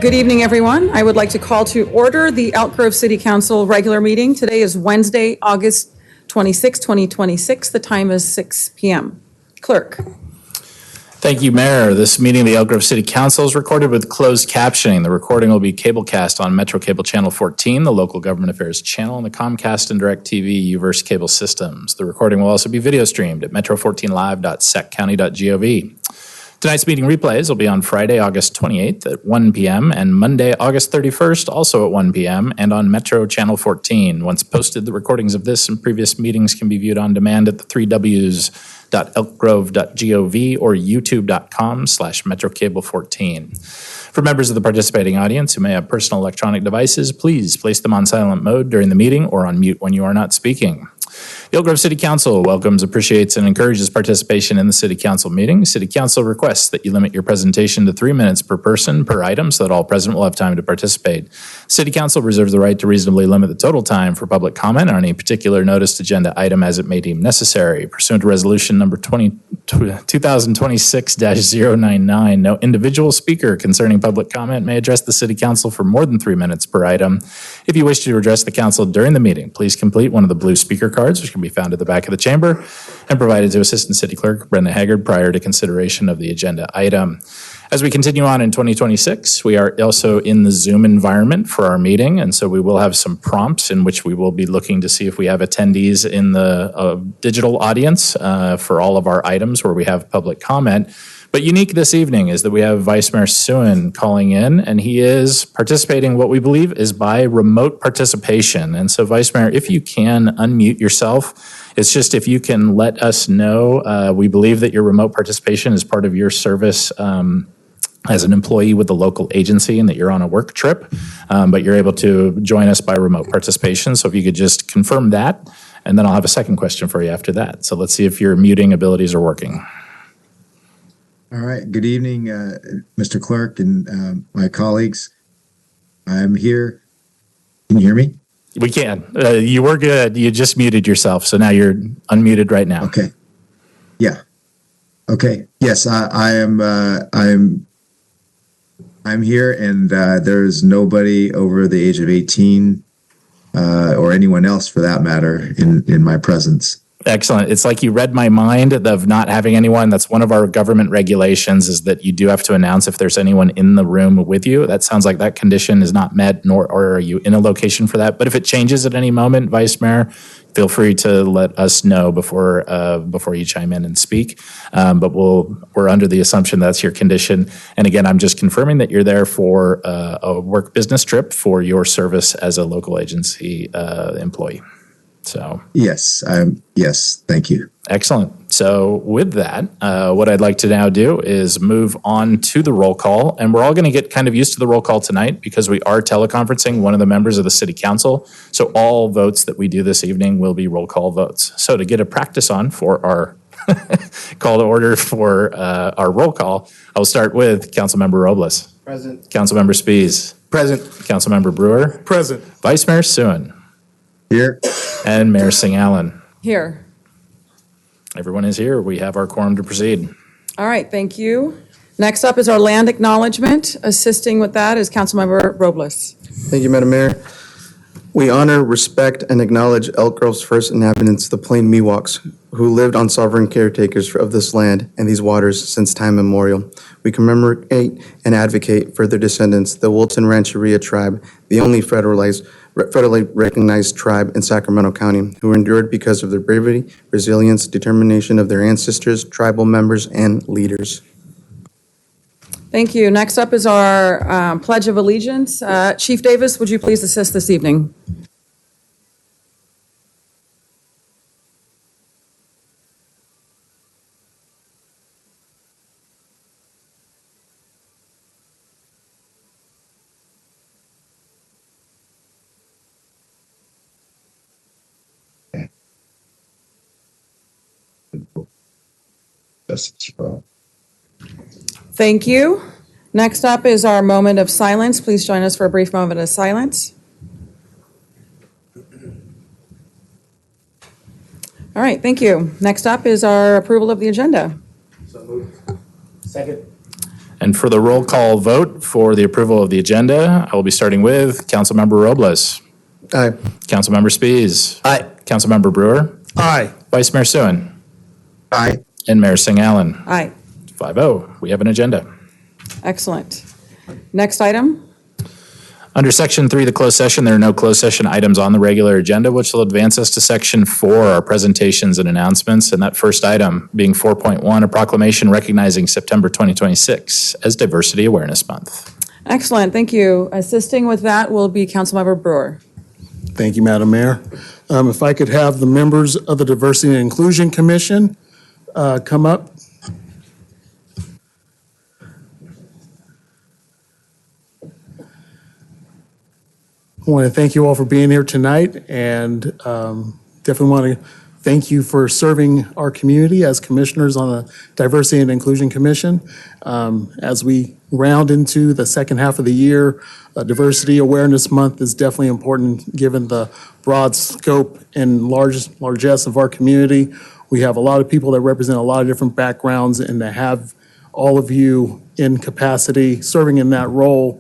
Good evening, everyone. I would like to call to order the Elk Grove City Council regular meeting. Today is Wednesday, August 26, 2026. The time is 6 p.m. Clerk. Thank you, Mayor. This meeting of the Elk Grove City Council is recorded with closed captioning. The recording will be cablecast on Metro Cable Channel 14, the local government affairs channel, and the Comcast and DirecTV U-verse cable systems. The recording will also be video streamed at metro14live.seccounty.gov. Tonight's meeting replays will be on Friday, August 28th at 1 p.m. and Monday, August 31st, also at 1 p.m. and on Metro Channel 14. Once posted, the recordings of this and previous meetings can be viewed on demand at the 3ws.elkgrove.gov or youtube.com/metrocable14. For members of the participating audience who may have personal electronic devices, please place them on silent mode during the meeting or on mute when you are not speaking. The Elk Grove City Council welcomes, appreciates, and encourages participation in the City Council meeting. City Council requests that you limit your presentation to 3 minutes per person per item so that all present will have time to participate. City Council reserves the right to reasonably limit the total time for public comment on any particular noticed agenda item as it may deem necessary. Pursuant to Resolution Number 2026-099, no individual speaker concerning public comment may address the City Council for more than 3 minutes per item. If you wish to address the Council during the meeting, please complete one of the blue speaker cards, which can be found at the back of the chamber and provided to Assistant City Clerk Brenda Haggard prior to consideration of the agenda item. As we continue on in 2026, we are also in the Zoom environment for our meeting, and so we will have some prompts in which we will be looking to see if we have attendees in the digital audience for all of our items where we have public comment. But unique this evening is that we have Vice Mayor Singh-Allen calling in, and he is participating what we believe is by remote participation. And so, Vice Mayor, if you can unmute yourself, it's just if you can let us know. We believe that your remote participation is part of your service as an employee with the local agency and that you're on a work trip, but you're able to join us by remote participation. So if you could just confirm that, and then I'll have a second question for you after that. So let's see if your muting abilities are working. All right. Good evening, Mr. Clerk and my colleagues. I'm here. Can you hear me? We can. You were good. You just muted yourself, so now you're unmuted right now. Okay. Yeah. Okay. Yes, I am. I'm here, and there's nobody over the age of 18, or anyone else for that matter, in my presence. Excellent. It's like you read my mind of not having anyone. That's one of our government regulations, is that you do have to announce if there's anyone in the room with you. That sounds like that condition is not met, nor or are you in a location for that. But if it changes at any moment, Vice Mayor, feel free to let us know before you chime in and speak. But we're under the assumption that's your condition. And again, I'm just confirming that you're there for a work business trip for your service as a local agency employee. So yes, thank you. Excellent. So with that, what I'd like to now do is move on to the roll call, and we're all going to get kind of used to the roll call tonight because we are teleconferencing one of the members of the City Council. So all votes that we do this evening will be roll call votes. So to get a practice on for our call to order for our roll call, I'll start with Councilmember Robles. Present. Councilmember Spies. Present. Councilmember Brewer. Present. Vice Mayor Singh-Allen. Here. And Mayor Singh-Allen. Here. Everyone is here. We have our quorum to proceed. All right, thank you. Next up is our land acknowledgement. Assisting with that is Councilmember Robles. Thank you, Madam Mayor. We honor, respect, and acknowledge Elk Grove's first inhabitants, the Plain Miwoks, who lived on sovereign caretakers of this land and these waters since time immemorial. We commemorate and advocate for their descendants, the Wilton Rancheria tribe, the only federally recognized tribe in Sacramento County, who endured because of their bravery, resilience, determination of their ancestors, tribal members, and leaders. Thank you. Next up is our Pledge of Allegiance. Chief Davis, would you please assist this evening? Thank you. Next up is our moment of silence. Please join us for a brief moment of silence. All right, thank you. Next up is our approval of the agenda. So moved. Second. And for the roll call vote for the approval of the agenda, I will be starting with Councilmember Robles. Aye. Councilmember Spies. Aye. Councilmember Brewer. Aye. Vice Mayor Suen. Aye. And Mayor Singh-Allen. Aye. 5-0. We have an agenda. Excellent. Next item. Under Section 3, the closed session, there are no closed session items on the regular agenda, which will advance us to Section 4, our presentations and announcements. And that first item being 4.1, a proclamation recognizing September 2026 as Diversity Awareness Month. Excellent. Thank you. Assisting with that will be Councilmember Brewer. Thank you, Madam Mayor. If I could have the members of the Diversity and Inclusion Commission come up. I want to thank you all for being here tonight, and definitely want to thank you for serving our community as commissioners on the Diversity and Inclusion Commission. As we round into the second half of the year, Diversity Awareness Month is definitely important given the broad scope and largesse of our community. We have a lot of people that represent a lot of different backgrounds, and to have all of you in capacity serving in that role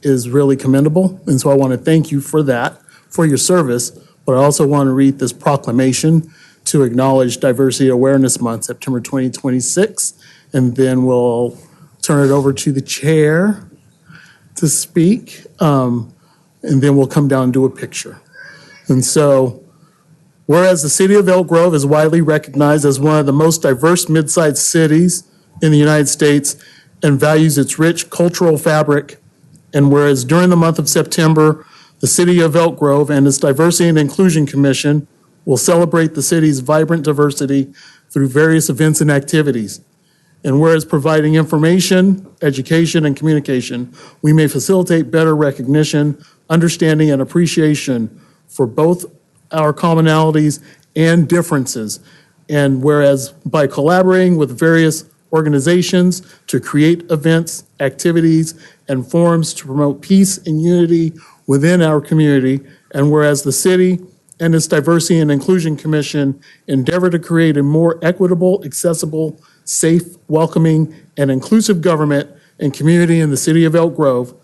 is really commendable. And so I want to thank you for that, for your service, but I also want to read this proclamation to acknowledge Diversity Awareness Month, September 2026, and then we'll turn it over to the chair to speak, and then we'll come down and do a picture. And so, whereas the city of Elk Grove is widely recognized as one of the most diverse mid-sized cities in the United States and values its rich cultural fabric, and whereas during the month of September, the city of Elk Grove and its Diversity and Inclusion Commission will celebrate the city's vibrant diversity through various events and activities. And whereas providing information, education, and communication, we may facilitate better recognition, understanding, and appreciation for both our commonalities and differences. And whereas by collaborating with various organizations to create events, activities, and forums to promote peace and unity within our community, and whereas the city and its Diversity and Inclusion Commission endeavor to create a more equitable, accessible, safe, welcoming, and inclusive government and community in the city of Elk Grove,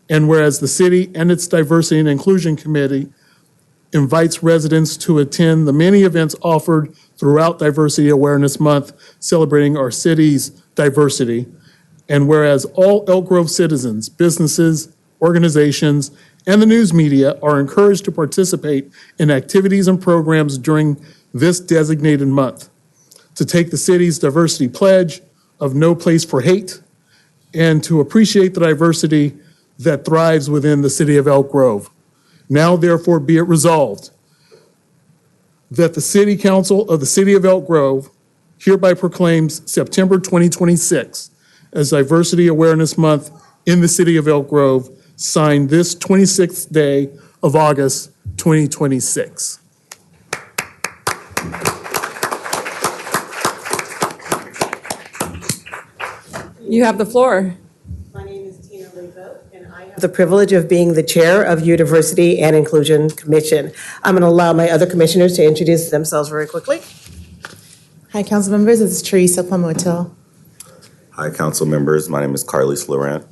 and whereas the city and its Diversity and Inclusion Committee invites residents to attend the many events offered throughout Diversity Awareness Month, celebrating our city's diversity. And whereas all Elk Grove citizens, businesses, organizations, and the news media are encouraged to participate in activities and programs during this designated month, to take the city's diversity pledge of no place for hate, and to appreciate the diversity that thrives within the city of Elk Grove. Now, therefore, be it resolved that the City Council of the City of Elk Grove hereby proclaims September 2026 as Diversity Awareness Month in the City of Elk Grove, signed this 26th day of August, 2026. You have the floor. The privilege of being the chair of your Diversity and Inclusion Commission. I'm going to allow my other commissioners to introduce themselves very quickly. Hi, council members. This is Teresa Plamotil. Hi, council members. My name is Carlis Laurent.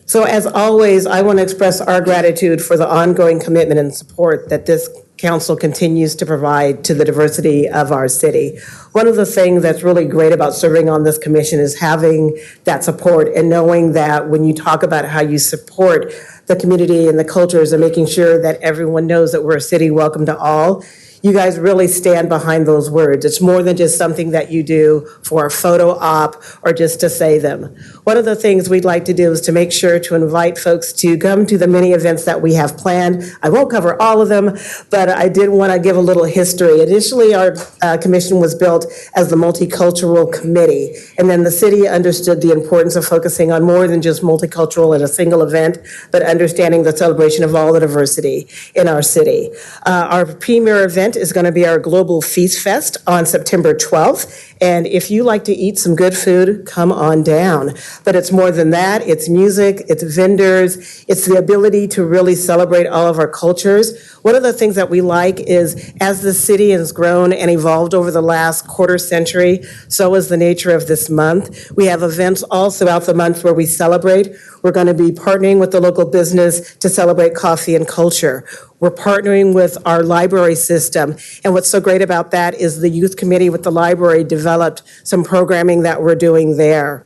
So as always, I want to express our gratitude for the ongoing commitment and support that this council continues to provide to the diversity of our city. One of the things that's really great about serving on this commission is having that support and knowing that when you talk about how you support the community and the cultures and making sure that everyone knows that we're a city welcome to all, you guys really stand behind those words. It's more than just something that you do for a photo op or just to say them. One of the things we'd like to do is to make sure to invite folks to come to the many events that we have planned. I won't cover all of them, but I did want to give a little history. Initially, our commission was built as the Multicultural Committee, and then the city understood the importance of focusing on more than just multicultural in a single event, but understanding the celebration of all the diversity in our city. Our premier event event is going to be our Global Feast Fest on September 12th. And if you like to eat some good food, come on down. But it's more than that. It's music, it's vendors, it's the ability to really celebrate all of our cultures. One of the things that we like is as the city has grown and evolved over the last quarter century, so is the nature of this month. We have events all throughout the month where we celebrate. We're going to be partnering with the local business to celebrate coffee and culture. We're partnering with our library system. And what's so great about that is the youth committee with the library developed some programming that we're doing there.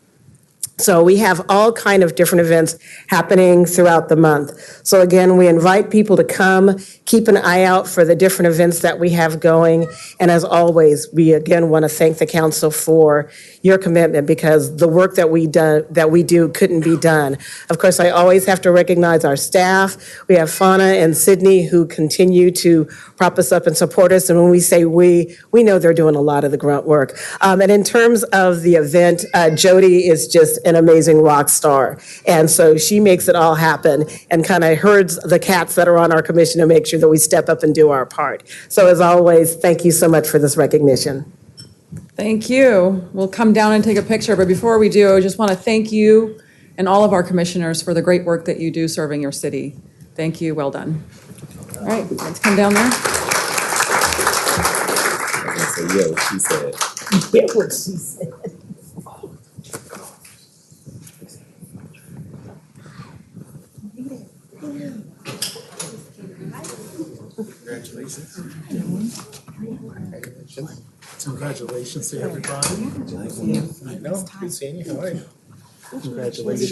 So we have all kind of different events happening throughout the month. So again, we invite people to come, keep an eye out for the different events that we have going. And as always, we again want to thank the council for your commitment because the work that we do couldn't be done. Of course, I always have to recognize our staff. We have Fauna and Sydney who continue to prop us up and support us. And when we say we know they're doing a lot of the grunt work. And in terms of the event, Jody is just an amazing rock star. And so she makes it all happen and kind of herds the cats that are on our commission to make sure that we step up and do our part. So as always, thank you so much for this recognition. Thank you. We'll come down and take a picture, but before we do, I just want to thank you and all of our commissioners for the great work that you do serving your city. Thank you. Well done. All right, let's come down there. Yeah, what she said. Yeah, what she said. Congratulations to everybody. I know, good seeing you. How are you? Congratulations.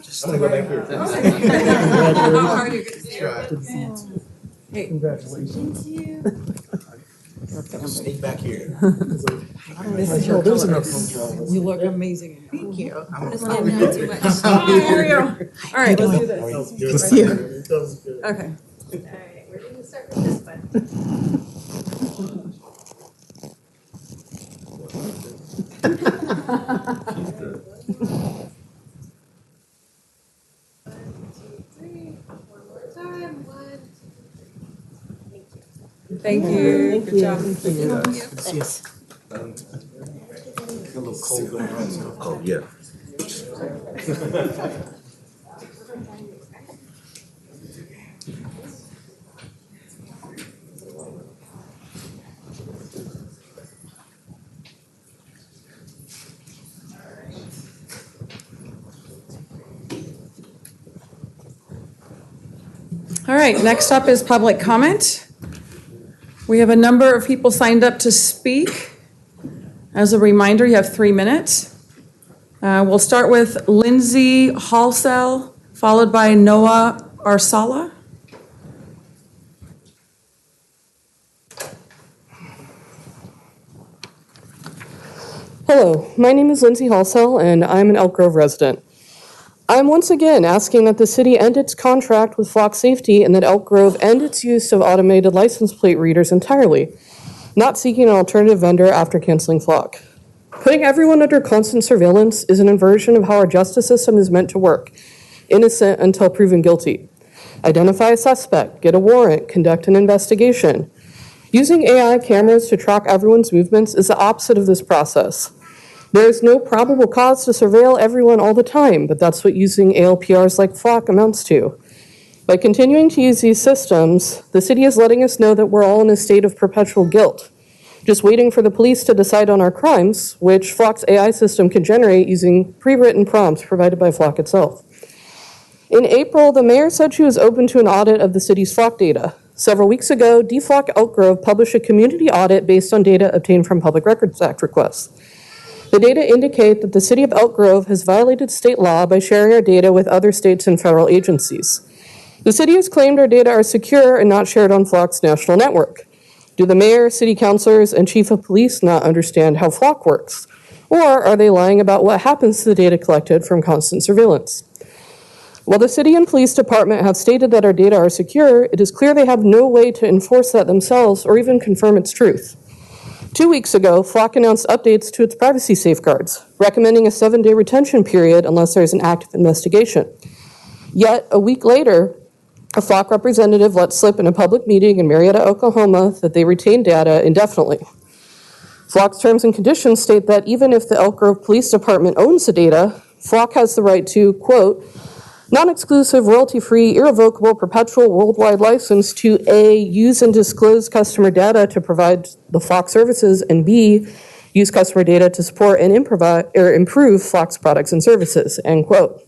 Just want to go back here. How are you? Good to see you. Hey. Congratulations. Sneak back here. Oh, there's enough. You look amazing. Thank you. Hi, how are you? All right, let's do this. Good to see you. Okay. All right, we're going to start with this one. Thank you. Good job. Oh, yeah. All right, next up is public comment. We have a number of people signed up to speak. As a reminder, you have 3 minutes. We'll start with Lindsay Halsell, followed by Noah Arsala. Hello, my name is Lindsay Halsell, and I'm an Elk Grove resident. I'm once again asking that the city end its contract with Flock Safety and that Elk Grove end its use of automated license plate readers entirely, not seeking an alternative vendor after canceling Flock. Putting everyone under constant surveillance is an inversion of how our justice system is meant to work, innocent until proven guilty. Identify a suspect, get a warrant, conduct an investigation. Using AI cameras to track everyone's movements is the opposite of this process. There is no probable cause to surveil everyone all the time, but that's what using ALPRs like Flock amounts to. By continuing to use these systems, the city is letting us know that we're all in a state of perpetual guilt, just waiting for the police to decide on our crimes, which Flock's AI system can generate using pre-written prompts provided by Flock itself. In April, the mayor said she was open to an audit of the city's Flock data. Several weeks ago, DFlock Elk Grove published a community audit based on data obtained from Public Records Act requests. The data indicate that the city of Elk Grove has violated state law by sharing our data with other states and federal agencies. The city has claimed our data are secure and not shared on Flock's national network. Do the mayor, city councilors, and chief of police not understand how Flock works? Or are they lying about what happens to the data collected from constant surveillance? While the city and police department have stated that our data are secure, it is clear they have no way to enforce that themselves or even confirm its truth. 2 weeks ago, Flock announced updates to its privacy safeguards, recommending a 7-day retention period unless there is an active investigation. Yet, a week later, A Flock representative let slip in a public meeting in Marietta, Oklahoma, that they retain data indefinitely. Flock's terms and conditions state that even if the Elk Grove Police Department owns the data, Flock has the right to, quote, non-exclusive, royalty-free, irrevocable, perpetual, worldwide license to A, use and disclose customer data to provide the Flock services, and B, use customer data to support and improve Flock's products and services, end quote.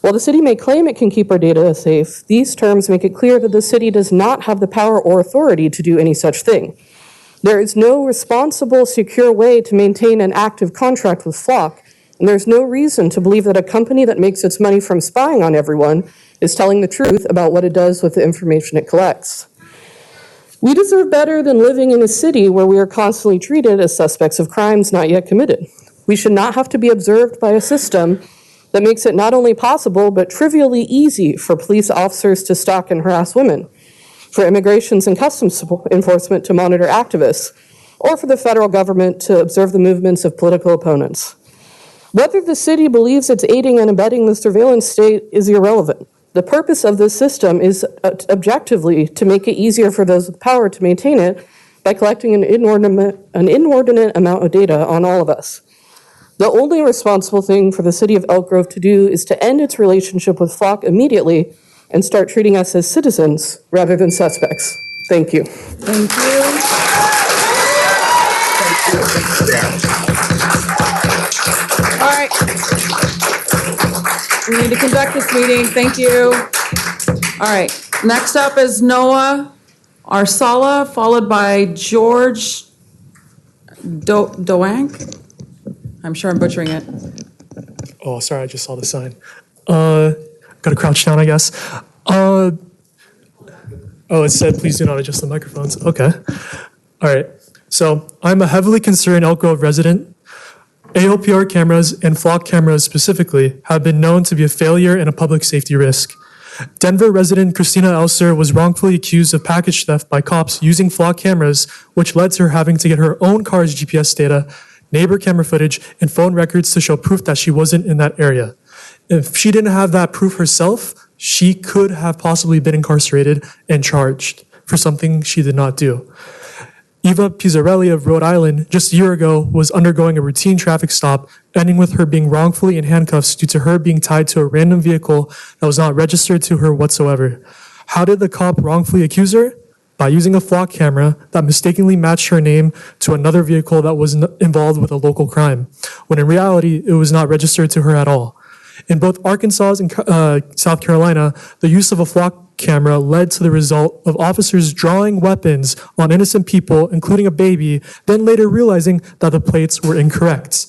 While the city may claim it can keep our data safe, these terms make it clear that the city does not have the power or authority to do any such thing. There is no responsible, secure way to maintain an active contract with Flock, and there's no reason to believe that a company that makes its money from spying on everyone is telling the truth about what it does with the information it collects. We deserve better than living in a city where we are constantly treated as suspects of crimes not yet committed. We should not have to be observed by a system that makes it not only possible, but trivially easy for police officers to stalk and harass women, for immigrations and customs enforcement to monitor activists, or for the federal government to observe the movements of political opponents. Whether the city believes it's aiding and abetting the surveillance state is irrelevant. The purpose of this system is objectively to make it easier for those with power to maintain it by collecting an inordinate amount of data on all of us. The only responsible thing for the city of Elk Grove to do is to end its relationship with Flock immediately and start treating us as citizens rather than suspects. Thank you. Thank you. All right. We need to conduct this meeting. Thank you. All right. Next up is Noah Arsala, followed by George Doank. I'm sure I'm butchering it. Oh, sorry, I just saw the sign. Gotta crouch down, I guess. Oh, it said, please do not adjust the microphones. Okay. All right. So I'm a heavily concerned Elk Grove resident. ALPR cameras and Flock cameras specifically have been known to be a failure and a public safety risk. Denver resident Christina Elser was wrongfully accused of package theft by cops using Flock cameras, which led to her having to get her own car's GPS data, neighbor camera footage, and phone records to show proof that she wasn't in that area. If she didn't have that proof herself, she could have possibly been incarcerated and charged for something she did not do. Eva Pizzarelli of Rhode Island just a year ago was undergoing a routine traffic stop, ending with her being wrongfully in handcuffs due to her being tied to a random vehicle that was not registered to her whatsoever. How did the cop wrongfully accuse her? By using a Flock camera that mistakenly matched her name to another vehicle that was involved with a local crime, when in reality, it was not registered to her at all. In both Arkansas and South Carolina, the use of a Flock camera led to the result of officers drawing weapons on innocent people, including a baby, then later realizing that the plates were incorrect.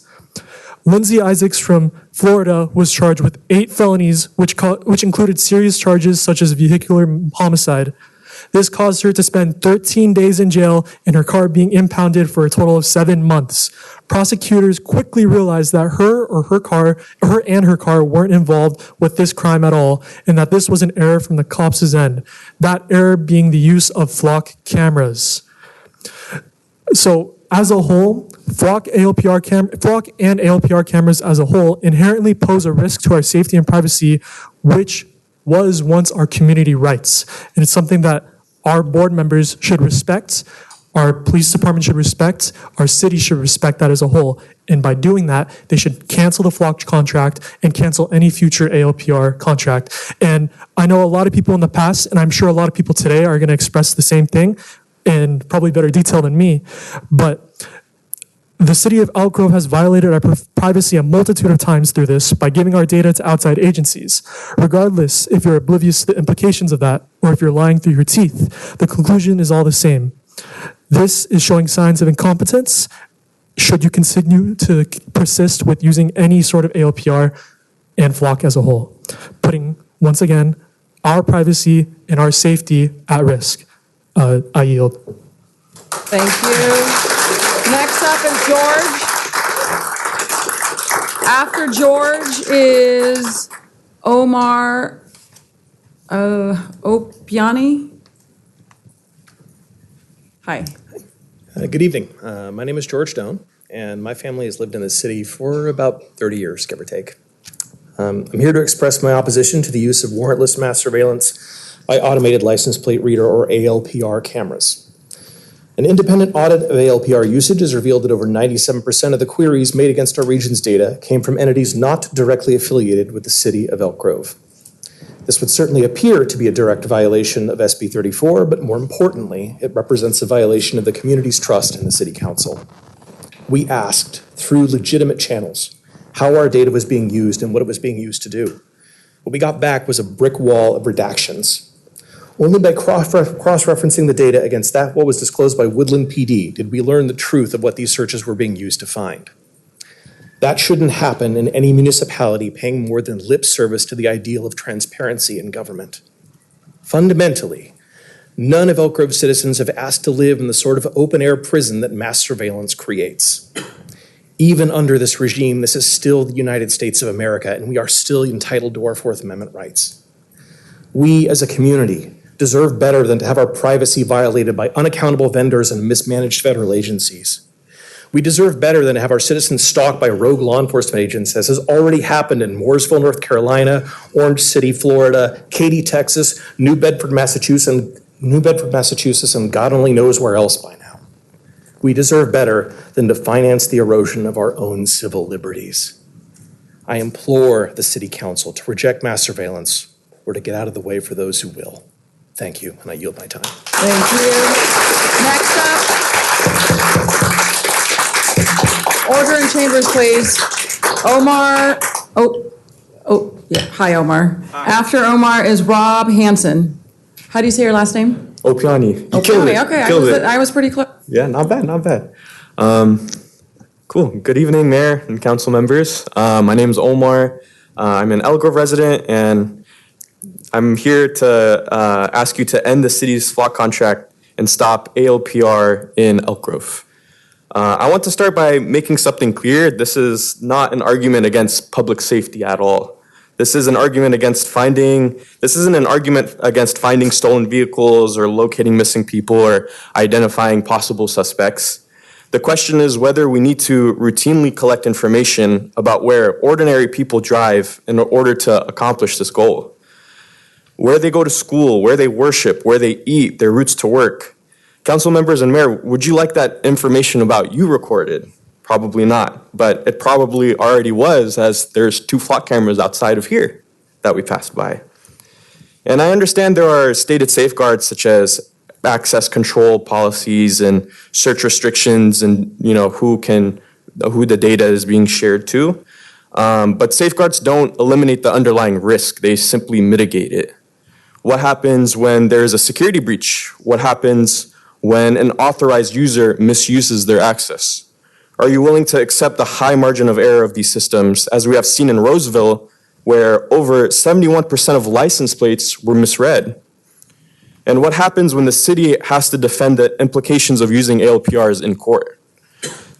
Lindsay Isaacs from Florida was charged with 8 felonies, which included serious charges such as vehicular homicide. This caused her to spend 13 days in jail and her car being impounded for a total of 7 months. Prosecutors quickly realized that her and her car weren't involved with this crime at all, and that this was an error from the cops' end. That error being the use of Flock cameras. So, as a whole, Flock and ALPR cameras as a whole inherently pose a risk to our safety and privacy, which was once our community rights. And it's something that our board members should respect, our police department should respect, our city should respect that as a whole. And by doing that, they should cancel the Flock contract and cancel any future ALPR contract. And I know a lot of people in the past, and I'm sure a lot of people today are going to express the same thing in probably better detail than me, but the city of Elk Grove has violated our privacy a multitude of times through this by giving our data to outside agencies. Regardless if you're oblivious to the implications of that or if you're lying through your teeth, the conclusion is all the same. This is showing signs of incompetence. Should you continue to persist with using any sort of ALPR and Flock as a whole, putting, once again, our privacy and our safety at risk. I yield. Thank you. Next up is George. After George is Omar Opiani. Hi. Good evening. My name is George Doan, and my family has lived in this city for about 30 years, give or take. I'm here to express my opposition to the use of warrantless mass surveillance by automated license plate reader or ALPR cameras. An independent audit of ALPR usage has revealed that over 97% of the queries made against our region's data came from entities not directly affiliated with the city of Elk Grove. This would certainly appear to be a direct violation of SB 34, but more importantly, it represents a violation of the community's trust in the City Council. We asked, through legitimate channels, how our data was being used and what it was being used to do. What we got back was a brick wall of redactions. Only by cross-referencing the data against what was disclosed by Woodland PD did we learn the truth of what these searches were being used to find. That shouldn't happen in any municipality paying more than lip service to the ideal of transparency in government. Fundamentally, none of Elk Grove citizens have asked to live in the sort of open-air prison that mass surveillance creates. Even under this regime, this is still the United States of America, and we are still entitled to our Fourth Amendment rights. We, as a community, deserve better than to have our privacy violated by unaccountable vendors and mismanaged federal agencies. We deserve better than to have our citizens stalked by rogue law enforcement agents, as has already happened in Mooresville, North Carolina, Orange City, Florida, Katy, Texas, New Bedford, Massachusetts, and God only knows where else by now. We deserve better than to finance the erosion of our own civil liberties. I implore the City Council to reject mass surveillance or to get out of the way for those who will. Thank you, and I yield my time. Thank you. Next up, order in chambers, please. Omar, hi, Omar. Hi. After Omar is Rob Hansen. How do you say your last name? Opiani. You killed it. Okay, I was pretty close. Yeah, not bad. Cool. Good evening, Mayor and council members. My name is Omar. I'm an Elk Grove resident, and I'm here to ask you to end the city's Flock contract and stop ALPR in Elk Grove. I want to start by making something clear. This is not an argument against public safety at all. This isn't an argument against finding stolen vehicles or locating missing people or identifying possible suspects. The question is whether we need to routinely collect information about where ordinary people drive in order to accomplish this goal. Where they go to school, where they worship, where they eat, their routes to work. Council members and mayor, would you like that information about you recorded? Probably not, but it probably already was, as there's 2 Flock cameras outside of here that we passed by. And I understand there are stated safeguards such as access control policies and search restrictions and who the data is being shared to. But safeguards don't eliminate the underlying risk, they simply mitigate it. What happens when there is a security breach? What happens when an authorized user misuses their access? Are you willing to accept the high margin of error of these systems, as we have seen in Roseville, where over 71% of license plates were misread? And what happens when the city has to defend the implications of using ALPRs in court?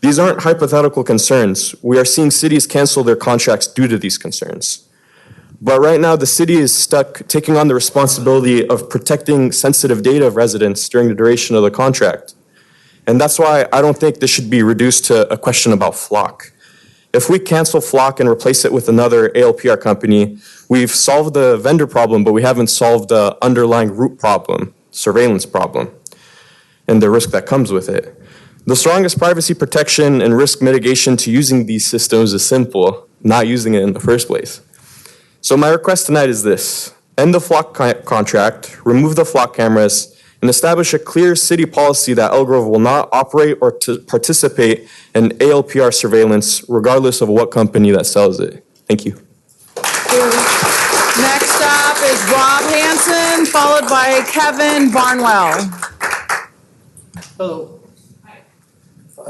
These aren't hypothetical concerns. We are seeing cities cancel their contracts due to these concerns. But right now, the city is stuck taking on the responsibility of protecting sensitive data of residents during the duration of the contract. And that's why I don't think this should be reduced to a question about Flock. If we cancel Flock and replace it with another ALPR company, we've solved the vendor problem, but we haven't solved the underlying root problem, surveillance problem, and the risk that comes with it. The strongest privacy protection and risk mitigation to using these systems is simple, not using it in the first place. So my request tonight is this: end the Flock contract, remove the Flock cameras, and establish a clear city policy that Elk Grove will not operate or to participate in ALPR surveillance, regardless of what company that sells it. Thank you. Next up is Rob Hansen, followed by Kevin Barnwell. Hello.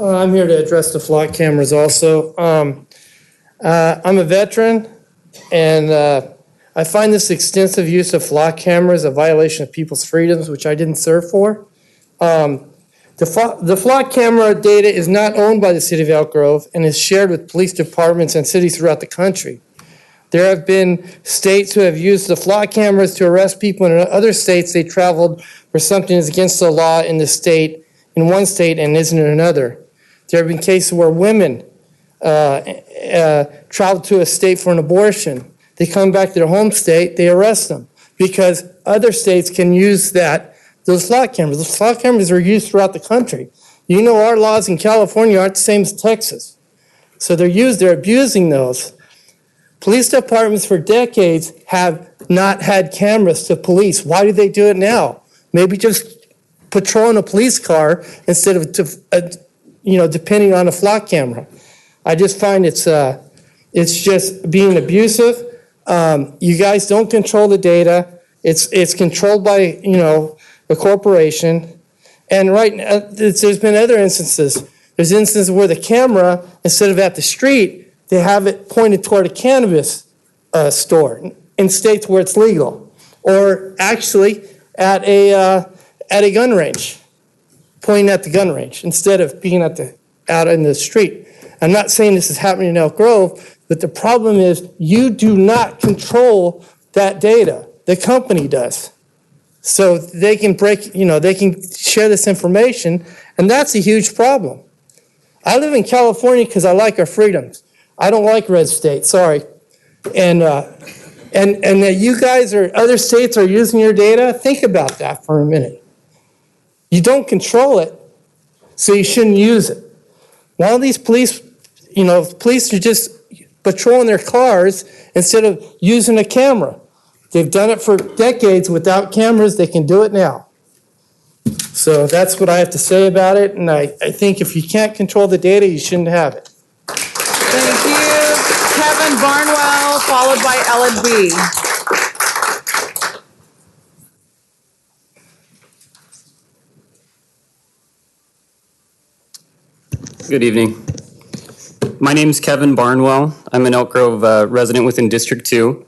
I'm here to address the Flock cameras also. I'm a veteran, and I find this extensive use of Flock cameras a violation of people's freedoms, which I didn't serve for. The Flock camera data is not owned by the city of Elk Grove and is shared with police departments and cities throughout the country. There have been states who have used the Flock cameras to arrest people, and in other states they traveled where something is against the law in one state and isn't in another. There have been cases where women travel to a state for an abortion. They come back to their home state, they arrest them because other states can use those flock cameras. Those flock cameras are used throughout the country. You know, our laws in California aren't the same as Texas. So they're abusing those. Police departments for decades have not had cameras to police. Why do they do it now? Maybe just patrol in a police car instead of, depending on a flock camera. I just find it's just being abusive. You guys don't control the data. It's controlled by, a corporation. And right now, there's been other instances. There's instances where the camera, instead of at the street, they have it pointed toward a cannabis store in states where it's legal, or actually at a gun range, pointing at the gun range instead of being out in the street. I'm not saying this is happening in Elk Grove, but the problem is you do not control that data. The company does. So they can they can share this information, and that's a huge problem. I live in California because I like our freedoms. I don't like red states, sorry. And that you guys or other states are using your data, think about that for a minute. You don't control it, so you shouldn't use it. One of these police are just patrolling their cars instead of using a camera. They've done it for decades without cameras. They can do it now. So that's what I have to say about it. And I think if you can't control the data, you shouldn't have it. Thank you. Kevin Barnwell, followed by Ellen B. Good evening. My name is Kevin Barnwell. I'm an Elk Grove resident within District 2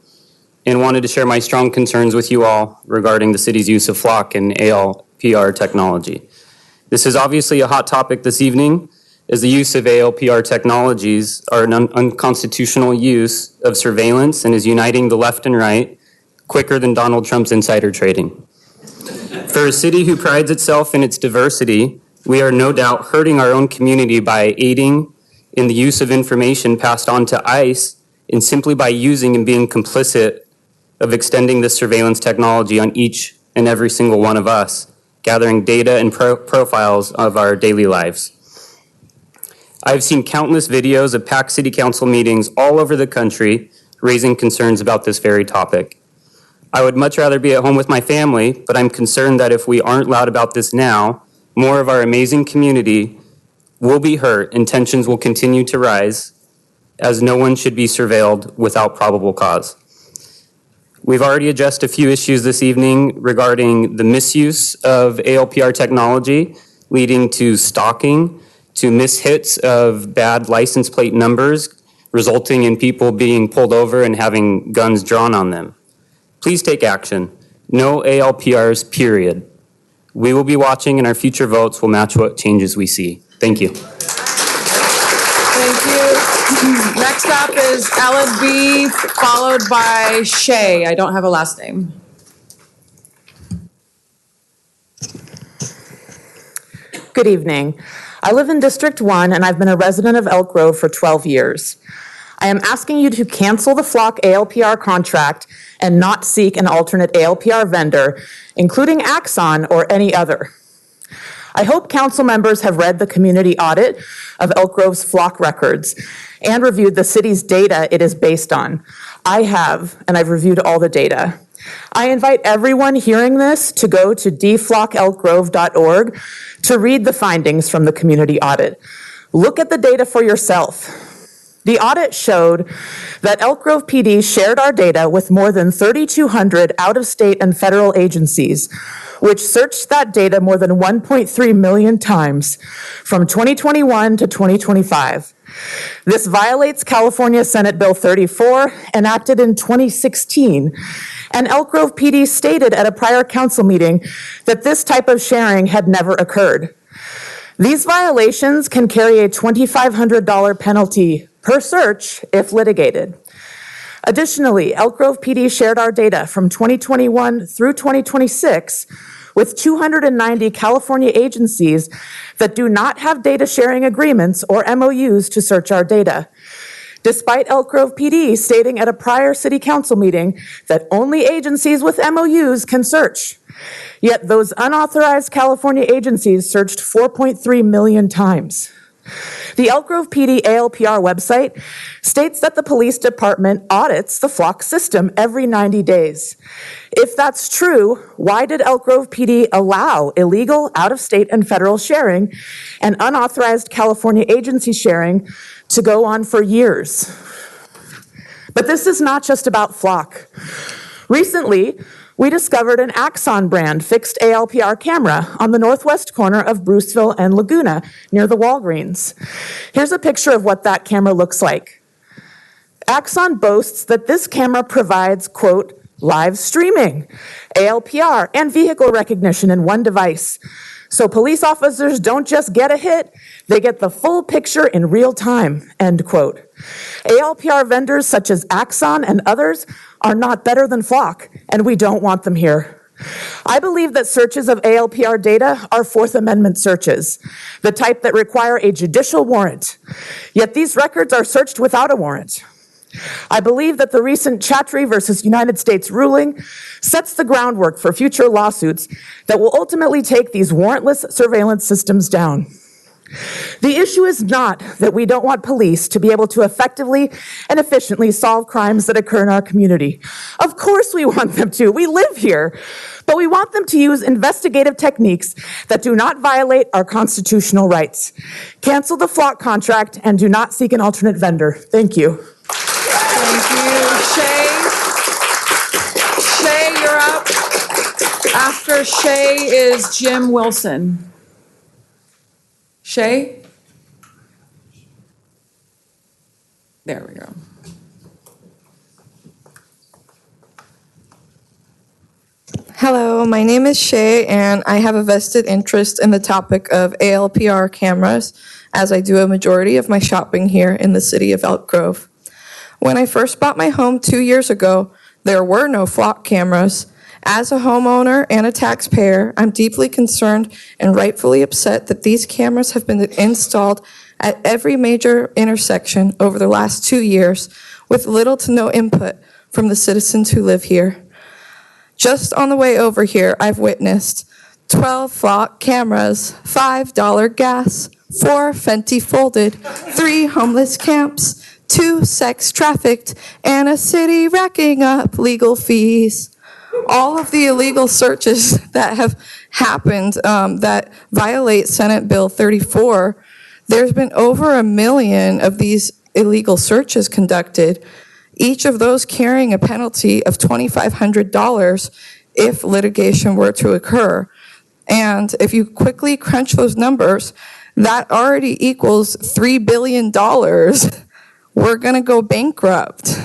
and wanted to share my strong concerns with you all regarding the city's use of Flock and ALPR technology. This is obviously a hot topic this evening, as the use of ALPR technologies are an unconstitutional use of surveillance and is uniting the left and right quicker than Donald Trump's insider trading. For a city who prides itself in its diversity, we are no doubt hurting our own community by aiding in the use of information passed on to ICE and simply by using and being complicit of extending this surveillance technology on each and every single one of us, gathering data and profiles of our daily lives. I've seen countless videos of packed city council meetings all over the country raising concerns about this very topic. I would much rather be at home with my family, but I'm concerned that if we aren't loud about this now, more of our amazing community will be hurt and tensions will continue to rise, as no one should be surveilled without probable cause. We've already addressed a few issues this evening regarding the misuse of ALPR technology, leading to stalking, to mishits of bad license plate numbers, resulting in people being pulled over and having guns drawn on them. Please take action. No ALPRs, period. We will be watching, and our future votes will match what changes we see. Thank you. Thank you. Next up is Ellen B., followed by Shay. I don't have a last name. Good evening. I live in District 1, and I've been a resident of Elk Grove for 12 years. I am asking you to cancel the Flock ALPR contract and not seek an alternate ALPR vendor, including Axon or any other. I hope council members have read the community audit of Elk Grove's Flock records and reviewed the city's data it is based on. I have, and I've reviewed all the data. I invite everyone hearing this to go to dflockelkgrove.org to read the findings from the community audit. Look at the data for yourself. The audit showed that Elk Grove PD shared our data with more than 3,200 out-of-state and federal agencies, which searched that data more than 1.3 million times from 2021 to 2025. This violates California Senate Bill 34, enacted in 2016, and Elk Grove PD stated at a prior council meeting that this type of sharing had never occurred. These violations can carry a $2,500 penalty per search if litigated. Additionally, Elk Grove PD shared our data from 2021 through 2026 with 290 California agencies that do not have data sharing agreements or MOUs to search our data. despite Elk Grove PD stating at a prior city council meeting that only agencies with MOUs can search. Yet those unauthorized California agencies searched 4.3 million times. The Elk Grove PD ALPR website states that the police department audits the Flock system every 90 days. If that's true, why did Elk Grove PD allow illegal out-of-state and federal sharing and unauthorized California agency sharing to go on for years? But this is not just about Flock. Recently, we discovered an Axon brand fixed ALPR camera on the northwest corner of Bruceville and Laguna near the Walgreens. Here's a picture of what that camera looks like. Axon boasts that this camera provides, quote, live streaming, ALPR, and vehicle recognition in one device. So police officers don't just get a hit, they get the full picture in real time, end quote. ALPR vendors such as Axon and others are not better than Flock, and we don't want them here. I believe that searches of ALPR data are Fourth Amendment searches, the type that require a judicial warrant. Yet these records are searched without a warrant. I believe that the recent Chatry versus United States ruling sets the groundwork for future lawsuits that will ultimately take these warrantless surveillance systems down. The issue is not that we don't want police to be able to effectively and efficiently solve crimes that occur in our community. Of course we want them to. We live here. But we want them to use investigative techniques that do not violate our constitutional rights. Cancel the Flock contract and do not seek an alternate vendor. Thank you. Thank you. Shay, you're up. After Shay is Jim Wilson. Shay? There we go. Hello, my name is Shay, and I have a vested interest in the topic of ALPR cameras, as I do a majority of my shopping here in the city of Elk Grove. When I first bought my home 2 years ago, there were no Flock cameras. As a homeowner and a taxpayer, I'm deeply concerned and rightfully upset that these cameras have been installed at every major intersection over the last 2 years with little to no input from the citizens who live here. Just on the way over here, I've witnessed 12 Flock cameras, $5 gas, 4 Fenty folded, 3 homeless camps, 2 sex trafficked, and a city racking up legal fees. All of the illegal searches that have happened that violate Senate Bill 34, there's been over 1 million of these illegal searches conducted, each of those carrying a penalty of $2,500 if litigation were to occur. And if you quickly crunch those numbers, that already equals $3 billion. We're going to go bankrupt.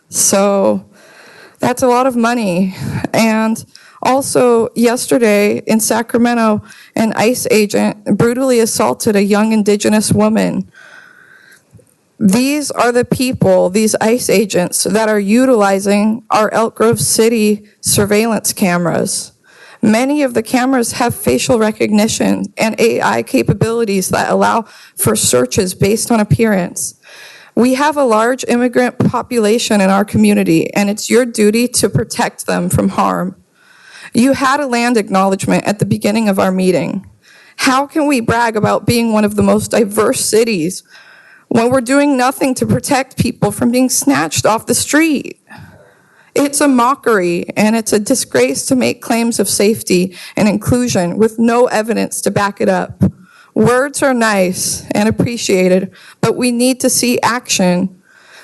So that's a lot of money. And also, yesterday in Sacramento, an ICE agent brutally assaulted a young Indigenous woman. These are the people, these ICE agents, that are utilizing our Elk Grove City surveillance cameras. Many of the cameras have facial recognition and AI capabilities that allow for searches based on appearance. We have a large immigrant population in our community, and it's your duty to protect them from harm. You had a land acknowledgement at the beginning of our meeting. How can we brag about being one of the most diverse cities when we're doing nothing to protect people from being snatched off the street? It's a mockery, and it's a disgrace to make claims of safety and inclusion with no evidence to back it up. Words are nice and appreciated, but we need to see action.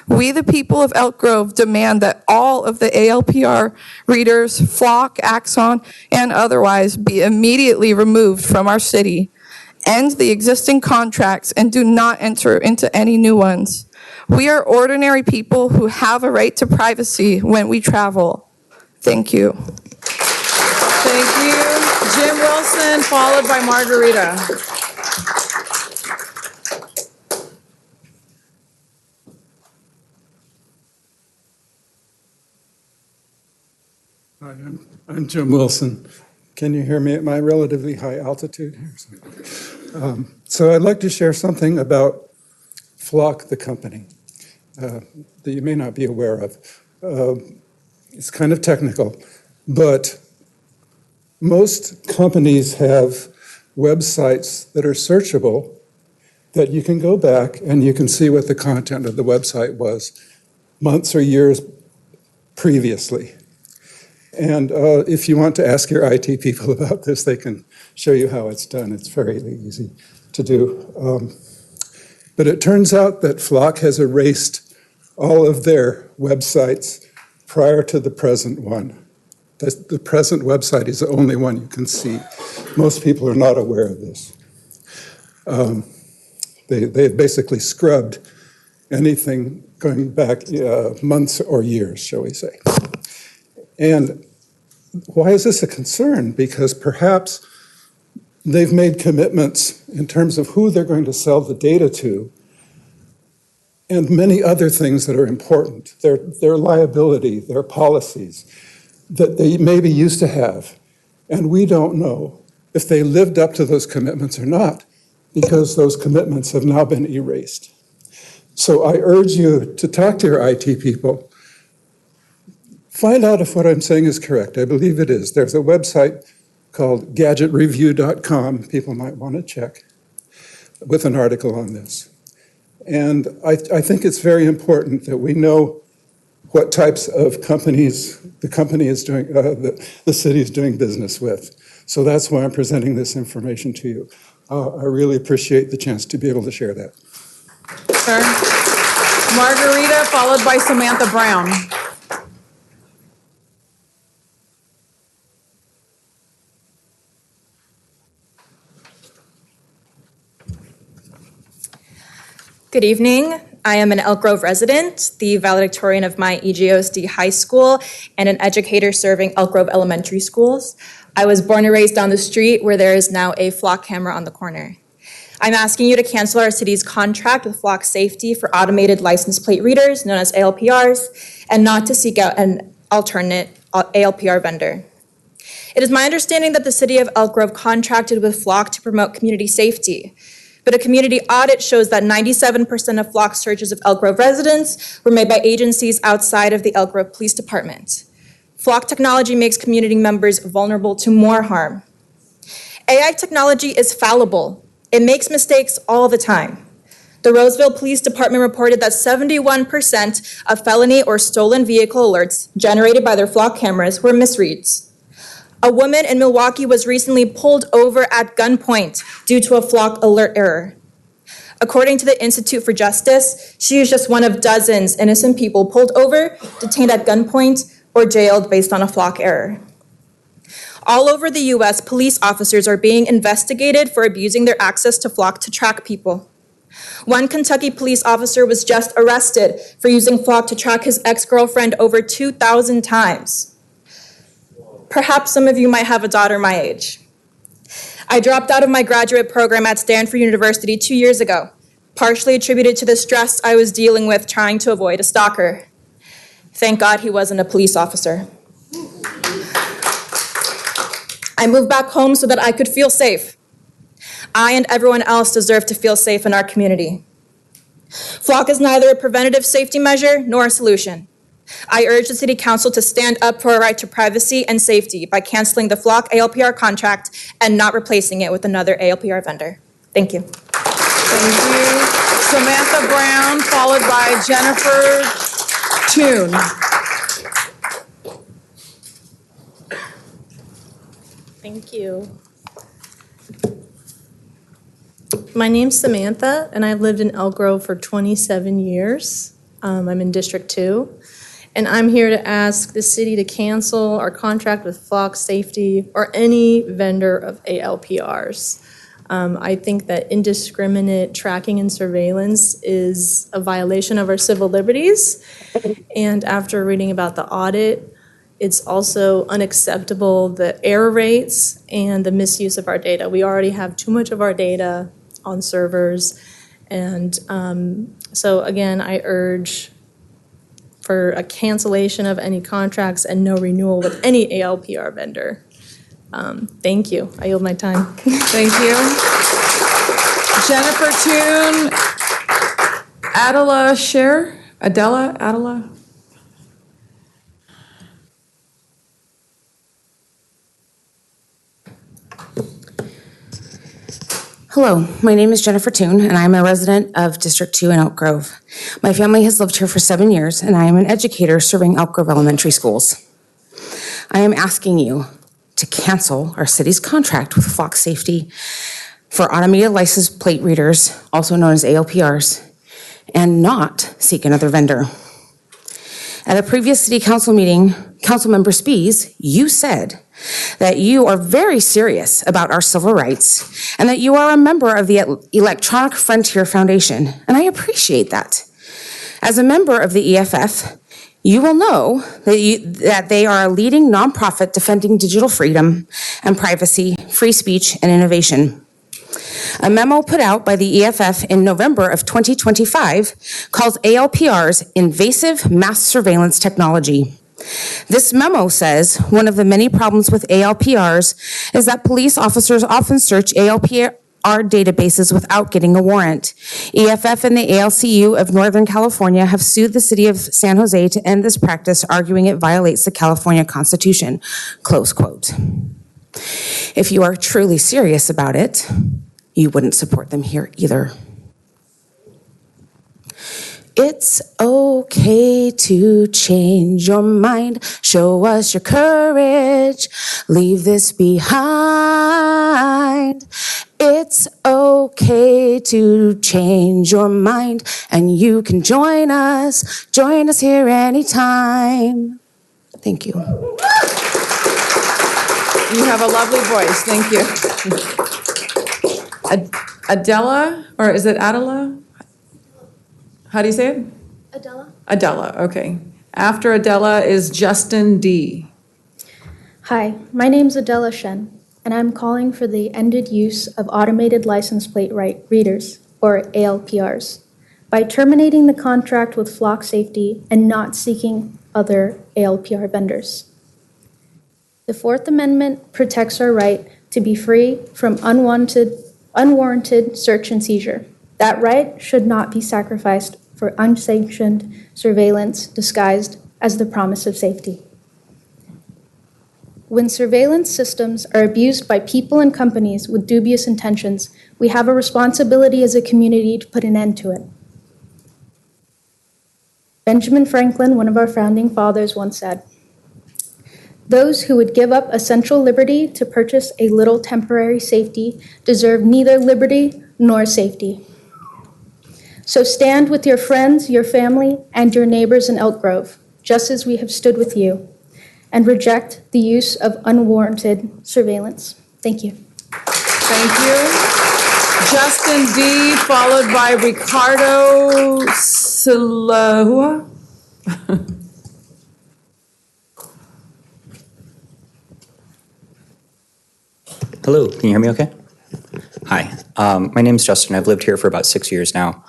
We, the people of Elk Grove, demand that all of the ALPR readers, Flock, Axon, and otherwise be immediately removed from our city. End the existing contracts and do not enter into any new ones. We are ordinary people who have a right to privacy when we travel. Thank you. Thank you. Jim Wilson, followed by Margarita. Hi, I'm Jim Wilson. Can you hear me at my relatively high altitude? So I'd like to share something about Flock, the company. that you may not be aware of. It's kind of technical, but most companies have websites that are searchable that you can go back and you can see what the content of the website was months or years previously. And if you want to ask your IT people about this, they can show you how it's done. It's very easy to do. But it turns out that Flock has erased all of their websites prior to the present one. The present website is the only one you can see. Most people are not aware of this. They've basically scrubbed anything going back months or years, shall we say. And why is this a concern? Because perhaps they've made commitments in terms of who they're going to sell the data to and many other things that are important, their liability, their policies that they maybe used to have. And we don't know if they lived up to those commitments or not, because those commitments have now been erased. So I urge you to talk to your IT people. Find out if what I'm saying is correct. I believe it is. There's a website called gadgetreview.com, people might want to check, with an article on this. And I think it's very important that we know what types of companies the company is doing, the city is doing business with. So that's why I'm presenting this information to you. I really appreciate the chance to be able to share that. Sir. Margarita, followed by Samantha Brown. Good evening. I am an Elk Grove resident, the valedictorian of my EGOSD high school, and an educator serving Elk Grove elementary schools. I was born and raised down the street where there is now a Flock camera on the corner. I'm asking you to cancel our city's contract with Flock Safety for automated license plate readers, known as ALPRs, and not to seek out an alternate ALPR vendor. It is my understanding that the city of Elk Grove contracted with Flock to promote community safety. But a community audit shows that 97% of Flock searches of Elk Grove residents were made by agencies outside of the Elk Grove Police Department. Flock technology makes community members vulnerable to more harm. AI technology is fallible. It makes mistakes all the time. The Roseville Police Department reported that 71% of felony or stolen vehicle alerts generated by their Flock cameras were misreads. A woman in Milwaukee was recently pulled over at gunpoint due to a Flock alert error. According to the Institute for Justice, she is just one of dozens innocent people pulled over, detained at gunpoint, or jailed based on a Flock error. All over the U.S., police officers are being investigated for abusing their access to Flock to track people. One Kentucky police officer was just arrested for using Flock to track his ex-girlfriend over 2,000 times. Perhaps some of you might have a daughter my age. I dropped out of my graduate program at Stanford University 2 years ago, partially attributed to the stress I was dealing with trying to avoid a stalker. Thank God he wasn't a police officer. I moved back home so that I could feel safe. I and everyone else deserve to feel safe in our community. Flock is neither a preventative safety measure nor a solution. I urge the City Council to stand up for our right to privacy and safety by canceling the Flock ALPR contract and not replacing it with another ALPR vendor. Thank you. Thank you. Samantha Brown, followed by Jennifer Toon. Thank you. My name's Samantha, and I've lived in Elk Grove for 27 years. I'm in District 2. And I'm here to ask the city to cancel our contract with Flock Safety or any vendor of ALPRs. I think that indiscriminate tracking and surveillance is a violation of our civil liberties. And after reading about the audit, it's also unacceptable, the error rates and the misuse of our data. We already have too much of our data on servers. And so again, I urge for a cancellation of any contracts and no renewal with any ALPR vendor. Thank you. I yield my time. Thank you. Jennifer Toon, Adela Sher, Adela? Hello, my name is Jennifer Toon, and I'm a resident of District 2 in Elk Grove. My family has lived here for 7 years, and I am an educator serving Elk Grove Elementary Schools. I am asking you to cancel our city's contract with Flock Safety for automated license plate readers, also known as ALPRs, and not seek another vendor. At a previous city council meeting, Councilmember Spies, you said that you are very serious about our civil rights and that you are a member of the Electronic Frontier Foundation, and I appreciate that. As a member of the EFF, you will know that they are a leading nonprofit defending digital freedom and privacy, free speech, and innovation. A memo put out by the EFF in November of 2025 calls ALPRs invasive mass surveillance technology. This memo says one of the many problems with ALPRs is that police officers often search ALPR databases without getting a warrant. EFF and the ALCU of Northern California have sued the city of San Jose to end this practice, arguing it violates the California Constitution, close quote. If you are truly serious about it, you wouldn't support them here either. It's okay to change your mind. Show us your courage. Leave this behind. It's okay to change your mind, and you can join us. Join us here anytime. Thank you. You have a lovely voice. Thank you. Adela, or is it Adela? How do you say it? Adela. Adela, okay. After Adela is Justin D. Hi, my name's Adela Shen, and I'm calling for the ended use of automated license plate readers, or ALPRs, by terminating the contract with Flock Safety and not seeking other ALPR vendors. The Fourth Amendment protects our right to be free from unwarranted search and seizure. That right should not be sacrificed for unsanctioned surveillance disguised as the promise of safety. When surveillance systems are abused by people and companies with dubious intentions, we have a responsibility as a community to put an end to it. Benjamin Franklin, one of our founding fathers, once said, "Those who would give up essential liberty to purchase a little temporary safety deserve neither liberty nor safety." So stand with your friends, your family, and your neighbors in Elk Grove, just as we have stood with you, and reject the use of unwarranted surveillance. Thank you. Thank you. Justin D, followed by Ricardo Silahua. Hello, can you hear me okay? Hi, my name is Justin. I've lived here for about 6 years now.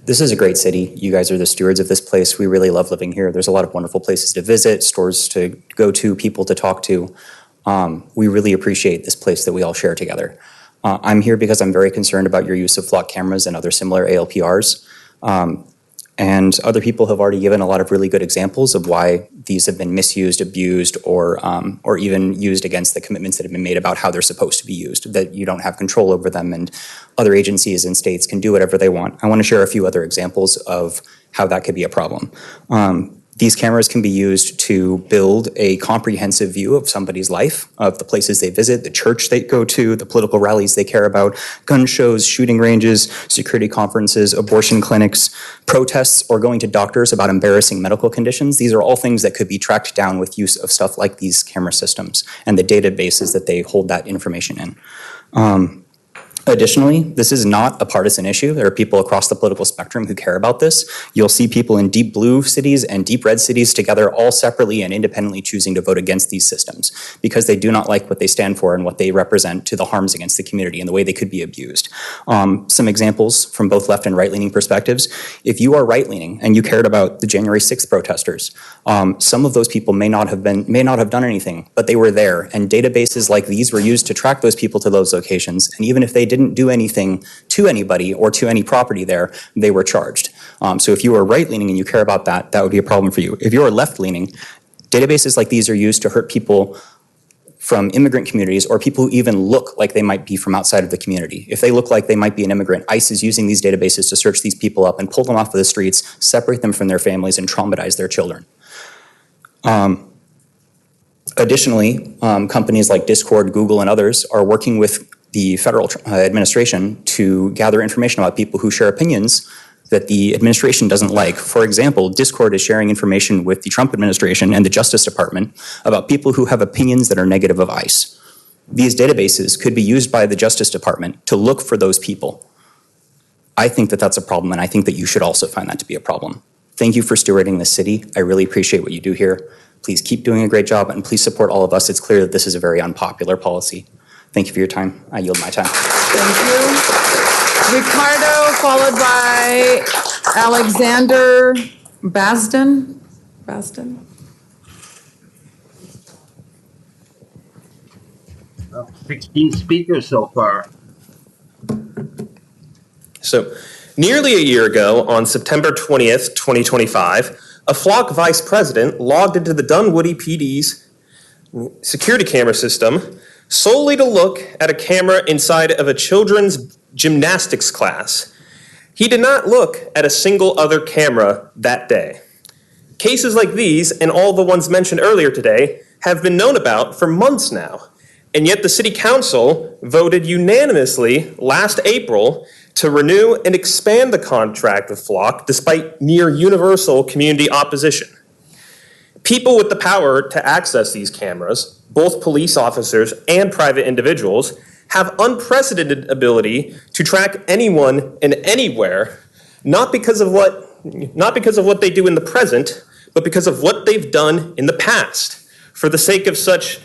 This is a great city. You guys are the stewards of this place. We really love living here. There's a lot of wonderful places to visit, stores to go to, people to talk to. We really appreciate this place that we all share together. I'm here because I'm very concerned about your use of flock cameras and other similar ALPRs. And other people have already given a lot of really good examples of why these have been misused, abused, or even used against the commitments that have been made about how they're supposed to be used, that you don't have control over them and other agencies and states can do whatever they want. I want to share a few other examples of how that could be a problem. These cameras can be used to build a comprehensive view of somebody's life, of the places they visit, the church they go to, the political rallies they care about, gun shows, shooting ranges, security conferences, abortion clinics, protests, or going to doctors about embarrassing medical conditions. These are all things that could be tracked down with use of stuff like these camera systems and the databases that they hold that information in. Additionally, this is not a partisan issue. There are people across the political spectrum who care about this. You'll see people in deep blue cities and deep red cities together, all separately and independently choosing to vote against these systems because they do not like what they stand for and what they represent to the harms against the community and the way they could be abused. Some examples from both left and right-leaning perspectives. If you are right-leaning and you cared about the January 6th protesters, some of those people may not have done anything, but they were there. And databases like these were used to track those people to those locations. And even if they didn't do anything to anybody or to any property there, they were charged. So if you are right-leaning and you care about that, that would be a problem for you. If you are left-leaning, databases like these are used to hurt people from immigrant communities or people who even look like they might be from outside of the community. If they look like they might be an immigrant, ICE is using these databases to search these people up and pull them off of the streets, separate them from their families, and traumatize their children. Additionally, companies like Discord, Google, and others are working with the federal administration to gather information about people who share opinions that the administration doesn't like. For example, Discord is sharing information with the Trump administration and the Justice Department about people who have opinions that are negative of ICE. These databases could be used by the Justice Department to look for those people. I think that that's a problem, and I think that you should also find that to be a problem. Thank you for stewarding this city. I really appreciate what you do here. Please keep doing a great job, and please support all of us. It's clear that this is a very unpopular policy. Thank you for your time. I yield my time. Thank you. Ricardo, followed by Alexander Basden. 16 speakers so far. So, nearly a year ago, on September 20th, 2025, a Flock vice president logged into the Dunwoody PD's security camera system solely to look at a camera inside of a children's gymnastics class. He did not look at a single other camera that day. Cases like these, and all the ones mentioned earlier today, have been known about for months now. And yet the City Council voted unanimously last April to renew and expand the contract with Flock despite near universal community opposition. People with the power to access these cameras, both police officers and private individuals, have unprecedented ability to track anyone and anywhere, not because of what they do in the present, but because of what they've done in the past, for the sake of such,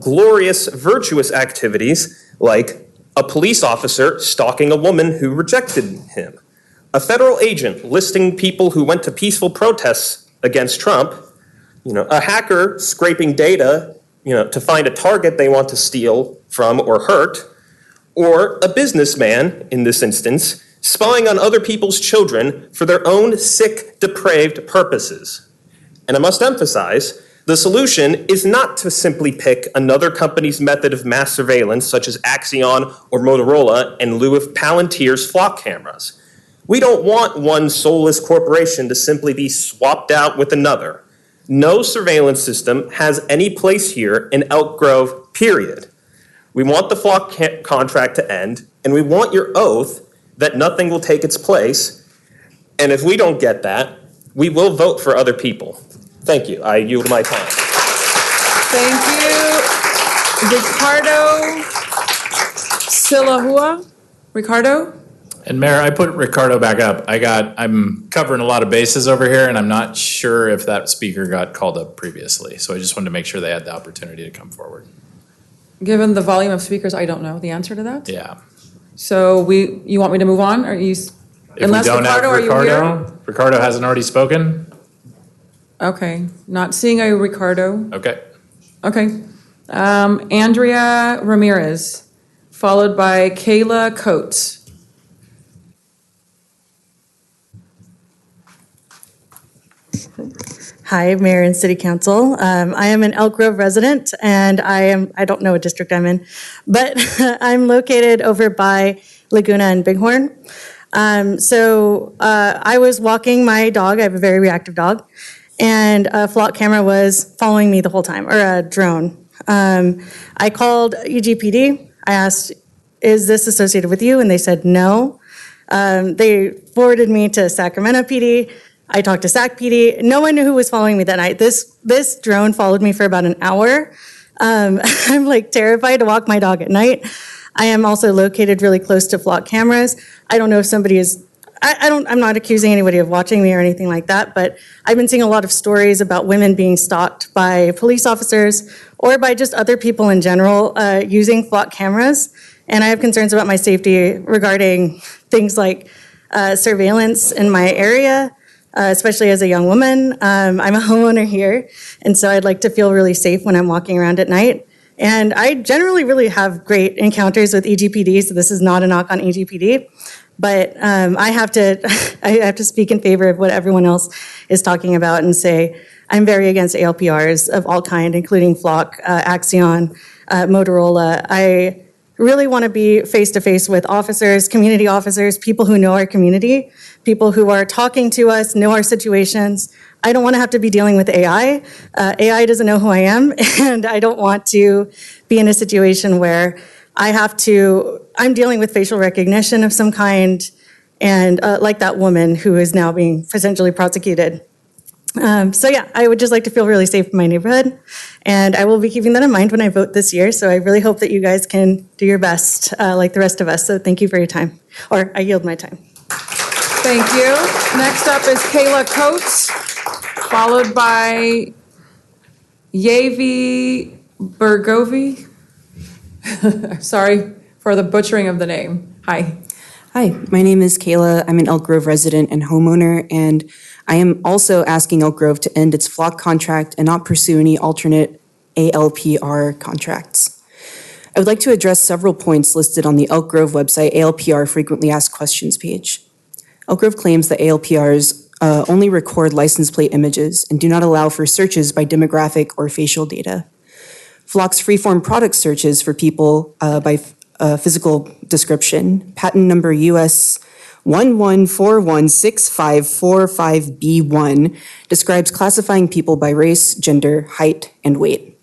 glorious, virtuous activities like a police officer stalking a woman who rejected him, a federal agent listing people who went to peaceful protests against Trump, a hacker scraping data, to find a target they want to steal from or hurt, or a businessman, in this instance, spying on other people's children for their own sick, depraved purposes. And I must emphasize, the solution is not to simply pick another company's method of mass surveillance, such as Axion or Motorola, in lieu of Palantir's Flock cameras. We don't want one soulless corporation to simply be swapped out with another. No surveillance system has any place here in Elk Grove, period. We want the Flock contract to end, and we want your oath that nothing will take its place. And if we don't get that, we will vote for other people. Thank you. I yield my time. Thank you. Ricardo Silahua. Ricardo? And Mayor, I put Ricardo back up. I'm covering a lot of bases over here, and I'm not sure if that speaker got called up previously. So I just wanted to make sure they had the opportunity to come forward. Given the volume of speakers, I don't know the answer to that. Yeah. So you want me to move on? Or If we don't have Ricardo, Ricardo hasn't already spoken? Okay, not seeing a Ricardo. Okay. Andrea Ramirez, followed by Kayla Coates. Hi, Mayor and City Council. I am an Elk Grove resident, and I don't know what district I'm in, but I'm located over by Laguna and Bighorn. I was walking my dog. I have a very reactive dog, and a Flock camera was following me the whole time, or a drone. I called EGPD. I asked, is this associated with you? And they said no. They forwarded me to Sacramento PD. I talked to SAC PD. No one knew who was following me that night. This drone followed me for about an hour. I'm terrified to walk my dog at night. I am also located really close to Flock cameras. I don't know if somebody is, I'm not accusing anybody of watching me or anything like that, but I've been seeing a lot of stories about women being stalked by police officers or by just other people in general using Flock cameras. And I have concerns about my safety regarding things like surveillance in my area. Especially as a young woman. I'm a homeowner here, and so I'd like to feel really safe when I'm walking around at night. And I generally really have great encounters with EGPD, so this is not a knock on EGPD. But I have to speak in favor of what everyone else is talking about and say I'm very against ALPRs of all kind, including Flock, Axion, Motorola. I really want to be face-to-face with officers, community officers, people who know our community, people who are talking to us, know our situations. I don't want to have to be dealing with AI. AI doesn't know who I am, and I don't want to be in a situation where I'm dealing with facial recognition of some kind, and like that woman who is now being potentially prosecuted. So yeah, I would just like to feel really safe in my neighborhood, and I will be keeping that in mind when I vote this year, so I really hope that you guys can do your best like the rest of us. So thank you for your time, or I yield my time. Thank you. Next up is Kayla Coates, followed by Yavi Bergovi. Sorry for the butchering of the name. Hi. Hi, my name is Kayla. I'm an Elk Grove resident and homeowner, and I am also asking Elk Grove to end its Flock contract and not pursue any alternate ALPR contracts. I would like to address several points listed on the Elk Grove website ALPR Frequently Asked Questions page. Elk Grove claims that ALPRs only record license plate images and do not allow for searches by demographic or facial data. Flock's freeform product searches for people by physical description, patent number US 11416545B1, describes classifying people by race, gender, height, and weight.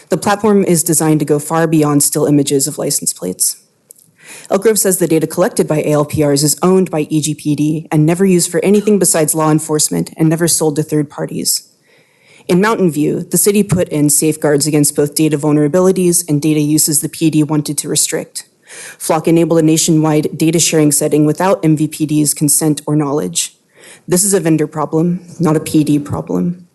The platform is designed to go far beyond still images of license plates. Elk Grove says the data collected by ALPRs is owned by EGPD and never used for anything besides law enforcement and never sold to third parties. In Mountain View, the city put in safeguards against both data vulnerabilities and data uses the PD wanted to restrict. Flock enabled a nationwide data sharing setting without MVPD's consent or knowledge. This is a vendor problem, not a PD problem.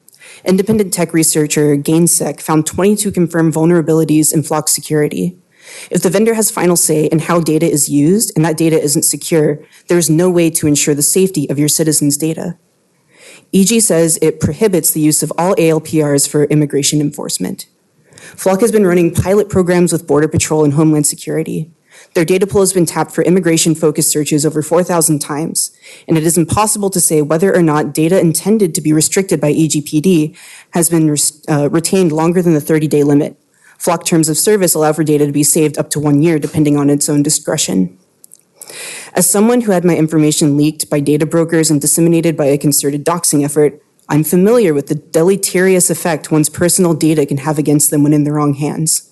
Independent tech researcher Gainsec found 22 confirmed vulnerabilities in Flock security. If the vendor has final say in how data is used and that data isn't secure, there is no way to ensure the safety of your citizens' data. EG says it prohibits the use of all ALPRs for immigration enforcement. Flock has been running pilot programs with Border Patrol and Homeland Security. Their data pool has been tapped for immigration-focused searches over 4,000 times, and it is impossible to say whether or not data intended to be restricted by EGPD has been retained longer than the 30-day limit. Flock terms of service allow for data to be saved up to 1 year, depending on its own discretion. As someone who had my information leaked by data brokers and disseminated by a concerted doxing effort, I'm familiar with the deleterious effect one's personal data can have against them when in the wrong hands.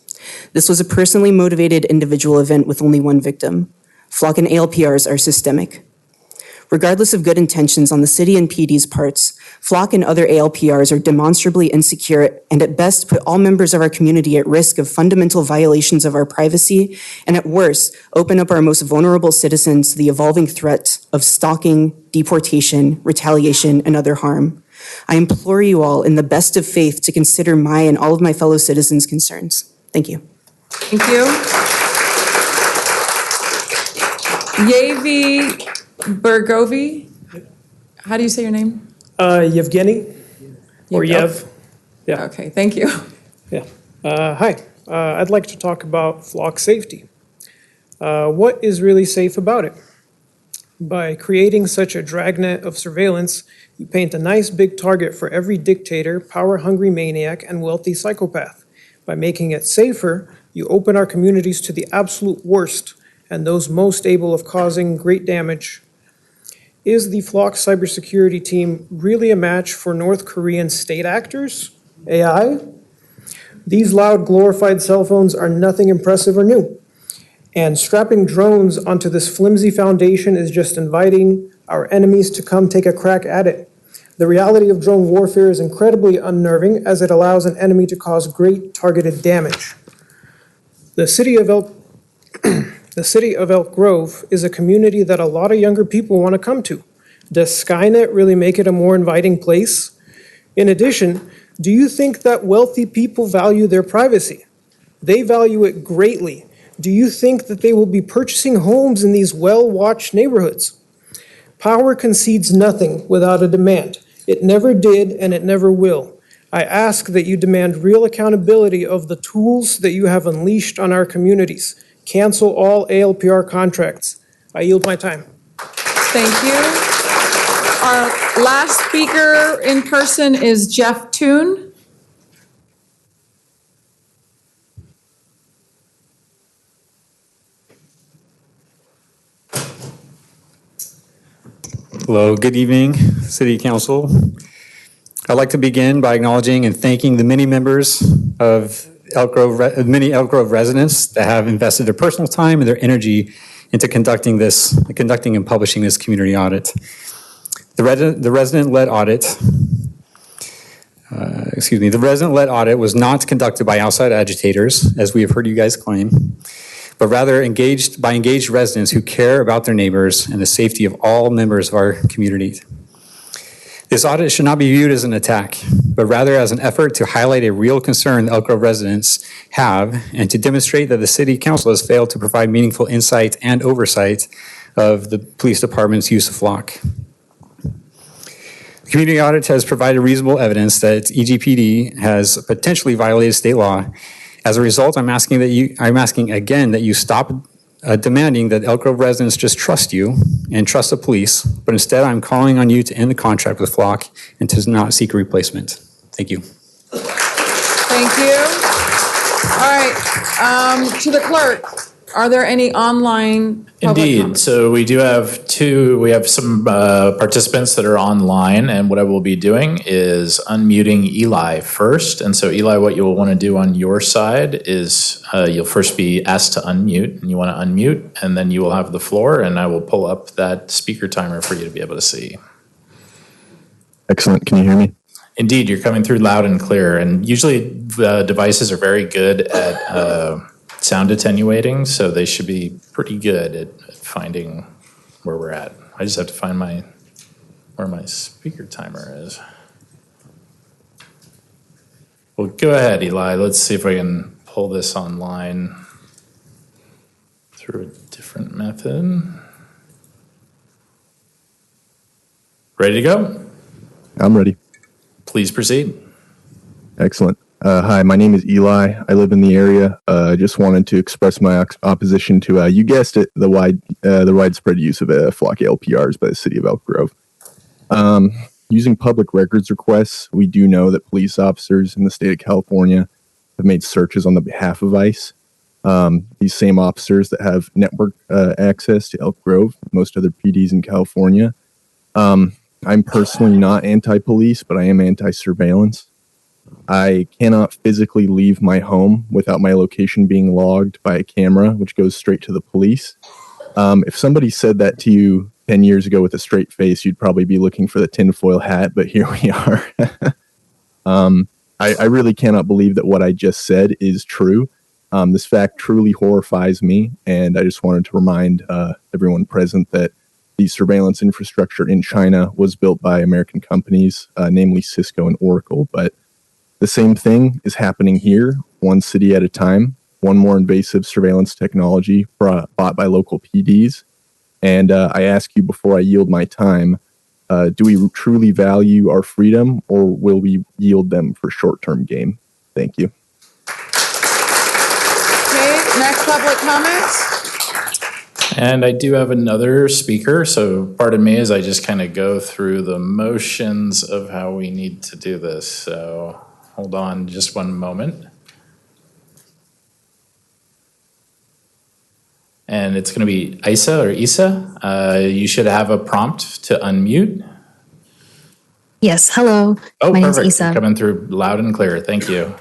This was a personally motivated individual event with only one victim. Flock and ALPRs are systemic. Regardless of good intentions on the city and PD's parts, Flock and other ALPRs are demonstrably insecure and at best put all members of our community at risk of fundamental violations of our privacy, and at worst, open up our most vulnerable citizens to the evolving threat of stalking, deportation, retaliation, and other harm. I implore you all in the best of faith to consider my and all of my fellow citizens' concerns. Thank you. Thank you. Yavi Bergovi. How do you say your name? Yevgeny, or Yev. Yeah. Okay, thank you. Yeah. Hi. I'd like to talk about Flock safety. What is really safe about it? By creating such a dragnet of surveillance, you paint a nice big target for every dictator, power-hungry maniac, and wealthy psychopath. By making it safer, you open our communities to the absolute worst and those most able of causing great damage. Is the Flock cybersecurity team really a match for North Korean state actors? AI? These loud, glorified cell phones are nothing impressive or new. And strapping drones onto this flimsy foundation is just inviting our enemies to come take a crack at it. The reality of drone warfare is incredibly unnerving as it allows an enemy to cause great targeted damage. The city of Elk Grove is a community that a lot of younger people want to come to. Does Skynet really make it a more inviting place? In addition, do you think that wealthy people value their privacy? They value it greatly. Do you think that they will be purchasing homes in these well-watched neighborhoods? Power concedes nothing without a demand. It never did, and it never will. I ask that you demand real accountability of the tools that you have unleashed on our communities. Cancel all ALPR contracts. I yield my time. Thank you. Our last speaker in person is Jeff Toon. Hello, good evening, City Council. I'd like to begin by acknowledging and thanking the many members of Elk Grove residents that have invested their personal time and their energy into conducting and publishing this community audit. The resident-led audit was not conducted by outside agitators, as we have heard you guys claim, but rather engaged residents who care about their neighbors and the safety of all members of our community. This audit should not be viewed as an attack, but rather as an effort to highlight a real concern that Elk Grove residents have and to demonstrate that the City Council has failed to provide meaningful insight and oversight of the police department's use of Flock. The community audit has provided reasonable evidence that EGPD has potentially violated state law. As a result, I'm asking again that you stop demanding that Elk Grove residents just trust you and trust the police, but instead I'm calling on you to end the contract with Flock and to not seek a replacement. Thank you. Thank you. All right, to the clerk, are there any online public Indeed. comments? So we do have some participants that are online, and what I will be doing is unmuting Eli first. And so Eli, what you'll want to do on your side is you'll first be asked to unmute, and you want to unmute, and then you will have the floor, and I will pull up that speaker timer for you to be able to see. Excellent. Can you hear me? Indeed, you're coming through loud and clear, and usually the devices are very good at sound attenuating, so they should be pretty good at finding where we're at. I just have to find where my speaker timer is. Well, go ahead, Eli. Let's see if I can pull this online through a different method. Ready to go? I'm ready. Please proceed. Excellent. Hi, my name is Eli. I live in the area. I just wanted to express my opposition to, you guessed it, the widespread use of Flock ALPRs by the city of Elk Grove. Using public records requests, we do know that police officers in the state of California have made searches on the behalf of ICE. These same officers that have network access to Elk Grove, most other PDs in California. I'm personally not anti-police, but I am anti-surveillance. I cannot physically leave my home without my location being logged by a camera, which goes straight to the police. If somebody said that to you 10 years ago with a straight face, you'd probably be looking for the tinfoil hat, but here we are. I really cannot believe that what I just said is true. This fact truly horrifies me, and I just wanted to remind everyone present that the surveillance infrastructure in China was built by American companies, namely Cisco and Oracle, but the same thing is happening here, one city at a time, one more invasive surveillance technology bought by local PDs. And I ask you before I yield my time, do we truly value our freedom, or will we yield them for short-term gain? Thank you. Okay, next public comments. And I do have another speaker, so pardon me as I just kind of go through the motions of how we need to do this. So hold on just one moment. And it's going to be Isa or Isa. You should have a prompt to unmute. Yes, hello. Oh, My perfect. name's Isa. You're coming through loud and clear. Thank you.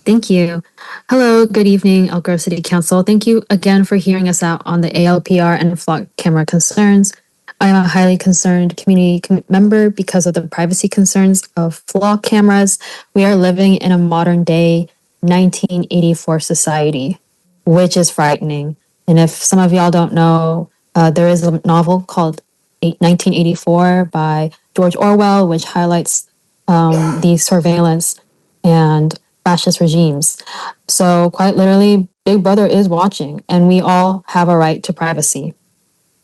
Thank you. Hello, good evening, Elk Grove City Council. Thank you again for hearing us out on the ALPR and Flock camera concerns. I am a highly concerned community member because of the privacy concerns of Flock cameras. We are living in a modern day 1984 society, which is frightening. And if some of y'all don't know, there is a novel called 1984 by George Orwell, which highlights the surveillance and fascist regimes. So quite literally, Big Brother is watching, and we all have a right to privacy.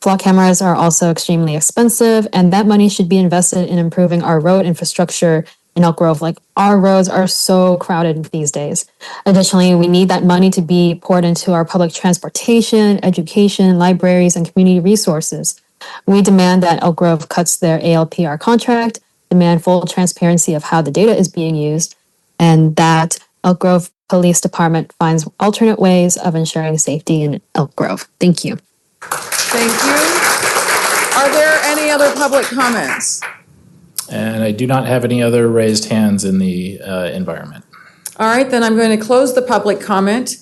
Flock cameras are also extremely expensive, and that money should be invested in improving our road infrastructure in Elk Grove. Like, our roads are so crowded these days. Additionally, we need that money to be poured into our public transportation, education, libraries, and community resources. We demand that Elk Grove cuts their ALPR contract, demand full transparency of how the data is being used, and that Elk Grove Police Department finds alternate ways of ensuring safety in Elk Grove. Thank you. Thank you. Are there any other public comments? And I do not have any other raised hands in the environment. All right, then I'm going to close the public comment.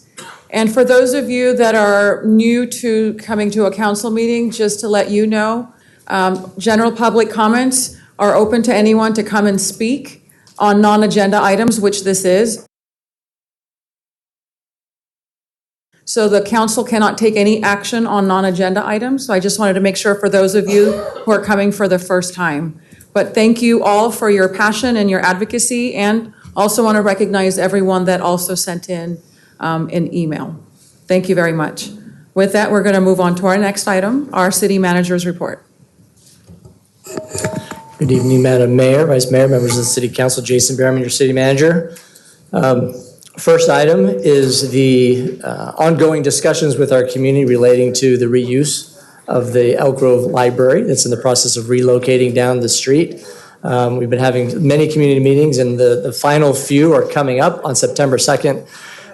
And for those of you that are new to coming to a council meeting, just to let you know, general public comments are open to anyone to come and speak on non-agenda items, which this is. So the council cannot take any action on non-agenda items. So I just wanted to make sure for those of you who are coming for the first time. But thank you all for your passion and your advocacy, and also want to recognize everyone that also sent in an email. Thank you very much. With that, we're going to move on to our next item, our city manager's report. Good evening, Madam Mayor, Vice Mayor, members of the City Council. Jason Behrman, your city manager. First item is the ongoing discussions with our community relating to the reuse of the Elk Grove Library that's in the process of relocating down the street. We've been having many community meetings, and the final few are coming up on September 2nd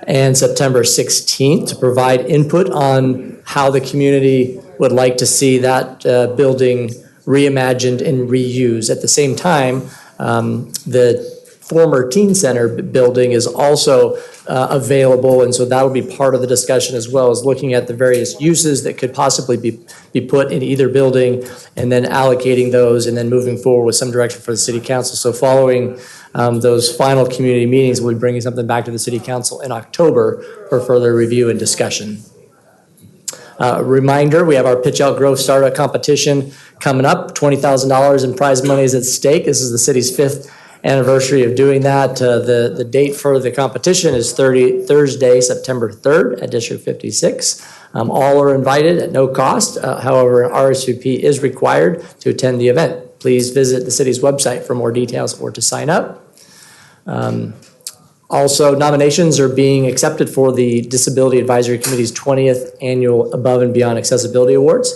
and September 16th to provide input on how the community would like to see that building reimagined and reused. At the same time, the former teen center building is also available, and so that'll be part of the discussion, as well as looking at the various uses that could possibly be put in either building, and then allocating those, and then moving forward with some direction for the city council. So following those final community meetings, we'll be bringing something back to the city council in October for further review and discussion. Reminder, we have our Pitch Elk Grove Startup Competition coming up. $20,000 in prize money is at stake. This is the city's 5th anniversary of doing that. The date for the competition is Thursday, September 3rd at District 56. All are invited at no cost. However, an RSVP is required to attend the event. Please visit the city's website for more details or to sign up. Also, nominations are being accepted for the Disability Advisory Committee's 20th Annual Above and Beyond Accessibility Awards.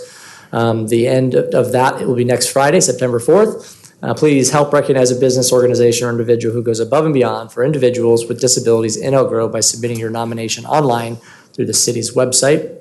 The end of that, it will be next Friday, September 4th. Please help recognize a business, organization, or individual who goes above and beyond for individuals with disabilities in Elk Grove by submitting your nomination online through the city's website.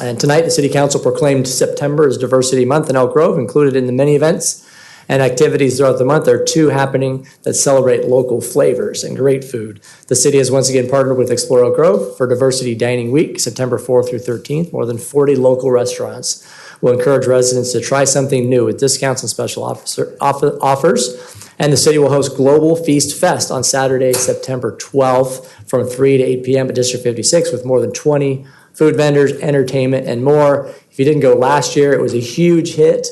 And tonight, the City Council proclaimed September as Diversity Month in Elk Grove. Included in the many events and activities throughout the month, there are 2 happening that celebrate local flavors and great food. The city has once again partnered with Explore Elk Grove for Diversity Dining Week, September 4th through 13th. More than 40 local restaurants will encourage residents to try something new with discounts and special offers. And the city will host Global Feast Fest on Saturday, September 12th from 3 to 8 p.m. at District 56 with more than 20 food vendors, entertainment, and more. If you didn't go last year, it was a huge hit.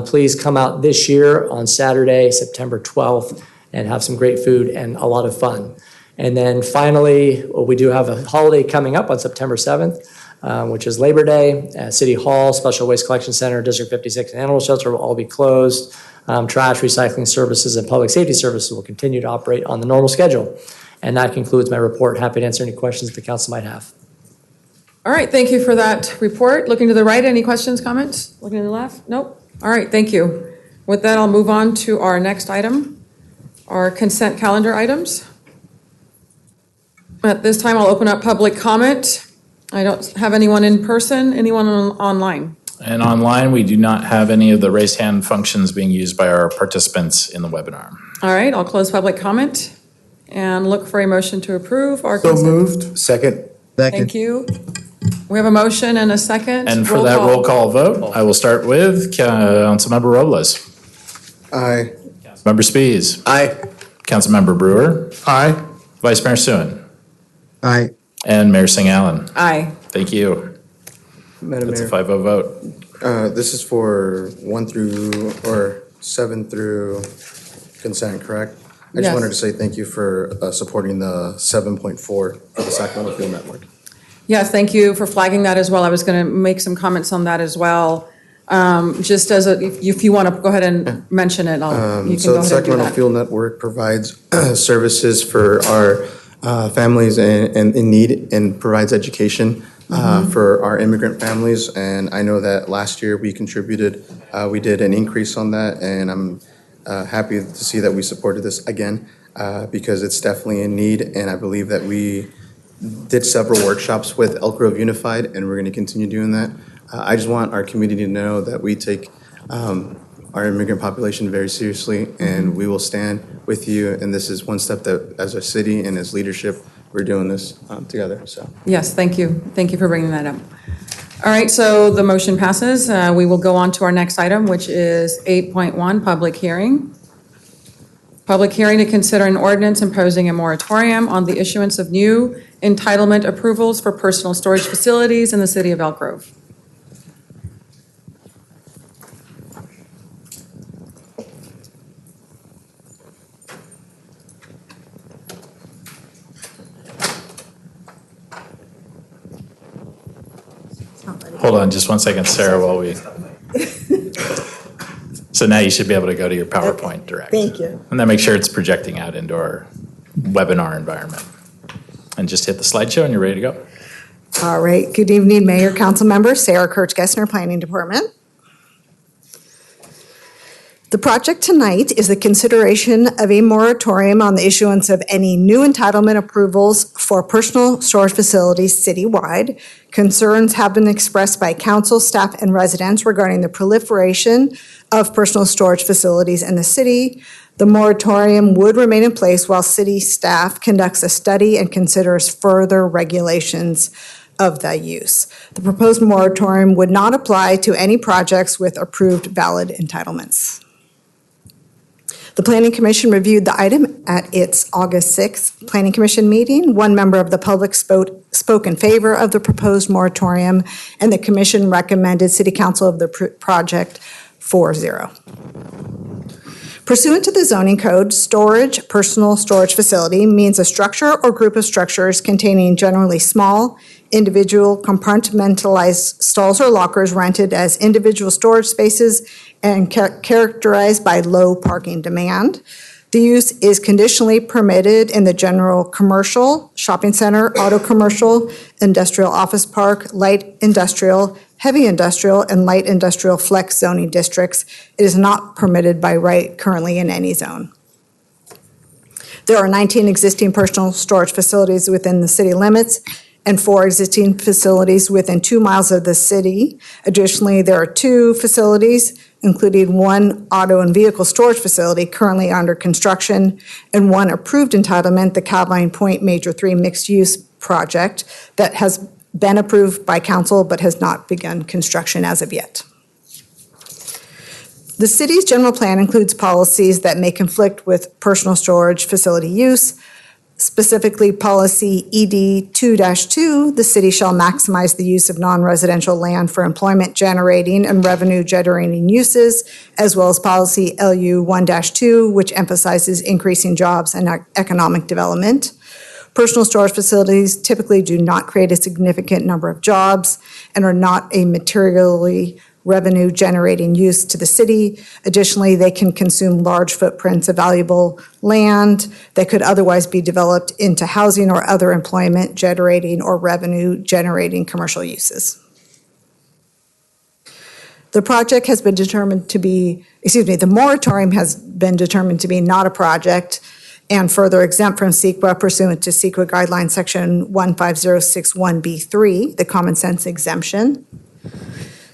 Please come out this year on Saturday, September 12th, and have some great food and a lot of fun. And then finally, we do have a holiday coming up on September 7th. Which is Labor Day. City Hall, Special Waste Collection Center, District 56, and Animal Shelter will all be closed. Trash, recycling services, and public safety services will continue to operate on the normal schedule. And that concludes my report. Happy to answer any questions the council might have. All right, thank you for that report. Looking to the right, any questions, comments? Looking to the left? Nope. All right, thank you. With that, I'll move on to our next item, our consent calendar items. At this time, I'll open up public comment. I don't have anyone in person, anyone online? And online, we do not have any of the raise hand functions being used by our participants in the webinar. All right, I'll close public comment and look for a motion to approve our consent. So moved. Second. Thank you. We have a motion and a second. And for that roll call vote, I will start with Councilmember Robles. Aye. Councilmember Spies. Aye. Councilmember Brewer. Aye. Vice Mayor Suen. Aye. And Mayor Singh-Allen. Aye. Thank you. Madam That's Mayor. a 5-0 vote. This is for 7 through consent, correct? I just Yes. wanted to say thank you for supporting the 7.4 of the Sacramento Field Network. Yes, thank you for flagging that as well. I was going to make some comments on that as well. Just as if you want to go ahead and mention it, you can So go the ahead and do Sacramento that. Field Network provides services for our families in need and provides education. for our immigrant families. And I know that last year we contributed, we did an increase on that, and I'm happy to see that we supported this again because it's definitely in need. And I believe that we did several workshops with Elk Grove Unified, and we're going to continue doing that. I just want our community to know that we take our immigrant population very seriously, and we will stand with you. And this is one step that, as a city and as leadership, we're doing this together. So Yes, thank you. Thank you for bringing that up. All right, so the motion passes. We will go on to our next item, which is 8.1, public hearing. Public hearing to consider an ordinance imposing a moratorium on the issuance of new entitlement approvals for personal storage facilities in the city of Elk Grove. Hold on just one second, Sarah, while we. So now you should be able to go to your PowerPoint direct. Thank you. And then make sure it's projecting out into our webinar environment. And just hit the slideshow and you're ready to go. All right. Good evening, Mayor, Council members. Sarah Kirch-Gessner, Planning Department. The project tonight is the consideration of a moratorium on the issuance of any new entitlement approvals for personal storage facilities citywide. Concerns have been expressed by council, staff, and residents regarding the proliferation of personal storage facilities in the city. The moratorium would remain in place while city staff conducts a study and considers further regulations of that use. The proposed moratorium would not apply to any projects with approved valid entitlements. The Planning Commission reviewed the item at its August 6th Planning Commission meeting. One member of the public spoke in favor of the proposed moratorium, and the Commission recommended City Council of the project 4-0. Pursuant to the zoning code, personal storage facility means a structure or group of structures containing generally small, individual compartmentalized stalls or lockers rented as individual storage spaces and characterized by low parking demand. The use is conditionally permitted in the general commercial, shopping center, auto commercial, industrial office park, light industrial, heavy industrial, and light industrial flex zoning districts. It is not permitted by right currently in any zone. There are 19 existing personal storage facilities within the city limits and 4 existing facilities within 2 miles of the city. Additionally, there are 2 facilities, including 1 auto and vehicle storage facility currently under construction and 1 approved entitlement, the Calvine Point Major 3 mixed-use project that has been approved by council but has not begun construction as of yet. The city's general plan includes policies that may conflict with personal storage facility use. Specifically, policy ED 2-2, the city shall maximize the use of non-residential land for employment generating and revenue generating uses, as well as policy LU 1-2, which emphasizes increasing jobs and economic development. Personal storage facilities typically do not create a significant number of jobs and are not a materially revenue generating use to the city. Additionally, they can consume large footprints of valuable land that could otherwise be developed into housing or other employment generating or revenue generating commercial uses. The project has been determined to be, the moratorium has been determined to be not a project and further exempt from CEQA pursuant to CEQA guideline section 15061B3, the common sense exemption.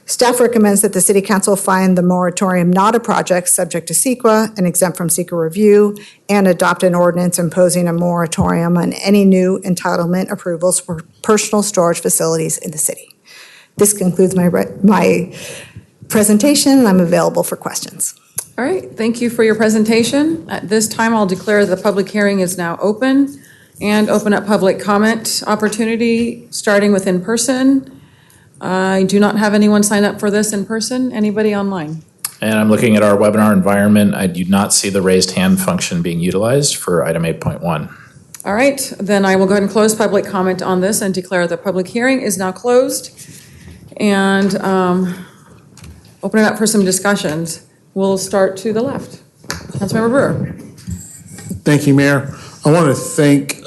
Staff recommends that the City Council find the moratorium not a project subject to CEQA and exempt from CEQA review and adopt an ordinance imposing a moratorium on any new entitlement approvals for personal storage facilities in the city. This concludes my presentation, and I'm available for questions. All right, thank you for your presentation. At this time, I'll declare the public hearing is now open and open up public comment opportunity, starting with in person. I do not have anyone sign up for this in person. Anybody online? And I'm looking at our webinar environment. I do not see the raised hand function being utilized for item 8.1. All right, then I will go ahead and close public comment on this and declare the public hearing is now closed and open it up for some discussions. We'll start to the left. Councilmember Brewer. Thank you, Mayor. I want to thank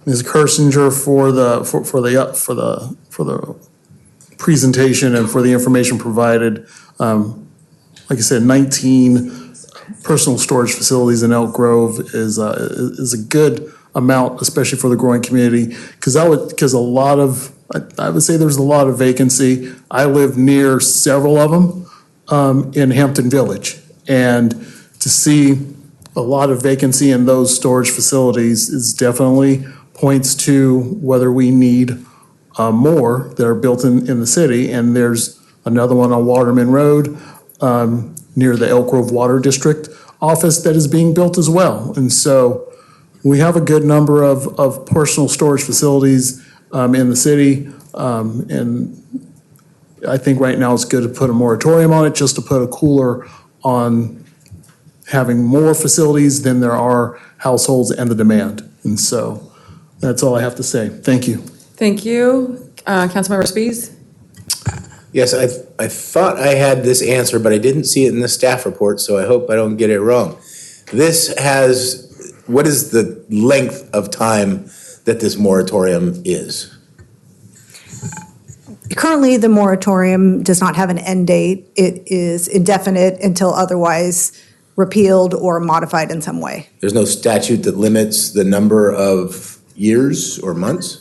Ms. Kersinger for the presentation and for the information provided. Like I said, 19 personal storage facilities in Elk Grove is a good amount, especially for the growing community, because I would say there's a lot of vacancy. I live near several of them in Hampton Village, and to see a lot of vacancy in those storage facilities is definitely points to whether we need more that are built in the city. And there's another one on Waterman Road near the Elk Grove Water District office that is being built as well. And so we have a good number of personal storage facilities in the city. And I think right now it's good to put a moratorium on it, just to put a cooler on having more facilities than there are households and the demand. And so that's all I have to say. Thank you. Thank you. Councilmember Spies? Yes, I thought I had this answer, but I didn't see it in the staff report, so I hope I don't get it wrong. What is the length of time that this moratorium is? Currently, the moratorium does not have an end date. It is indefinite until otherwise repealed or modified in some way. There's no statute that limits the number of years or months?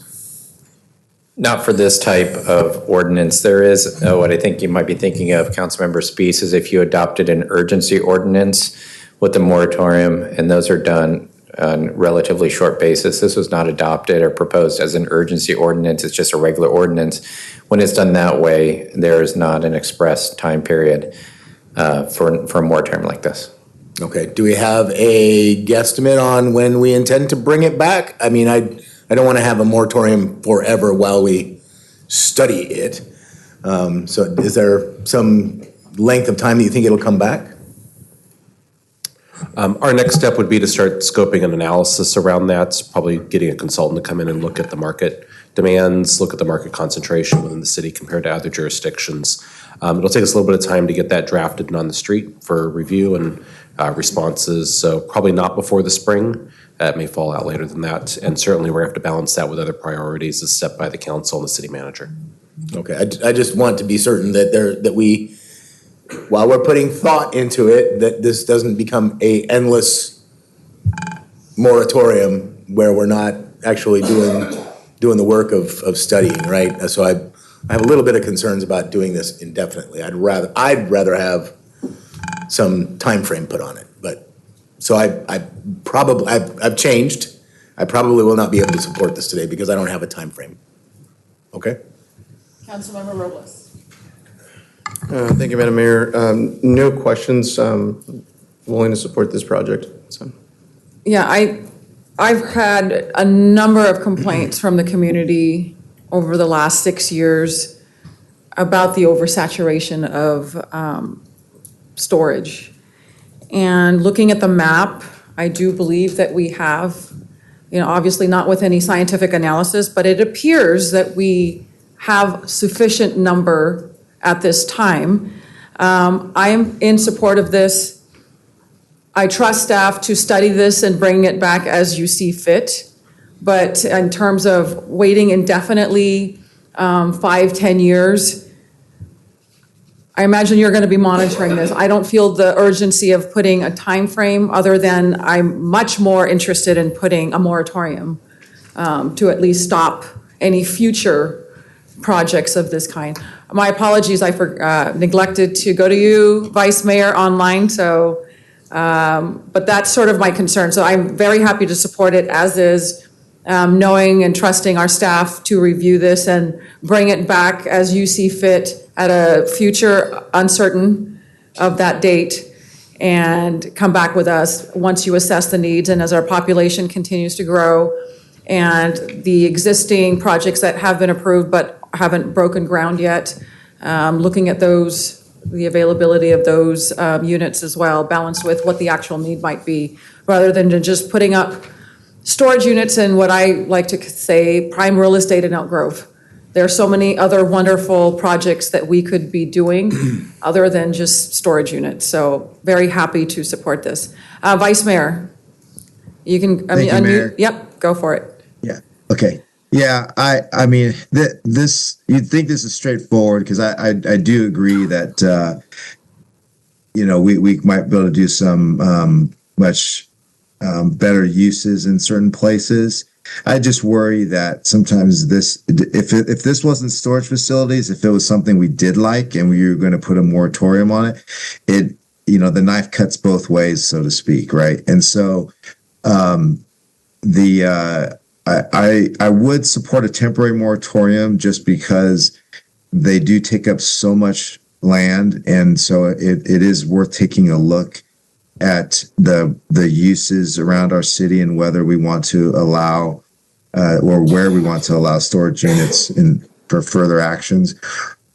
Not for this type of ordinance. There is, what I think you might be thinking of, Councilmember Spees, is if you adopted an urgency ordinance with a moratorium, and those are done on a relatively short basis. This was not adopted or proposed as an urgency ordinance. It's just a regular ordinance. When it's done that way, there is not an express time period for a moratorium like this. Okay. Do we have a guesstimate on when we intend to bring it back? I mean, I don't want to have a moratorium forever while we study it. So is there some length of time that you think it'll come back? Our next step would be to start scoping an analysis around that, probably getting a consultant to come in and look at the market demands, look at the market concentration within the city compared to other jurisdictions. It'll take us a little bit of time to get that drafted and on the street for review and responses, so probably not before the spring. It may fall out later than that, and certainly we're going to have to balance that with other priorities as set by the council and the city manager. Okay, I just want to be certain that we, while we're putting thought into it, that this doesn't become a endless moratorium where we're not actually doing the work of studying, right? So I have a little bit of concerns about doing this indefinitely. I'd rather have some time frame put on it. But so I've changed. I probably will not be able to support this today because I don't have a time frame. Okay. Councilmember Robles. Thank you, Madam Mayor. No questions. Willing to support this project. So. Yeah, I've had a number of complaints from the community over the last 6 years about the oversaturation of storage. And looking at the map, I do believe that we have, obviously not with any scientific analysis, but it appears that we have sufficient number at this time. I am in support of this. I trust staff to study this and bring it back as you see fit. But in terms of waiting indefinitely, 5-10 years, I imagine you're going to be monitoring this. I don't feel the urgency of putting a time frame, other than I'm much more interested in putting a moratorium to at least stop any future projects of this kind. My apologies, I neglected to go to you, Vice Mayor, online, so, but that's sort of my concern. So I'm very happy to support it as is, knowing and trusting our staff to review this and bring it back as you see fit at a future uncertain of that date, and come back with us once you assess the needs and as our population continues to grow and the existing projects that have been approved but haven't broken ground yet, looking at those, the availability of those units as well, balanced with what the actual need might be, rather than just putting up storage units in what I like to say prime real estate in Elk Grove. There are so many other wonderful projects that we could be doing other than just storage units. So very happy to support this. Vice Mayor, you can unmute. Yep, go for it. Yeah. Okay. Yeah, I mean, this, you'd think this is straightforward, because I do agree that, we might be able to do some much better uses in certain places. I just worry that sometimes if this wasn't storage facilities, if it was something we did like and we were going to put a moratorium on it, the knife cuts both ways, so to speak, right? And so, I would support a temporary moratorium just because they do take up so much land, and so it is worth taking a look at the uses around our city and whether we want to allow or where we want to allow storage units for further actions.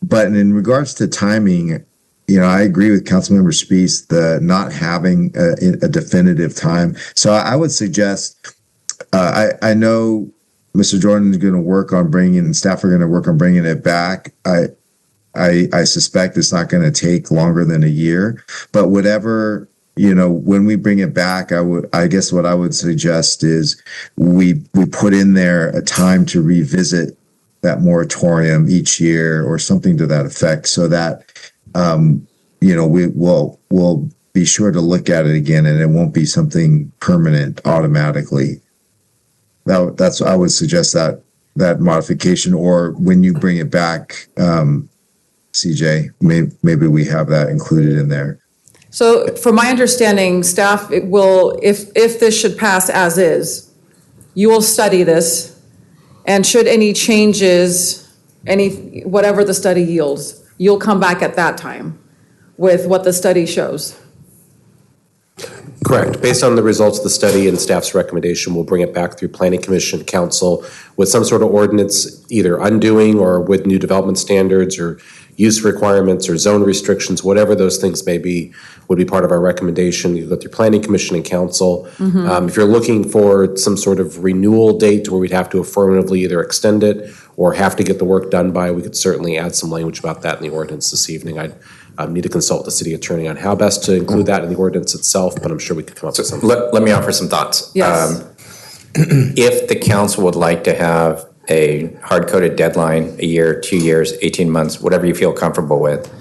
But in regards to timing, I agree with Councilmember Spees, the not having a definitive time. So I would suggest. I know Mr. Jordan is going to work on staff are going to work on bringing it back. I suspect it's not going to take longer than a year, but whatever, when we bring it back, I guess what I would suggest is we put in there a time to revisit that moratorium each year or something to that effect, so that, we'll be sure to look at it again, and it won't be something permanent automatically. That's I would suggest that modification, or when you bring it back, CJ, maybe we have that included in there. So from my understanding, staff will, if this should pass as is, you will study this, and should any changes, whatever the study yields, you'll come back at that time with what the study shows. Correct. Based on the results of the study and staff's recommendation, we'll bring it back through Planning Commission, Council with some sort of ordinance, either undoing or with new development standards or use requirements or zone restrictions, whatever those things may be, would be part of our recommendation. You go through Planning Commission and Council. If you're looking for some sort of renewal date where we'd have to affirmatively either extend it or have to get the work done by, we could certainly add some language about that in the ordinance this evening. I'd need to consult the city attorney on how best to include that in the ordinance itself, but I'm sure we could come up with something. Let me offer some thoughts. Yes. If the council would like to have a hard-coded deadline, a year, 2 years, 18 months, whatever you feel comfortable with,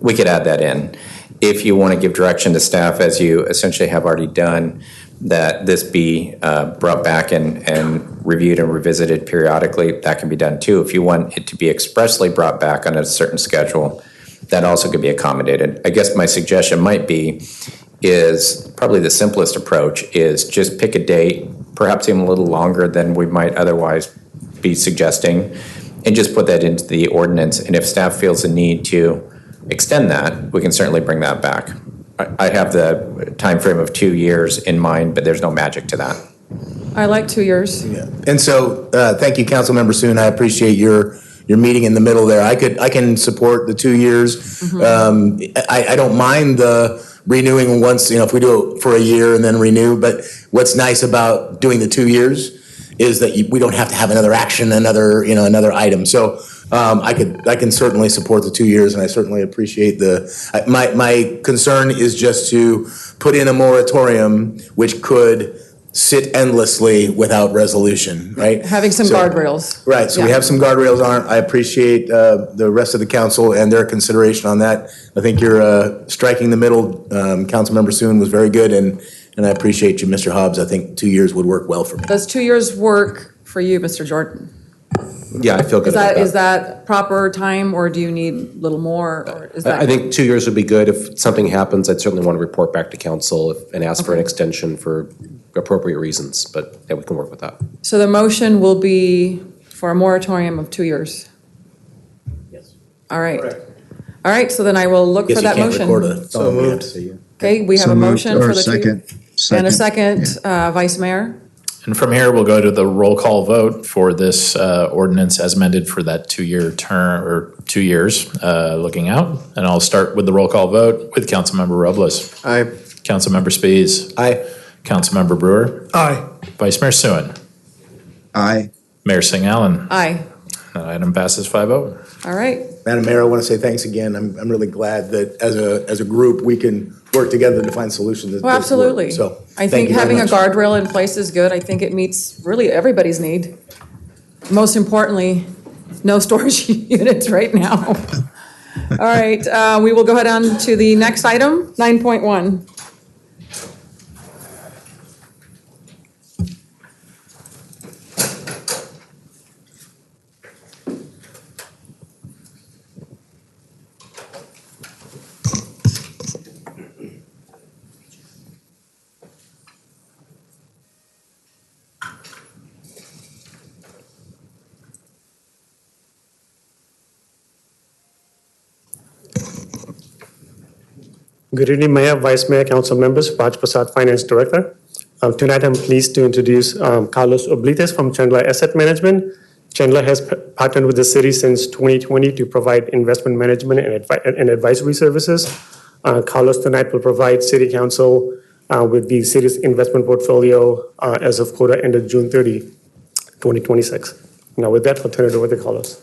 we could add that in. If you want to give direction to staff, as you essentially have already done, that this be brought back and reviewed and revisited periodically, that can be done too. If you want it to be expressly brought back on a certain schedule, that also could be accommodated. I guess my suggestion might be is probably the simplest approach is just pick a date, perhaps even a little longer than we might otherwise be suggesting, and just put that into the ordinance. And if staff feels the need to extend that, we can certainly bring that back. I have the time frame of 2 years in mind, but there's no magic to that. I like 2 years. Yeah. And so, thank you, Councilmember Soon. I appreciate your meeting in the middle there. I can support the 2 years. I don't mind the renewing once, if we do it for a year and then renew. But what's nice about doing the 2 years is that we don't have to have another action, another item. So I can certainly support the 2 years, and I certainly appreciate my concern is just to put in a moratorium which could sit endlessly without resolution, right? Having some guardrails. Right, so we have some guardrails on it. I appreciate the rest of the council and their consideration on that. I think you're striking the middle. Councilmember Soon was very good, and I appreciate you, Mr. Hobbs. I think 2 years would work well for me. Does 2 years work for you, Mr. Jordan? Yeah, I feel good about that. Is that proper time, or do you need a little more? Or is that I think 2 years would be good. If something happens, I'd certainly want to report back to council and ask for an extension for appropriate reasons, but yeah, we can work with that. So the motion will be for a moratorium of 2 years? Yes. All right. Correct. All right, so then I will look for that motion. So moved. Okay, we have a motion for the second. And a second, Vice Mayor. And from here, we'll go to the roll call vote for this ordinance as amended for that 2 year term, or 2 years looking out. And I'll start with the roll call vote with Councilmember Robles. Aye. Councilmember Spees. Aye. Councilmember Brewer. Aye. Vice Mayor Suen. Aye. Mayor Singh-Allen. Aye. That item passes 5-0. All right. Madam Mayor, I want to say thanks again. I'm really glad that as a group, we can work together to find solutions. Well, absolutely. So I think having a guardrail in place is good. I think it meets really everybody's need. most importantly, no storage units right now. All right, we will go ahead on to the next item, 9.1. Good evening, Mayor, Vice Mayor, Council members, Raj Prasad, Finance Director. Tonight, I'm pleased to introduce Carlos Oblites from Chandler Asset Management. Chandler has partnered with the city since 2020 to provide investment management and advisory services. Carlos tonight will provide City Council with the city's investment portfolio as of quarter ended June 30, 2026. Now, with that, I'll turn it over to Carlos.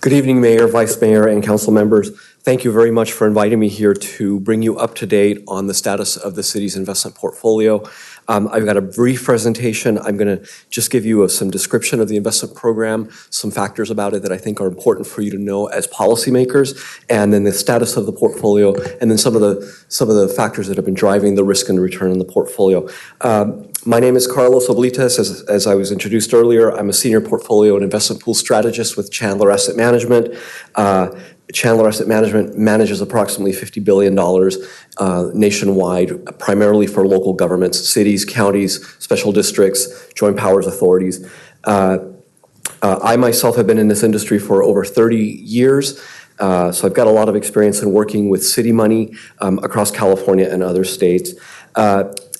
Good evening, Mayor, Vice Mayor, and Council members. Thank you very much for inviting me here to bring you up to date on the status of the city's investment portfolio. I've got a brief presentation. I'm going to just give you some description of the investment program, some factors about it that I think are important for you to know as policymakers, and then the status of the portfolio, and then some of the factors that have been driving the risk and return in the portfolio. My name is Carlos Oblites. As I was introduced earlier, I'm a senior portfolio and investment pool strategist with Chandler Asset Management. Chandler Asset Management manages approximately $50 billion nationwide, primarily for local governments, cities, counties, special districts, joint powers authorities. I myself have been in this industry for over 30 years, so I've got a lot of experience in working with city money across California and other states.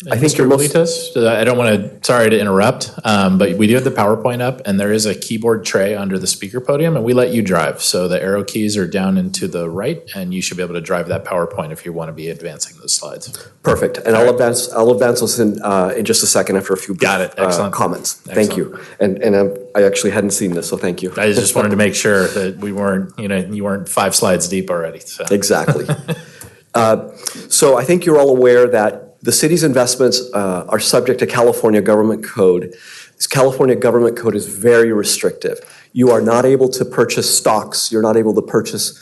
I think Mr. Oblites, I don't want to, sorry to interrupt, but we do have the PowerPoint up, and there is a keyboard tray under the speaker podium, and we let you drive. So the arrow keys are down and to the right, and you should be able to drive that PowerPoint if you want to be advancing those slides. Perfect. And I'll advance those in just a second after a few comments. Excellent. Thank you. And I actually hadn't seen this, so thank you. I just wanted to make sure that we weren't, you weren't 5 slides deep already. So. Exactly. So I think you're all aware that the city's investments are subject to California government code. This California government code is very restrictive. You are not able to purchase stocks. You're not able to purchase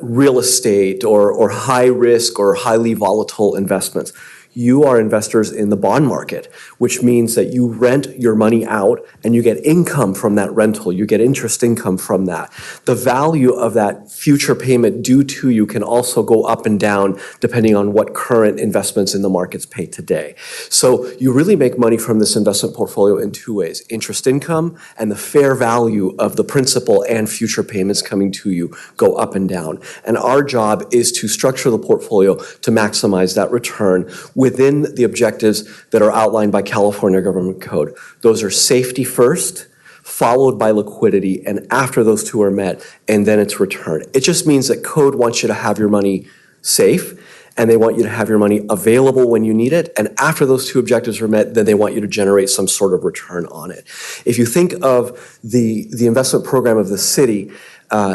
real estate or high risk or highly volatile investments. You are investors in the bond market, which means that you rent your money out and you get income from that rental. You get interest income from that. The value of that future payment due to you can also go up and down depending on what current investments in the markets pay today. So you really make money from this investment portfolio in 2 ways: interest income and the fair value of the principal and future payments coming to you go up and down. And our job is to structure the portfolio to maximize that return within the objectives that are outlined by California government code. Those are safety first, followed by liquidity, and after those two are met, and then it's return. It just means that code wants you to have your money safe, and they want you to have your money available when you need it, and after those two objectives are met, then they want you to generate some sort of return on it. If you think of the investment program of the city,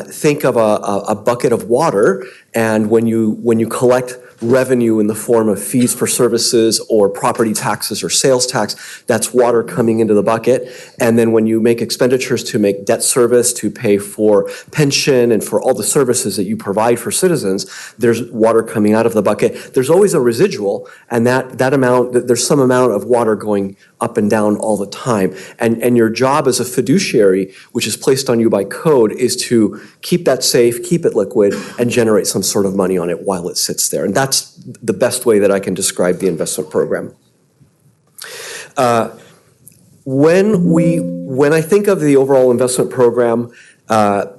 think of a bucket of water, and when you collect revenue in the form of fees for services or property taxes or sales tax, that's water coming into the bucket. And then when you make expenditures to make debt service, to pay for pension and for all the services that you provide for citizens, there's water coming out of the bucket. There's always a residual, and that amount, there's some amount of water going up and down all the time. And your job as a fiduciary, which is placed on you by code, is to keep that safe, keep it liquid, and generate some sort of money on it while it sits there. And that's the best way that I can describe the investment program. When I think of the overall investment program, I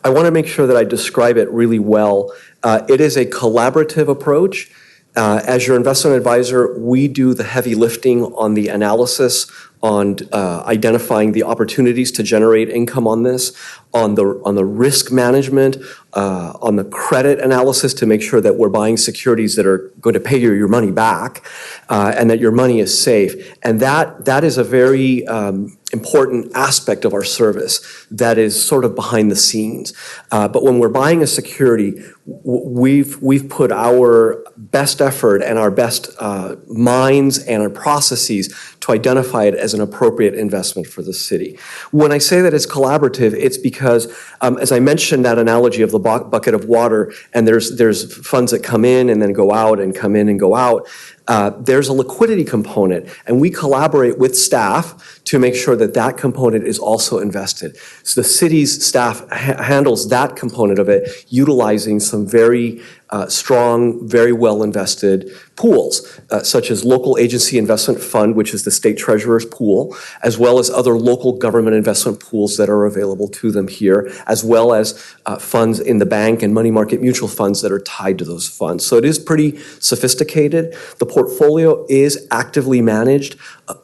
want to make sure that I describe it really well. It is a collaborative approach. As your investment advisor, we do the heavy lifting on the analysis, identifying the opportunities to generate income on this, on the risk management, on the credit analysis to make sure that we're buying securities that are going to pay you your money back, and that your money is safe. And that is a very important aspect of our service that is sort of behind the scenes. But when we're buying a security, we've put our best effort and our best minds and our processes to identify it as an appropriate investment for the city. When I say that it's collaborative, it's because, as I mentioned, that analogy of the bucket of water, and there's funds that come in and then go out and come in and go out. There's a liquidity component, and we collaborate with staff to make sure that that component is also invested. So the city's staff handles that component of it, utilizing some very strong, very well invested pools, such as Local Agency Investment Fund, which is the state treasurer's pool, as well as other local government investment pools that are available to them here, as well as funds in the bank and money market mutual funds that are tied to those funds. So it is pretty sophisticated. The portfolio is actively managed.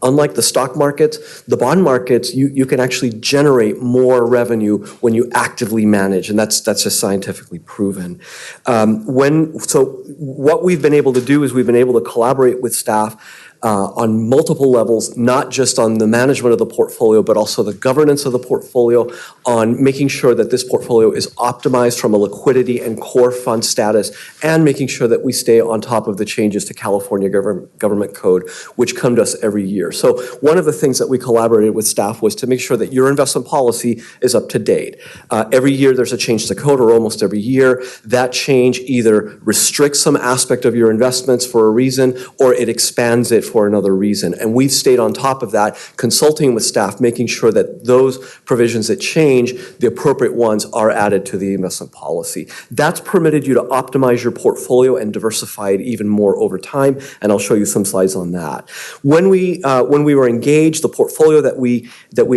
Unlike the stock markets, the bond markets, you can actually generate more revenue when you actively manage, and that's just scientifically proven. So what we've been able to do is we've been able to collaborate with staff on multiple levels, not just on the management of the portfolio, but also the governance of the portfolio, on making sure that this portfolio is optimized from a liquidity and core fund status, and making sure that we stay on top of the changes to California government code, which come to us every year. So one of the things that we collaborated with staff was to make sure that your investment policy is up to date. Every year there's a change to code, or almost every year. That change either restricts some aspect of your investments for a reason, or it expands it for another reason. And we've stayed on top of that, consulting with staff, making sure that those provisions that change, the appropriate ones, are added to the investment policy. That's permitted you to optimize your portfolio and diversify it even more over time, and I'll show you some slides on that. When we were engaged, the portfolio that we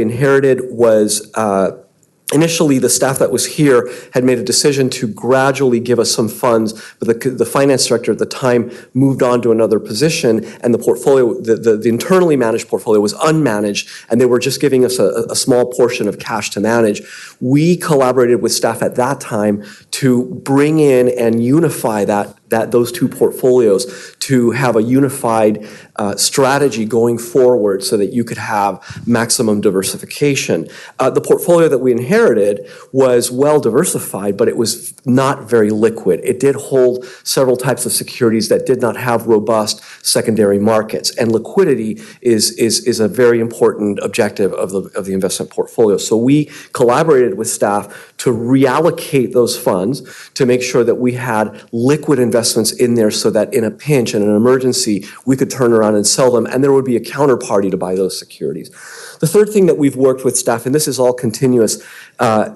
inherited was initially, the staff that was here had made a decision to gradually give us some funds, but the finance director at the time moved on to another position, and the portfolio, the internally managed portfolio, was unmanaged, and they were just giving us a small portion of cash to manage. We collaborated with staff at that time to bring in and unify those two portfolios to have a unified strategy going forward so that you could have maximum diversification. The portfolio that we inherited was well diversified, but it was not very liquid. It did hold several types of securities that did not have robust secondary markets, and liquidity is a very important objective of the investment portfolio. So we collaborated with staff to reallocate those funds to make sure that we had liquid investments in there, so that in a pinch, in an emergency, we could turn around and sell them, and there would be a counterparty to buy those securities. The third thing that we've worked with staff, and this is all continuous,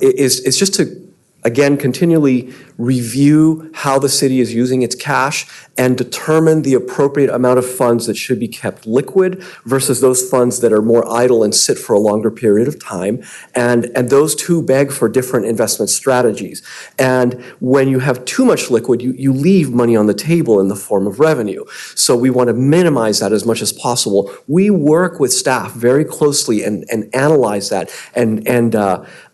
is just to, again, continually review how the city is using its cash and determine the appropriate amount of funds that should be kept liquid versus those funds that are more idle and sit for a longer period of time. And those two beg for different investment strategies. And when you have too much liquid, you leave money on the table in the form of revenue. So we want to minimize that as much as possible. We work with staff very closely and analyze that and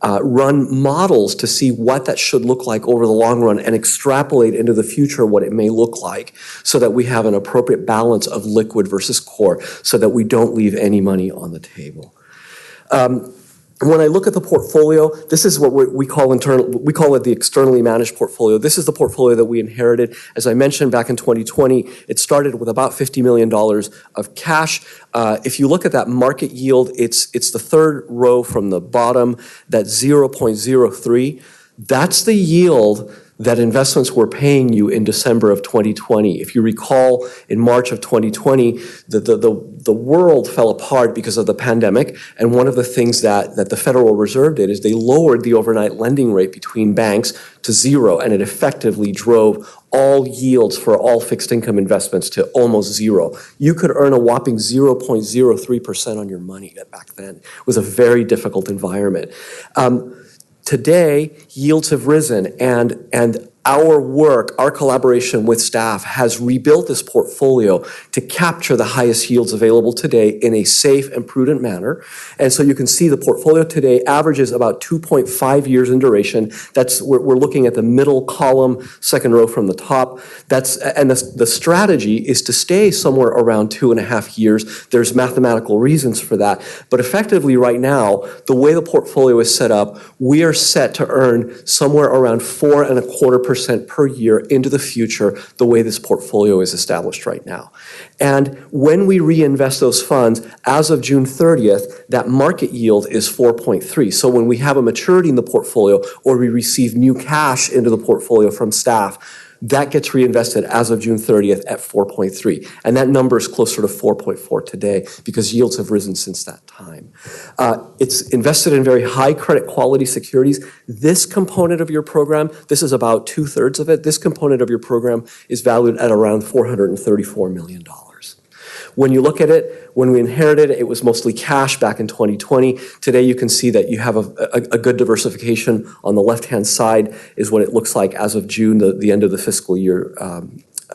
run models to see what that should look like over the long run, and extrapolate into the future what it may look like, so that we have an appropriate balance of liquid versus core, so that we don't leave any money on the table. When I look at the portfolio, this is what we call it the externally managed portfolio. This is the portfolio that we inherited. As I mentioned, back in 2020, it started with about $50 million of cash. If you look at that market yield, it's the third row from the bottom, that 0.03. That's the yield that investments were paying you in December of 2020. If you recall, in March of 2020, the world fell apart because of the pandemic, and one of the things that the Federal Reserve did is they lowered the overnight lending rate between banks to zero, and it effectively drove all yields for all fixed income investments to almost zero. You could earn a whopping 0.03% on your money back then. It was a very difficult environment. Today, yields have risen, and our work, our collaboration with staff has rebuilt this portfolio to capture the highest yields available today in a safe and prudent manner. And so you can see the portfolio today averages about 2.5 years in duration. We're looking at the middle column, second row from the top. And the strategy is to stay somewhere around 2.5 years. There's mathematical reasons for that. But effectively right now, the way the portfolio is set up, we are set to earn somewhere around 4.25% per year into the future, the way this portfolio is established right now. And when we reinvest those funds, as of June 30th, that market yield is 4.3. So when we have a maturity in the portfolio or we receive new cash into the portfolio from staff, that gets reinvested as of June 30th at 4.3. And that number is closer to 4.4 today because yields have risen since that time. It's invested in very high credit quality securities. This component of your program, this is about 2/3 of it, this component of your program is valued at around $434 million. When you look at it, when we inherited it, it was mostly cash back in 2020. Today, you can see that you have a good diversification. On the left-hand side is what it looks like as of June, the end of the fiscal year.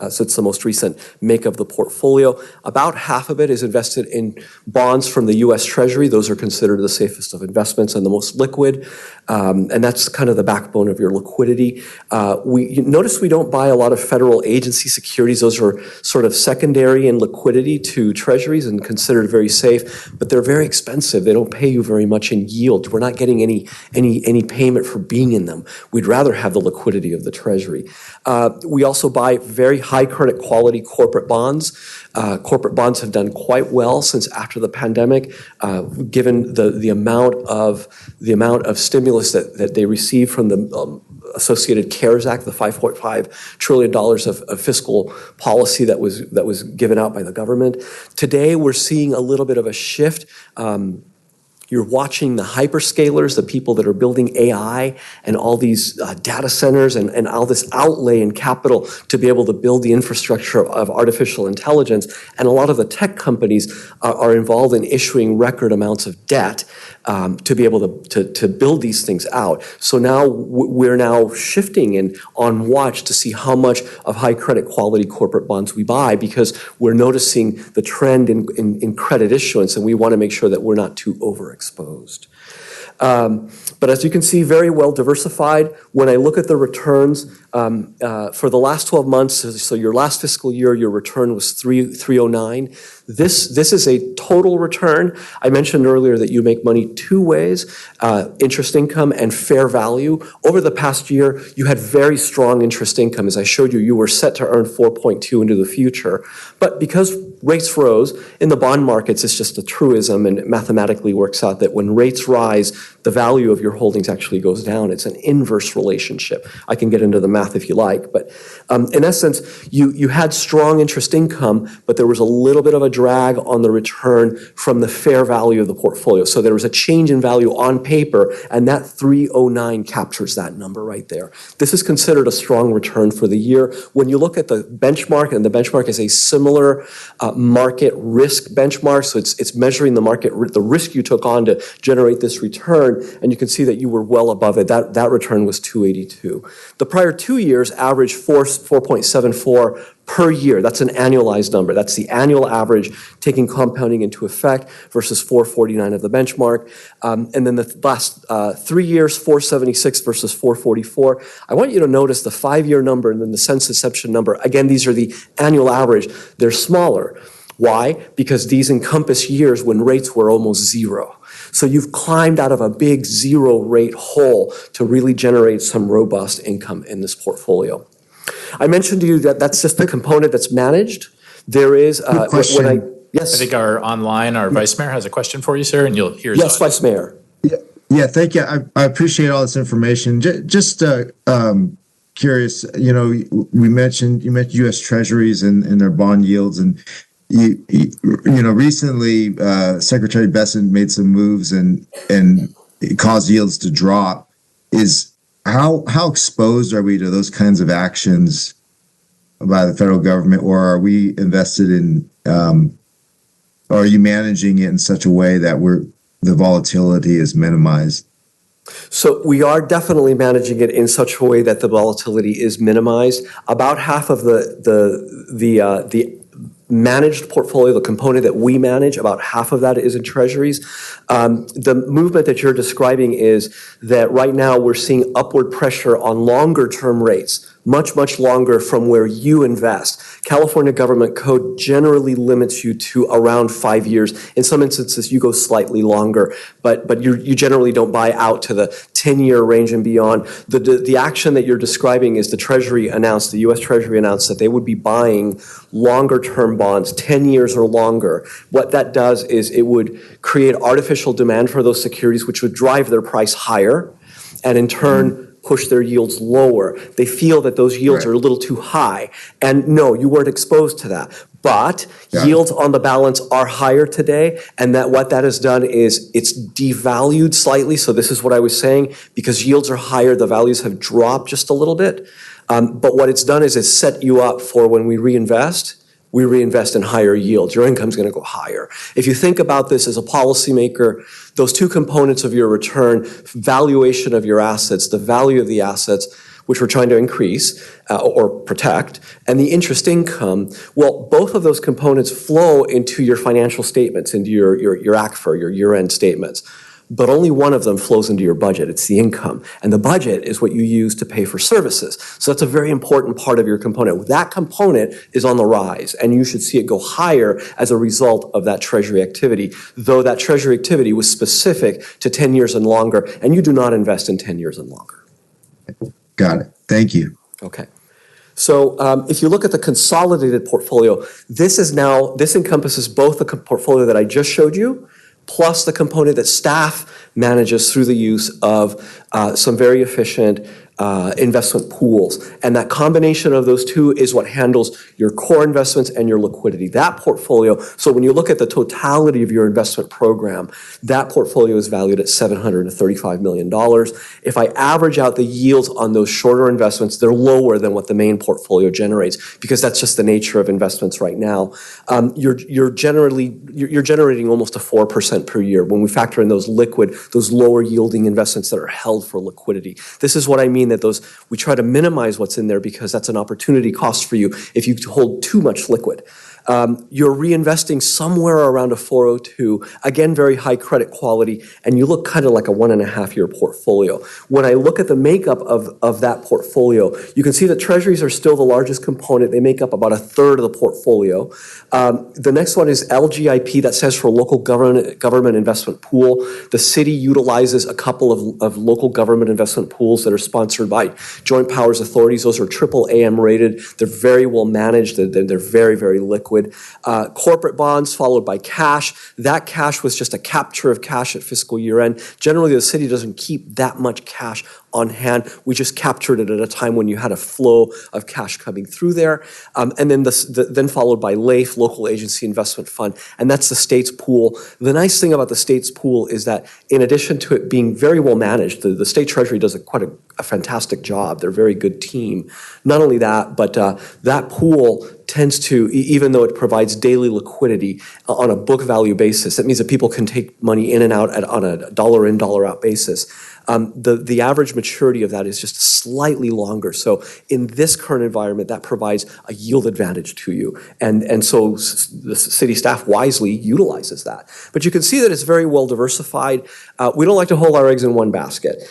So it's the most recent make of the portfolio. About half of it is invested in bonds from the U.S. Treasury. Those are considered the safest of investments and the most liquid. And that's kind of the backbone of your liquidity. You notice we don't buy a lot of federal agency securities. Those are sort of secondary in liquidity to treasuries and considered very safe, but they're very expensive. They don't pay you very much in yield. We're not getting any payment for being in them. We'd rather have the liquidity of the treasury. We also buy very high credit quality corporate bonds. Corporate bonds have done quite well since after the pandemic, given the amount of stimulus that they received from the associated CARES Act, the $5.5 trillion of fiscal policy that was given out by the government. Today, we're seeing a little bit of a shift. You're watching the hyperscalers, the people that are building AI and all these data centers and all this outlay in capital to be able to build the infrastructure of artificial intelligence. And a lot of the tech companies are involved in issuing record amounts of debt to be able to build these things out. So now we're now shifting and on watch to see how much of high credit quality corporate bonds we buy because we're noticing the trend in credit issuance and we want to make sure that we're not too overexposed. But as you can see, very well diversified. When I look at the returns for the last 12 months, so your last fiscal year, your return was 309. This is a total return. I mentioned earlier that you make money two ways, interest income and fair value. Over the past year, you had very strong interest income. As I showed you, you were set to earn 4.2 into the future. But because rates rose, in the bond markets, it's just a truism and it mathematically works out that when rates rise, the value of your holdings actually goes down. It's an inverse relationship. I can get into the math if you like. But in essence, you had strong interest income, but there was a little bit of a drag on the return from the fair value of the portfolio. So there was a change in value on paper, and that 309 captures that number right there. This is considered a strong return for the year. When you look at the benchmark, and the benchmark is a similar market risk benchmark, so it's measuring the risk you took on to generate this return, and you can see that you were well above it. That return was 282. The prior 2 years averaged 4.74 per year. That's an annualized number. That's the annual average taking compounding into effect versus 449 of the benchmark. And then the last 3 years, 476 versus 444. I want you to notice the 5-year number and then the censusception number. Again, these are the annual average. They're smaller. Why? Because these encompass years when rates were almost zero. So you've climbed out of a big zero rate hole to really generate some robust income in this portfolio. I mentioned to you that that's just the component that's managed. There is yes. I think our Vice Mayor has a question for you, sir, and you'll hear. Yes, Vice Mayor. Yeah, thank you. I appreciate all this information. Just curious, you mentioned U.S. Treasuries and their bond yields, and recently Secretary Bessent made some moves and it caused yields to drop. How exposed are we to those kinds of actions by the federal government, or are we invested in? Or are you managing it in such a way that the volatility is minimized? So we are definitely managing it in such a way that the volatility is minimized. About half of the managed portfolio, the component that we manage, about half of that is in treasuries. The movement that you're describing is that right now we're seeing upward pressure on longer term rates, much, much longer from where you invest. California government code generally limits you to around 5 years. In some instances, you go slightly longer, but you generally don't buy out to the 10-year range and beyond. The action that you're describing is the U.S. Treasury announced that they would be buying longer term bonds, 10 years or longer. What that does is it would create artificial demand for those securities, which would drive their price higher, and in turn, push their yields lower. They feel that those yields are a little too high. And no, you weren't exposed to that. But yields on the balance are higher today, and that what that has done is it's devalued slightly. So this is what I was saying, because yields are higher, the values have dropped just a little bit. But what it's done is it's set you up for when we reinvest in higher yields. Your income's going to go higher. If you think about this as a policymaker, those two components of your return, valuation of your assets, the value of the assets, which we're trying to increase or protect, and the interest income, well, both of those components flow into your financial statements, into your ACFR, your year-end statements. But only one of them flows into your budget. It's the income. And the budget is what you use to pay for services. So that's a very important part of your component. That component is on the rise, and you should see it go higher as a result of that Treasury activity, though that Treasury activity was specific to 10 years and longer, and you do not invest in 10 years and longer. Got it. Thank you. Okay. So if you look at the consolidated portfolio, this encompasses both the portfolio that I just showed you, plus the component that staff manages through the use of some very efficient investment pools. And that combination of those two is what handles your core investments and your liquidity. That portfolio, so when you look at the totality of your investment program, that portfolio is valued at $735 million. If I average out the yields on those shorter investments, they're lower than what the main portfolio generates, because that's just the nature of investments right now. You're generating almost a 4% per year when we factor in those lower yielding investments that are held for liquidity. This is what I mean, that we try to minimize what's in there, because that's an opportunity cost for you if you hold too much liquid. You're reinvesting somewhere around a 402, again, very high credit quality, and you look kind of like a 1.5-year portfolio. When I look at the makeup of that portfolio, you can see that treasuries are still the largest component. They make up about a third of the portfolio. The next one is LGIP, that stands for Local Government Investment Pool. The city utilizes a couple of local government investment pools that are sponsored by joint powers authorities. Those are AAA rated. They're very well managed. They're very, very liquid. Corporate bonds followed by cash. That cash was just a capture of cash at fiscal year end. Generally, the city doesn't keep that much cash on hand. We just captured it at a time when you had a flow of cash coming through there. And then followed by LAIF, Local Agency Investment Fund, and that's the state's pool. The nice thing about the state's pool is that in addition to it being very well managed, the state treasury does quite a fantastic job. They're a very good team. Not only that, but that pool tends to, even though it provides daily liquidity on a book value basis, that means that people can take money in and out on a dollar in, dollar out basis. The average maturity of that is just slightly longer. So in this current environment, that provides a yield advantage to you. And so the city staff wisely utilizes that. But you can see that it's very well diversified. We don't like to hold our eggs in one basket.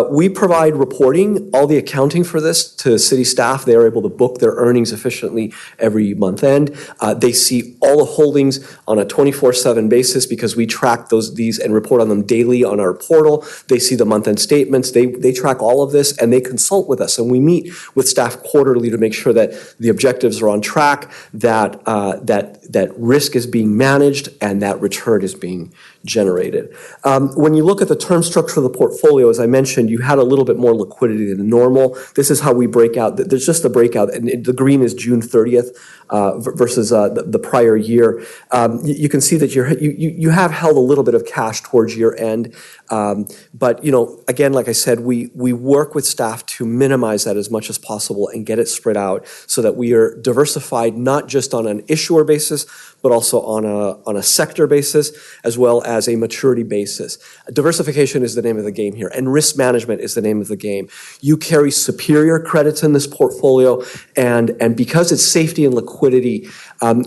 We provide reporting, all the accounting for this to city staff. They are able to book their earnings efficiently every month end. They see all the holdings on a 24/7 basis because we track these and report on them daily on our portal. They see the month-end statements. They track all of this, and they consult with us. And we meet with staff quarterly to make sure that the objectives are on track, that risk is being managed, and that return is being generated. When you look at the term structure of the portfolio, as I mentioned, you had a little bit more liquidity than normal. This is how we break out. There's just the breakout, and the green is June 30th versus the prior year. You can see that you have held a little bit of cash towards year end, but again, like I said, we work with staff to minimize that as much as possible and get it spread out so that we are diversified not just on an issuer basis, but also on a sector basis, as well as a maturity basis. Diversification is the name of the game here, and risk management is the name of the game. You carry superior credits in this portfolio, and because it's safety and liquidity,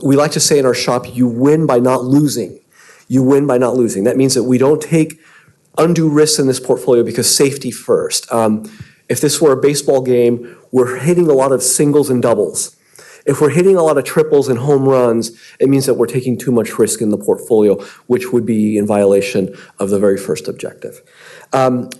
we like to say in our shop, you win by not losing. You win by not losing. That means that we don't take undue risks in this portfolio because safety first. If this were a baseball game, we're hitting a lot of singles and doubles. If we're hitting a lot of triples and home runs, it means that we're taking too much risk in the portfolio, which would be in violation of the very first objective.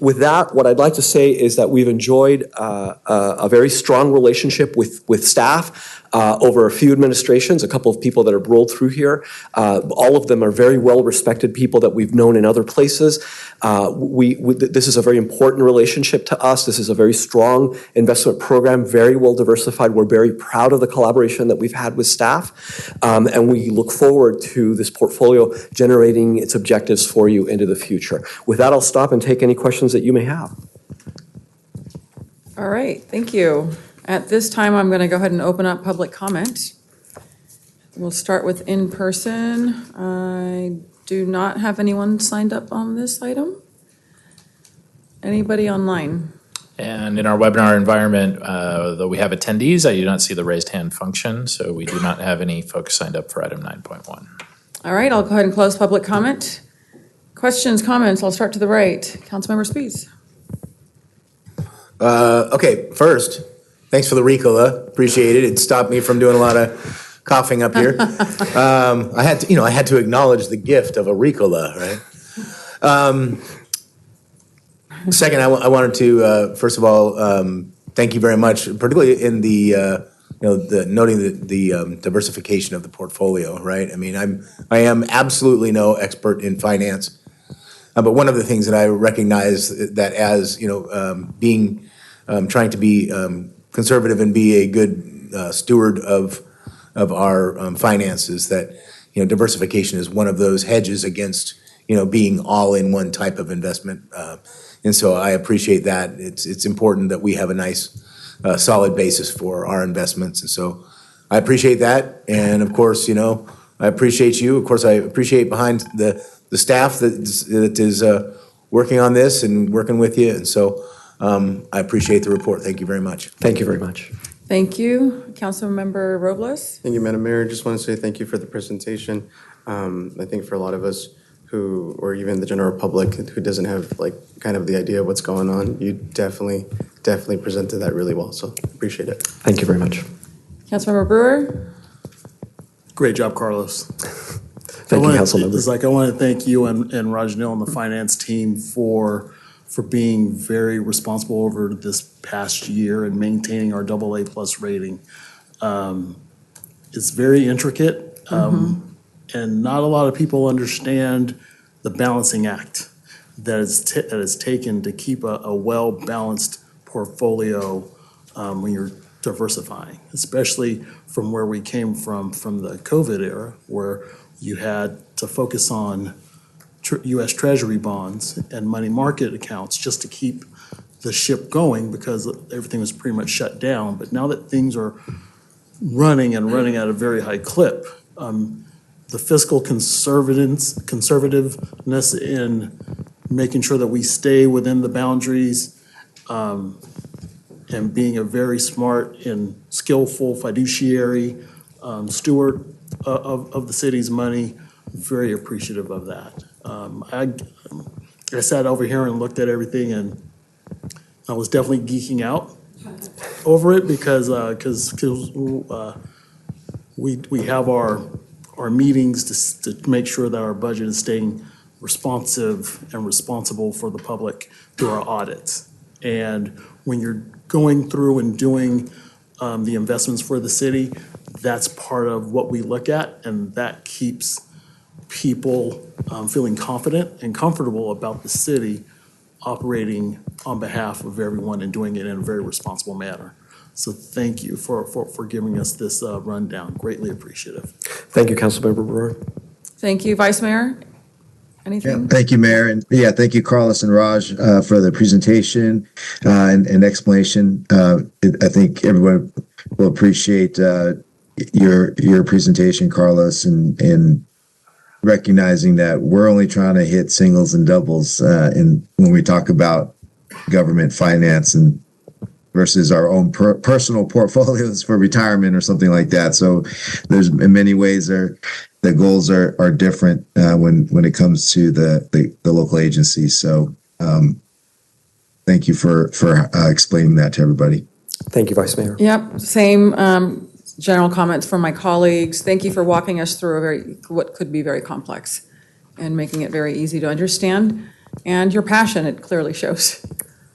With that, what I'd like to say is that we've enjoyed a very strong relationship with staff over a few administrations, a couple of people that have rolled through here. All of them are very well-respected people that we've known in other places. This is a very important relationship to us. This is a very strong investment program, very well-diversified. We're very proud of the collaboration that we've had with staff, and we look forward to this portfolio generating its objectives for you into the future. With that, I'll stop and take any questions that you may have. All right, thank you. At this time, I'm going to go ahead and open up public comment. We'll start with in-person. I do not have anyone signed up on this item. Anybody online? And in our webinar environment, though we have attendees, I do not see the raised hand function, so we do not have any folks signed up for item 9.1. All right, I'll go ahead and close public comment. Questions, comments, I'll start to the right. Councilmember Spies. Okay, first, thanks for the Ricola. Appreciate it. It stopped me from doing a lot of coughing up here. I had to acknowledge the gift of a Ricola, right? Second, I wanted to first of all thank you very much, particularly in the noting the diversification of the portfolio, right? I mean, I am absolutely no expert in finance, but one of the things that I recognize that as being trying to be conservative and be a good steward of our finances, that diversification is one of those hedges against being all in one type of investment. And so I appreciate that. It's important that we have a nice solid basis for our investments. And so I appreciate that. And of course, I appreciate you. Of course, I appreciate behind the staff that is working on this and working with you. And so I appreciate the report. Thank you very much. Thank you very much. Thank you. Councilmember Robles. Thank you, Madam Mayor. Just want to say thank you for the presentation. I think for a lot of us or even the general public who doesn't have kind of the idea of what's going on, you definitely presented that really well. So appreciate it. Thank you very much. Councilmember Brewer. Great job, Carlos. Thank you, Councilmember. I want to thank you and Rajnil and the finance team for being very responsible over this past year and maintaining our AA+ rating. It's very intricate, and not a lot of people understand the balancing act that is taken to keep a well-balanced portfolio when you're diversifying, especially from where we came from the COVID era, where you had to focus on U.S. Treasury bonds and money market accounts just to keep the ship going because everything was pretty much shut down. But now that things are running at a very high clip, the fiscal conservativeness in making sure that we stay within the boundaries and being a very smart and skillful fiduciary steward of the city's money, very appreciative of that. I sat over here and looked at everything, and I was definitely geeking out over it because we have our meetings to make sure that our budget is staying responsive and responsible for the public through our audits. And when you're going through and doing the investments for the city, that's part of what we look at, and that keeps people feeling confident and comfortable about the city operating on behalf of everyone and doing it in a very responsible manner. So thank you for giving us this rundown. Greatly appreciative. Thank you, Councilmember Brewer. Thank you, Vice Mayor. Anything? Yeah, thank you, Mayor. And thank you, Carlos and Raj, for the presentation and explanation. I think everyone will appreciate your presentation, Carlos, and recognizing that we're only trying to hit singles and doubles when we talk about government finance and versus our own personal portfolios for retirement or something like that. So there's in many ways the goals are different when it comes to the local agencies. So thank you for explaining that to everybody. Thank you, Vice Mayor. Yep, same general comments from my colleagues. Thank you for walking us through what could be very complex and making it very easy to understand. And your passion, it clearly shows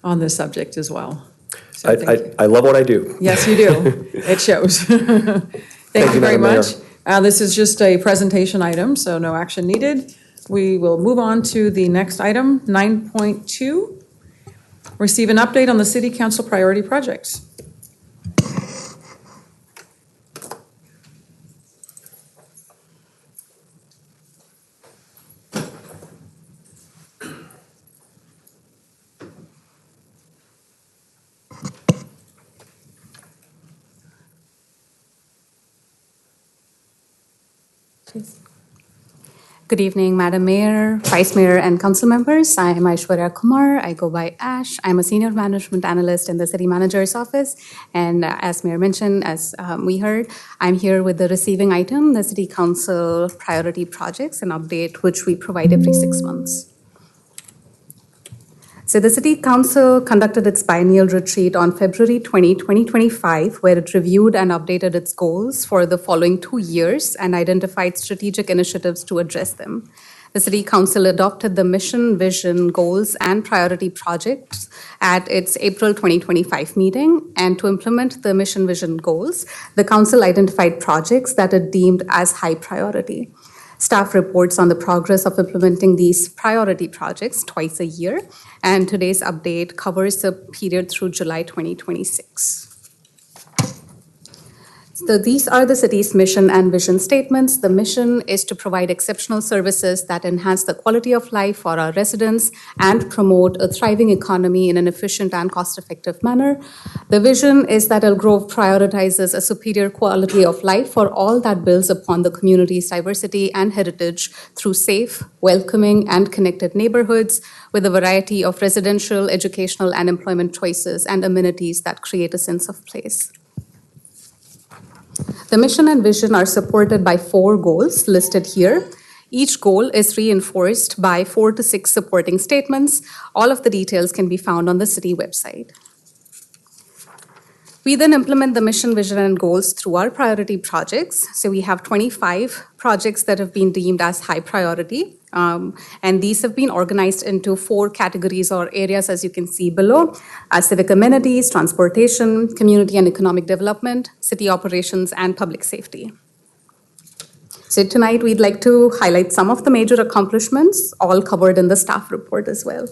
on this subject as well. So I love what I do. Yes, you do. It shows. Thank you very much. This is just a presentation item, so no action needed. We will move on to the next item, 9.2. Receive an update on the City Council priority projects. Good evening, Madam Mayor, Vice Mayor, and Council members. I am Aishwarya Kumar. I go by Ash. I'm a Senior Management Analyst in the City Manager's Office. And as Mayor mentioned, as we heard, I'm here with the receiving item, the City Council priority projects, an update which we provide every 6 months. So the City Council conducted its biennial retreat on February 20, 2025, where it reviewed and updated its goals for the following 2 years and identified strategic initiatives to address them. The City Council adopted the mission, vision, goals, and priority projects at its April 2025 meeting. And to implement the mission, vision, goals, the Council identified projects that it deemed as high priority. Staff reports on the progress of implementing these priority projects twice a year, and today's update covers the period through July 2026. So these are the city's mission and vision statements. The mission is to provide exceptional services that enhance the quality of life for our residents and promote a thriving economy in an efficient and cost-effective manner. The vision is that Elk Grove prioritizes a superior quality of life for all that builds upon the community's diversity and heritage through safe, welcoming, and connected neighborhoods with a variety of residential, educational, and employment choices and amenities that create a sense of place. The mission and vision are supported by 4 goals listed here. Each goal is reinforced by 4 to 6 supporting statements. All of the details can be found on the city website. We then implement the mission, vision, and goals through our priority projects. So we have 25 projects that have been deemed as high priority. And these have been organized into 4 categories or areas, as you can see below: civic amenities, transportation, community and economic development, city operations, and public safety. So tonight we'd like to highlight some of the major accomplishments, all covered in the staff report as well.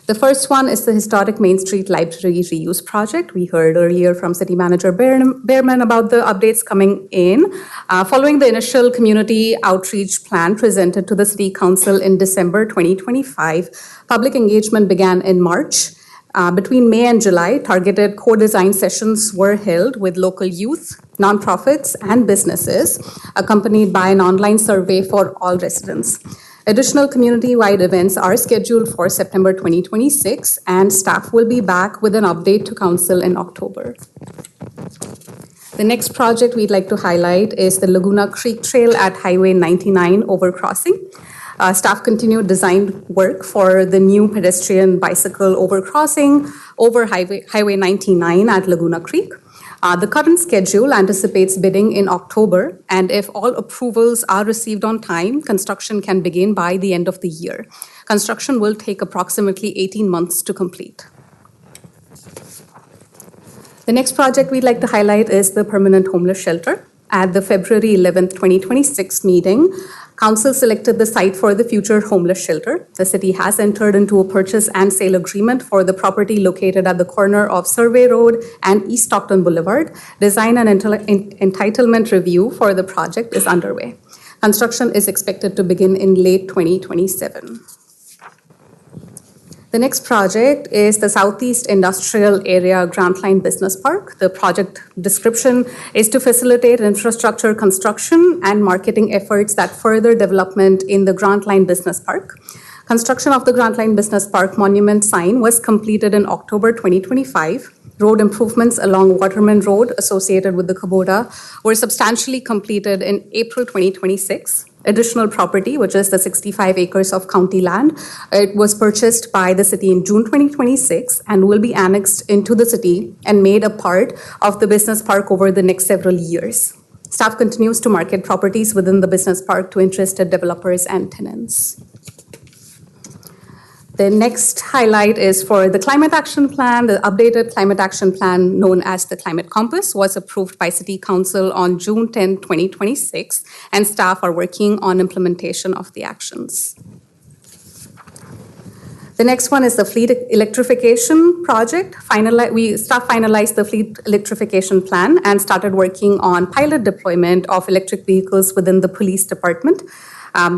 The first one is the historic Main Street Library Reuse Project. We heard earlier from City Manager Behrman about the updates coming in. Following the initial community outreach plan presented to the City Council in December 2025, public engagement began in March. Between May and July, targeted co-design sessions were held with local youth, nonprofits, and businesses, accompanied by an online survey for all residents. Additional community-wide events are scheduled for September 2026, and staff will be back with an update to Council in October. The next project we'd like to highlight is the Laguna Creek Trail at Highway 99 overcrossing. Staff continued design work for the new pedestrian bicycle overcrossing over Highway 99 at Laguna Creek. The current schedule anticipates bidding in October, and if all approvals are received on time, construction can begin by the end of the year. Construction will take approximately 18 months to complete. The next project we'd like to highlight is the permanent homeless shelter. At the February 11th, 2026 meeting, Council selected the site for the future homeless shelter. The city has entered into a purchase and sale agreement for the property located at the corner of Survey Road and East Stockton Boulevard. Design and entitlement review for the project is underway. Construction is expected to begin in late 2027. The next project is the Southeast Industrial Area Grant Line Business Park. The project description is to facilitate infrastructure construction and marketing efforts that further development in the Grant Line Business Park. Construction of the Grant Line Business Park monument sign was completed in October 2025. Road improvements along Waterman Road associated with the Kubota were substantially completed in April 2026. Additional property, which is the 65 acres of county land, it was purchased by the city in June 2026 and will be annexed into the city and made a part of the business park over the next several years. Staff continues to market properties within the business park to interested developers and tenants. The next highlight is for the Climate Action Plan. The updated Climate Action Plan, known as the Climate Compass, was approved by City Council on June 10, 2026, and staff are working on implementation of the actions. The next one is the fleet electrification project. Staff finalized the fleet electrification plan and started working on pilot deployment of electric vehicles within the police department.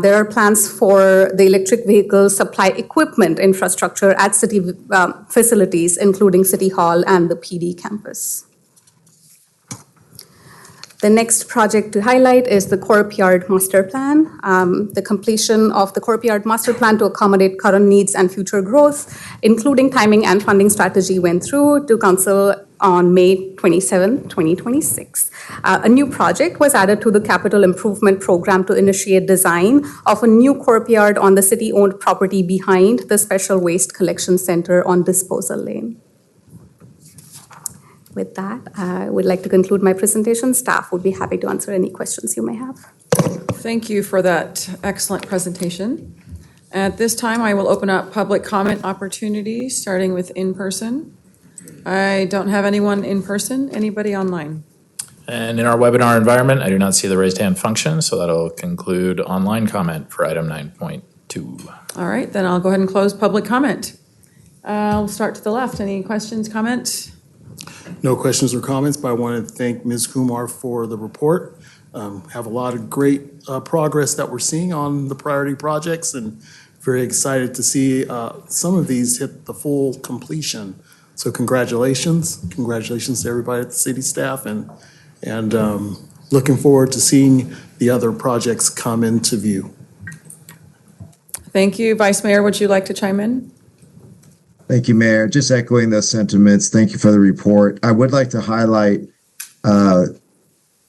There are plans for the electric vehicle supply equipment infrastructure at city facilities, including City Hall and the PD campus. The next project to highlight is the Courtyard Master Plan. The completion of the Courtyard Master Plan to accommodate current needs and future growth, including timing and funding strategy, went through to Council on May 27, 2026. A new project was added to the capital improvement program to initiate design of a new courtyard on the city-owned property behind the Special Waste Collection Center on Disposal Lane. With that, I would like to conclude my presentation. Staff would be happy to answer any questions you may have. Thank you for that excellent presentation. At this time, I will open up public comment opportunities, starting with in-person. I don't have anyone in person. Anybody online? And in our webinar environment, I do not see the raised hand function, so that'll conclude online comment for item 9.2. All right, then I'll go ahead and close public comment. I'll start to the left. Any questions, comments? No questions or comments, but I want to thank Ms. Kumar for the report. Have a lot of great progress that we're seeing on the priority projects, and very excited to see some of these hit the full completion. So congratulations to everybody at the city staff, and looking forward to seeing the other projects come into view. Thank you. Vice Mayor, would you like to chime in? Thank you, Mayor. Just echoing those sentiments. Thank you for the report. I would like to highlight,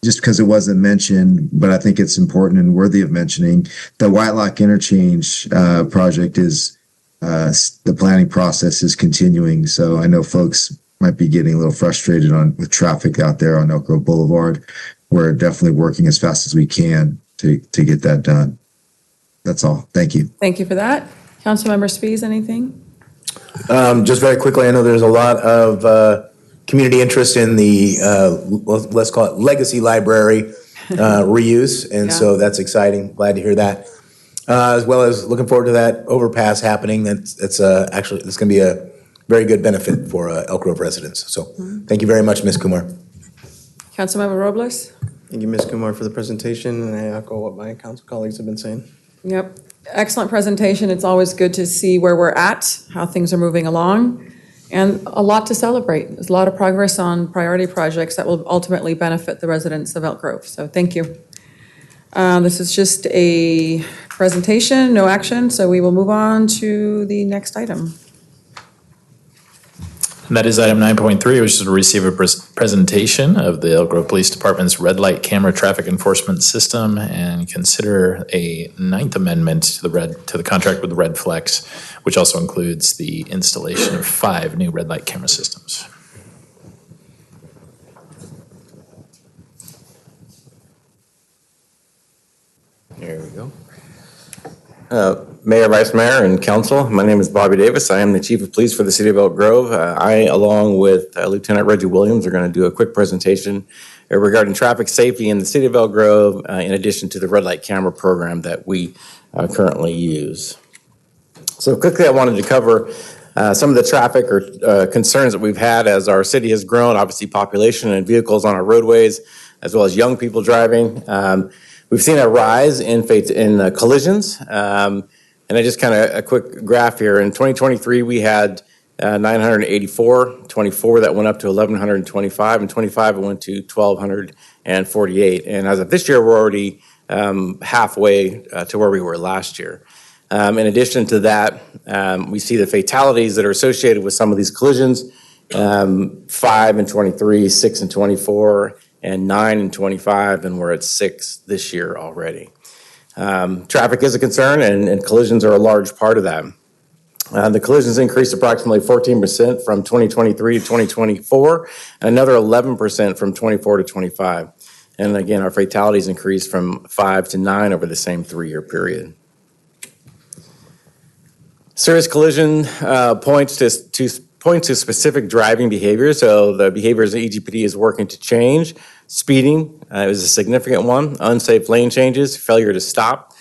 just because it wasn't mentioned, but I think it's important and worthy of mentioning, the Whitelock Interchange project is, the planning process is continuing. So I know folks might be getting a little frustrated with traffic out there on Elk Grove Boulevard. We're definitely working as fast as we can to get that done. That's all. Thank you. Thank you for that. Councilmember Spies, anything? Just very quickly, I know there's a lot of community interest in the, let's call it legacy library reuse, and so that's exciting. Glad to hear that. As well as looking forward to that overpass happening. That's actually, it's going to be a very good benefit for Elk Grove residents. So thank you very much, Ms. Kumar. Councilmember Robles? Thank you, Ms. Kumar, for the presentation, and I echo what my council colleagues have been saying. Yep. Excellent presentation. It's always good to see where we're at, how things are moving along, and a lot to celebrate. There's a lot of progress on priority projects that will ultimately benefit the residents of Elk Grove. So thank you. This is just a presentation, no action, so we will move on to the next item. And that is item 9.3, which is to receive a presentation of the Elk Grove Police Department's red light camera traffic enforcement system and consider a 9th amendment to the contract with Red Flex, which also includes the installation of 5 new red light camera systems. There we go. Mayor, Vice Mayor, and Council, my name is Bobby Davis. I am the Chief of Police for the City of Elk Grove. I, along with Lieutenant Reggie Williams, are going to do a quick presentation regarding traffic safety in the City of Elk Grove, in addition to the red light camera program that we currently use. So quickly, I wanted to cover some of the traffic or concerns that we've had as our city has grown, obviously population and vehicles on our roadways, as well as young people driving. We've seen a rise in collisions. And I just kind of a quick graph here. In 2023, we had 984, 24 that went up to 1,125, and 25 it went to 1,248. And as of this year, we're already halfway to where we were last year. In addition to that, we see the fatalities that are associated with some of these collisions, 5 in 23, 6 in 24, and 9 in 25, and we're at 6 this year already. Traffic is a concern, and collisions are a large part of that. The collisions increased approximately 14% from 2023 to 2024, and another 11% from 24 to 25. And again, our fatalities increased from 5 to 9 over the same 3-year period. Serious collision points to specific driving behaviors. So the behaviors that EGPD is working to change. Speeding is a significant one. Unsafe lane changes, failure to stop.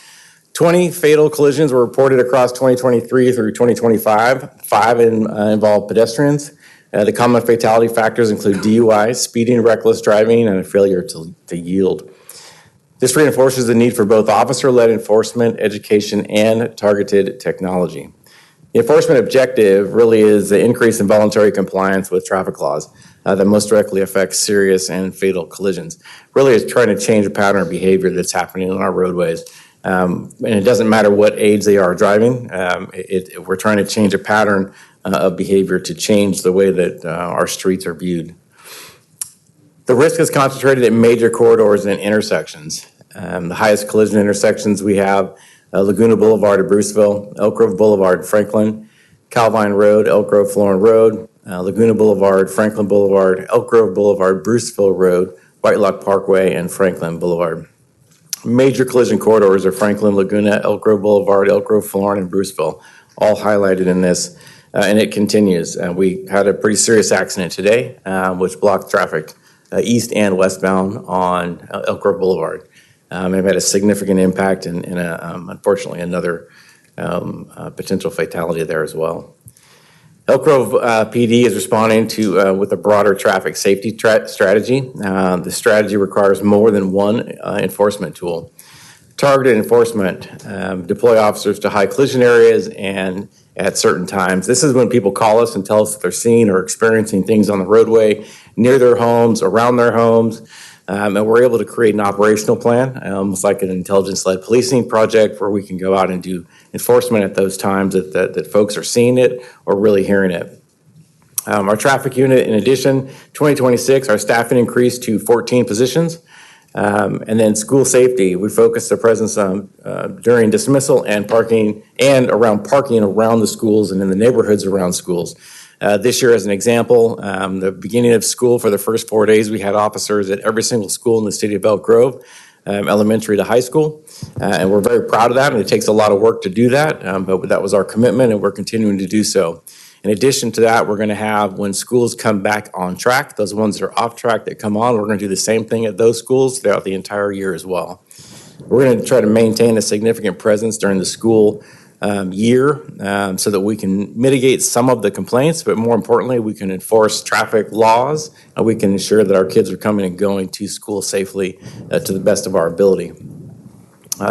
20 fatal collisions were reported across 2023 through 2025. 5 involved pedestrians. The common fatality factors include DUI, speeding, reckless driving, and a failure to yield. This reinforces the need for both officer-led enforcement, education, and targeted technology. The enforcement objective really is the increase in voluntary compliance with traffic laws that most directly affects serious and fatal collisions. Really is trying to change a pattern of behavior that's happening on our roadways. And it doesn't matter what age they are driving. We're trying to change a pattern of behavior to change the way that our streets are viewed. The risk is concentrated at major corridors and intersections. The highest collision intersections we have Laguna Boulevard at Bruceville, Elk Grove Boulevard, Franklin, Calvine Road, Elk Grove Florin Road, Laguna Boulevard, Franklin Boulevard, Elk Grove Boulevard, Bruceville Road, Whitelock Parkway, and Franklin Boulevard. Major collision corridors are Franklin, Laguna, Elk Grove Boulevard, Elk Grove Florin, and Bruceville, all highlighted in this, and it continues. We had a pretty serious accident today, which blocked traffic east and westbound on Elk Grove Boulevard. It had a significant impact and unfortunately another potential fatality there as well. Elk Grove PD is responding to with a broader traffic safety strategy. The strategy requires more than one enforcement tool. Targeted enforcement, deploy officers to high collision areas and at certain times. This is when people call us and tell us that they're seeing or experiencing things on the roadway, near their homes, around their homes. And we're able to create an operational plan, almost like an intelligence-led policing project where we can go out and do enforcement at those times that folks are seeing it or really hearing it. Our traffic unit, in addition, 2026, our staffing increased to 14 positions. And then school safety, we focused the presence during dismissal and parking and around parking around the schools and in the neighborhoods around schools. This year, as an example, the beginning of school for the first 4 days, we had officers at every single school in the city of Elk Grove, elementary to high school. And we're very proud of that, and it takes a lot of work to do that, but that was our commitment, and we're continuing to do so. In addition to that, we're going to have, when schools come back on track, those ones that are off track that come on, we're going to do the same thing at those schools throughout the entire year as well. We're going to try to maintain a significant presence during the school year so that we can mitigate some of the complaints, but more importantly, we can enforce traffic laws and we can ensure that our kids are coming and going to school safely to the best of our ability.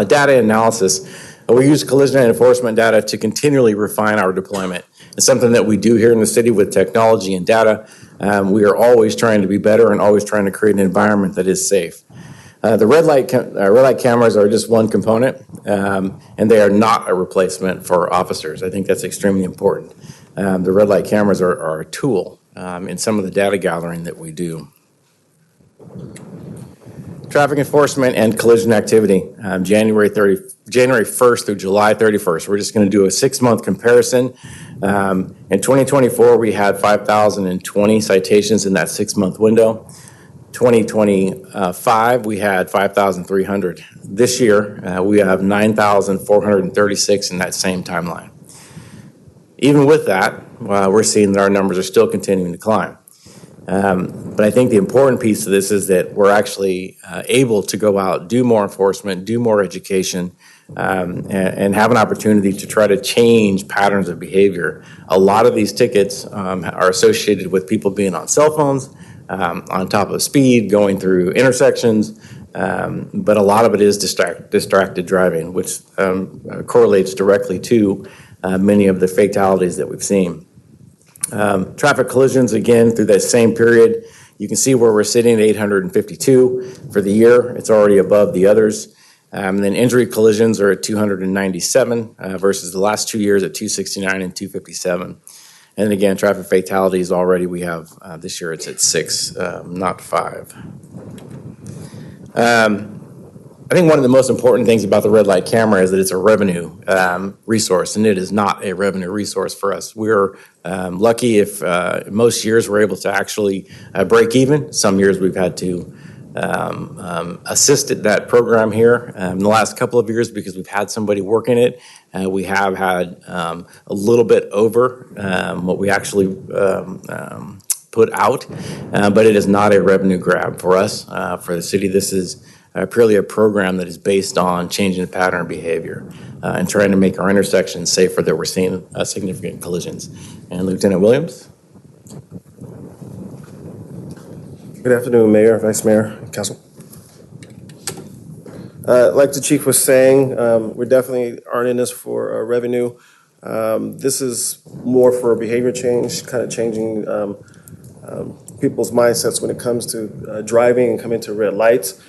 Data analysis. We use collision and enforcement data to continually refine our deployment. It's something that we do here in the city with technology and data. We are always trying to be better and always trying to create an environment that is safe. The red light cameras are just one component, and they are not a replacement for officers. I think that's extremely important. The red light cameras are a tool in some of the data gathering that we do. Traffic enforcement and collision activity, January 1st through July 31st. We're just going to do a 6-month comparison. In 2024, we had 5,020 citations in that 6-month window. 2025, we had 5,300. This year, we have 9,436 in that same timeline. Even with that, we're seeing that our numbers are still continuing to climb. But I think the important piece of this is that we're actually able to go out, do more enforcement, do more education, and have an opportunity to try to change patterns of behavior. A lot of these tickets are associated with people being on cell phones, on top of speed, going through intersections, But a lot of it is distracted driving, which correlates directly to many of the fatalities that we've seen. Traffic collisions, again, through that same period, you can see where we're sitting at 852 for the year. It's already above the others. And then injury collisions are at 297 versus the last 2 years at 269 and 257. And again, traffic fatalities already we have this year it's at 6, not 5. I think one of the most important things about the red light camera is that it's a revenue resource, and it is not a revenue resource for us. We're lucky if most years we're able to actually break even. Some years we've had to assist at that program here. In the last couple of years, because we've had somebody working it, we have had a little bit over what we actually put out, but it is not a revenue grab for us. For the city, this is purely a program that is based on changing the pattern of behavior and trying to make our intersections safer that we're seeing significant collisions. And Lieutenant Williams? Good afternoon, Mayor, Vice Mayor, Council. Like the Chief was saying, we definitely aren't in this for revenue. This is more for behavior change, kind of changing people's mindsets when it comes to driving and coming to red lights.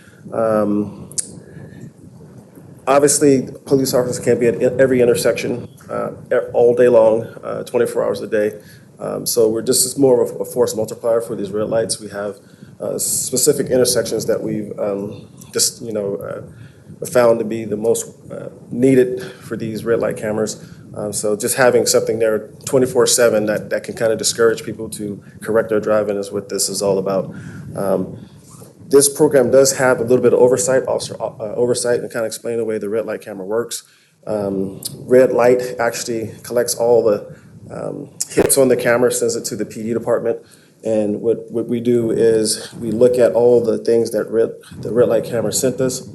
Obviously, police officers can't be at every intersection all day long, 24 hours a day. So we're just more of a force multiplier for these red lights. We have specific intersections that we've found to be the most needed for these red light cameras. So just having something there 24/7 that can kind of discourage people to correct their driving is what this is all about. This program does have a little bit of oversight, officer oversight, and kind of explain the way the red light camera works. Red light actually collects all the hits on the camera, sends it to the PD department. And what we do is we look at all the things that the red light camera sent us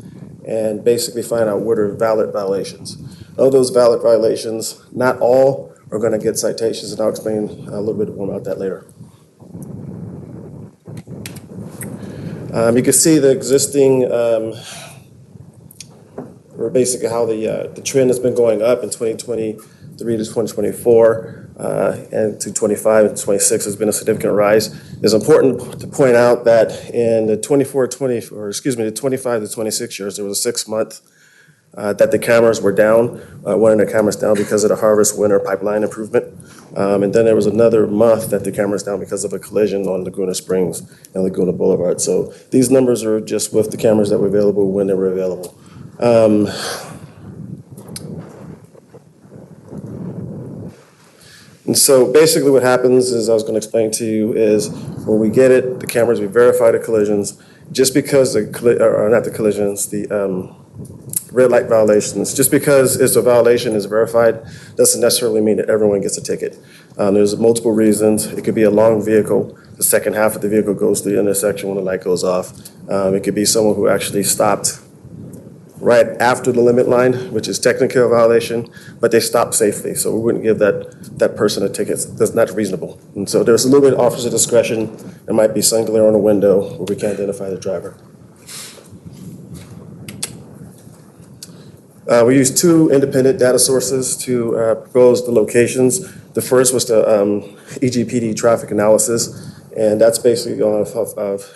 and basically find out what are valid violations. Of those valid violations, not all are going to get citations, and I'll explain a little bit more about that later. You can see the existing, or basically how the trend has been going up in 2023 to 2024, and to 25 and 26 has been a significant rise. It's important to point out that in the 25 to 26 years, there was a 6-month that the cameras were down, one of the cameras down because of the Harvest Winter pipeline improvement. And then there was another month that the camera's down because of a collision on Laguna Springs and Laguna Boulevard. So these numbers are just with the cameras that were available when they were available. And so basically what happens is, I was going to explain to you, is when we get it, the cameras, we verify the collisions. Just because the red light violations, just because it's a violation is verified, doesn't necessarily mean that everyone gets a ticket. There's multiple reasons. It could be a long vehicle. The second half of the vehicle goes through the intersection when the light goes off. It could be someone who actually stopped right after the limit line, which is technically a violation, but they stopped safely. So we wouldn't give that person a ticket. That's not reasonable. And so there's a little bit of officer discretion. There might be sun glare on a window where we can't identify the driver. We used 2 independent data sources to propose the locations. The first was the EGPD traffic analysis, and that's basically going off of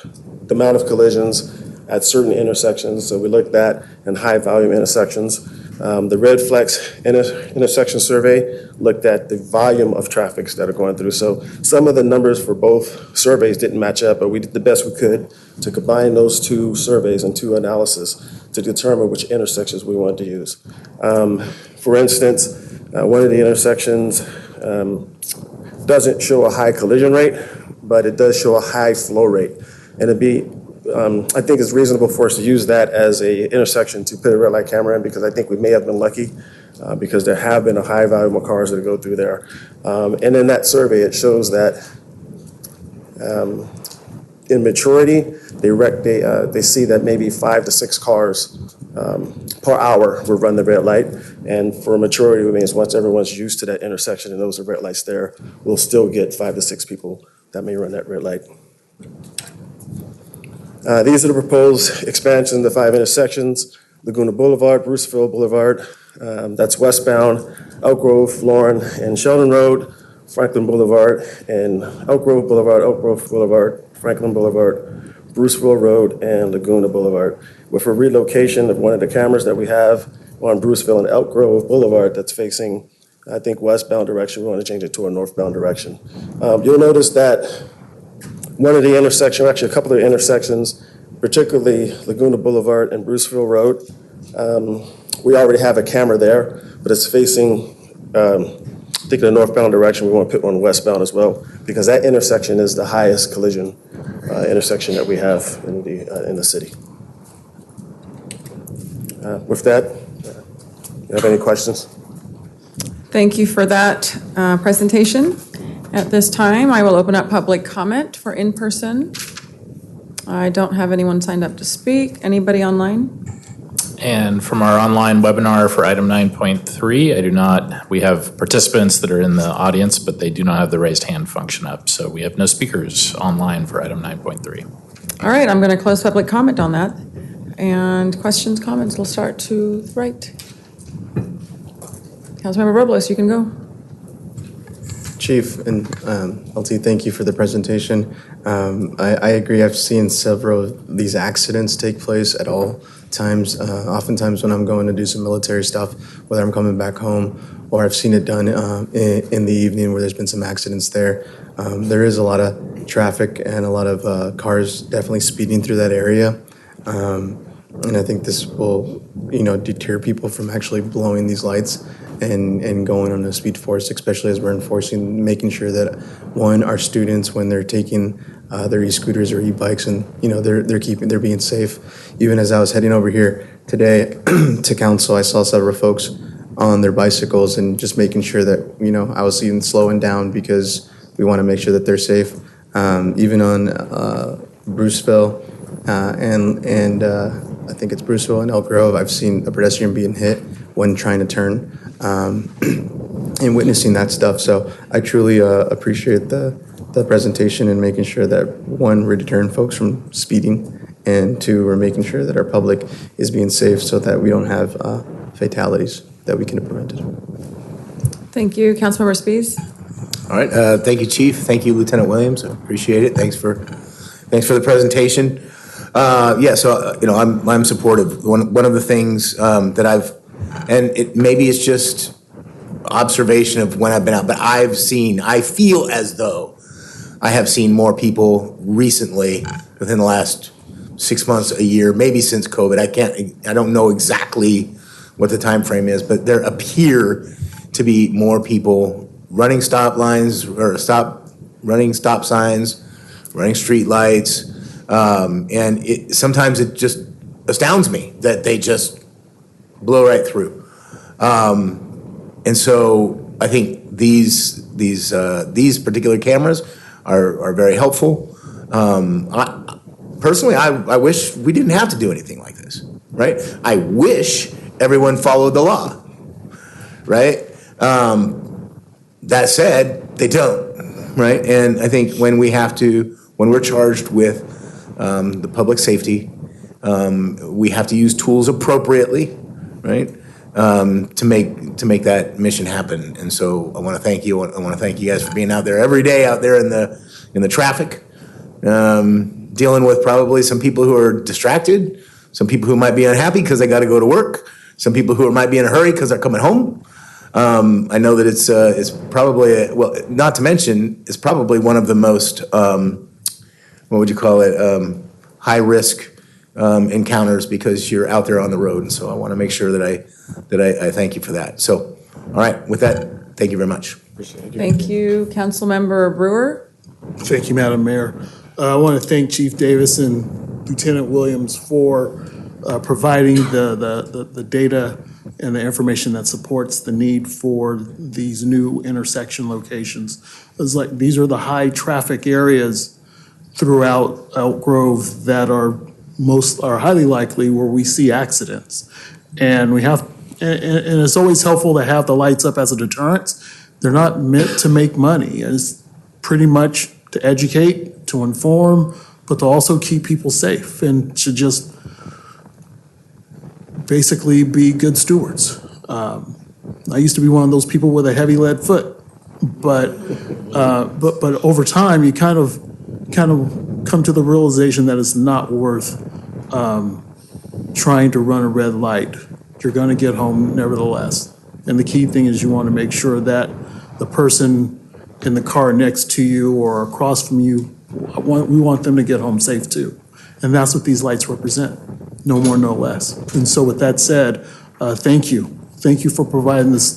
the amount of collisions at certain intersections. So we looked at in high volume intersections. The Red Flex intersection survey looked at the volume of traffics that are going through. So some of the numbers for both surveys didn't match up, but we did the best we could to combine those 2 surveys and 2 analysis to determine which intersections we wanted to use. For instance, one of the intersections doesn't show a high collision rate, but it does show a high flow rate. And I think it's reasonable for us to use that as a intersection to put a red light camera in, because I think we may have been lucky because there have been a high volume of cars that go through there. And in that survey, it shows that in maturity, they see that maybe 5 to 6 cars per hour will run the red light. And for maturity, it means once everyone's used to that intersection and those are red lights there, we'll still get 5 to 6 people that may run that red light. These are the proposed expansions of 5 intersections: Laguna Boulevard, Bruceville Boulevard, that's westbound, Elk Grove, Lauren, and Sheldon Road, Franklin Boulevard, and Elk Grove Boulevard, Franklin Boulevard, Bruceville Road, and Laguna Boulevard, with a relocation of one of the cameras that we have on Bruceville and Elk Grove Boulevard that's facing, I think, westbound direction. We want to change it to a northbound direction. You'll notice that one of the intersections, actually a couple of the intersections, particularly Laguna Boulevard and Bruceville Road, we already have a camera there, but it's facing, I think, in the northbound direction. We want to put one westbound as well, because that intersection is the highest collision intersection that we have in the city. With that, you have any questions? Thank you for that presentation. At this time, I will open up public comment for in-person. I don't have anyone signed up to speak. Anybody online? And from our online webinar for item 9.3, I do not, we have participants that are in the audience, but they do not have the raised hand function up. So we have no speakers online for item 9.3. All right, I'm going to close public comment on that. And questions, comments, we'll start to the right. Councilmember Robles, you can go. Chief and LT, thank you for the presentation. I agree. I've seen several of these accidents take place at all times. Oftentimes when I'm going to do some military stuff, whether I'm coming back home or I've seen it done in the evening where there's been some accidents there. There is a lot of traffic and a lot of cars definitely speeding through that area. And I think this will, deter people from actually blowing these lights and going on a speed force, especially as we're enforcing, making sure that, one, our students, when they're taking their e-scooters or e-bikes, and they're being safe. Even as I was heading over here today to council, I saw several folks on their bicycles and just making sure that I was even slowing down because we want to make sure that they're safe. Even on Bruceville and I think it's Bruceville and Elk Grove, I've seen a pedestrian being hit when trying to turn. And witnessing that stuff. So I truly appreciate the presentation and making sure that, one, we're deterring folks from speeding, and two, we're making sure that our public is being safe so that we don't have fatalities that we can have prevented. Thank you. Councilmember Spies. All right. Thank you, Chief. Thank you, Lieutenant Williams. I appreciate it. Thanks for the presentation. I'm supportive. One of the things that maybe it's just observation of when I've been out, but I feel as though I have seen more people recently within the last 6 months, a year, maybe since COVID. I don't know exactly what the time frame is, but there appear to be more people running stop lines or running stop signs, running street lights. And sometimes it just astounds me that they just blow right through. And so I think these particular cameras are very helpful. Personally, I wish we didn't have to do anything like this, right? I wish everyone followed the law, right? That said, they don't, right? And I think when we're charged with the public safety, we have to use tools appropriately, right? To make that mission happen. And so I want to thank you. I want to thank you guys for being out there every day, out there in the traffic, dealing with probably some people who are distracted, some people who might be unhappy because they got to go to work, some people who might be in a hurry because they're coming home. I know that it's probably not to mention it's probably one of the most what would you call it, high risk encounters because you're out there on the road. And so I want to make sure that I thank you for that. So, all right, with that, thank you very much. Appreciate it. Thank you, Councilmember Brewer. Thank you, Madam Mayor. I want to thank Chief Davis and Lieutenant Williams for providing the data and the information that supports the need for these new intersection locations. It's like these are the high traffic areas throughout Elk Grove that are highly likely where we see accidents. And and it's always helpful to have the lights up as a deterrent. They're not meant to make money. It's pretty much to educate, to inform, but to also keep people safe and to just basically be good stewards. I used to be one of those people with a heavy lead foot, but over time you kind of come to the realization that it's not worth trying to run a red light. You're going to get home nevertheless. And the key thing is you want to make sure that the person in the car next to you or across from you, we want them to get home safe too. And that's what these lights represent, no more, no less. And so with that said, thank you. Thank you for providing this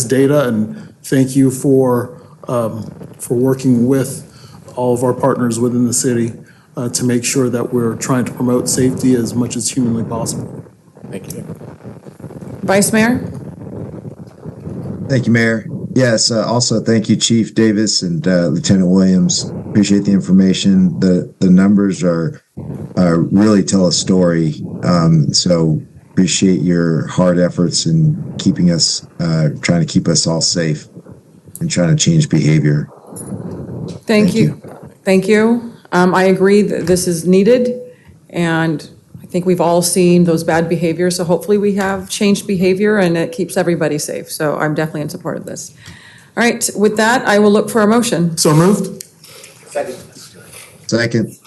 data, and thank you for working with all of our partners within the city to make sure that we're trying to promote safety as much as humanly possible. Thank you. Vice Mayor? Thank you, Mayor. Yes, also thank you, Chief Davis and Lieutenant Williams. Appreciate the information. The numbers are really tell a story. So appreciate your hard efforts in keeping us, trying to keep us all safe and trying to change behavior. Thank you. Thank you. I agree that this is needed, and I think we've all seen those bad behaviors, so hopefully we have changed behavior and it keeps everybody safe. So I'm definitely in support of this. All right, with that, I will look for a motion. So moved. Second.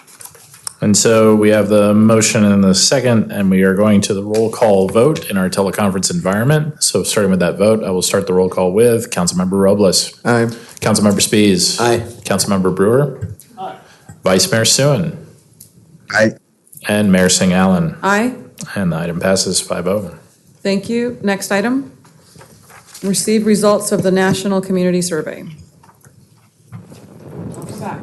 And so we have the motion and the second, and we are going to the roll call vote in our teleconference environment. So starting with that vote, I will start the roll call with Councilmember Robles. Aye. Councilmember Spies. Aye. Councilmember Brewer. Aye. Vice Mayor Suen. Aye. And Mayor Singh-Allen. Aye. And the item passes 5-0. Thank you. Next item. Receive results of the National Community Survey. Welcome back.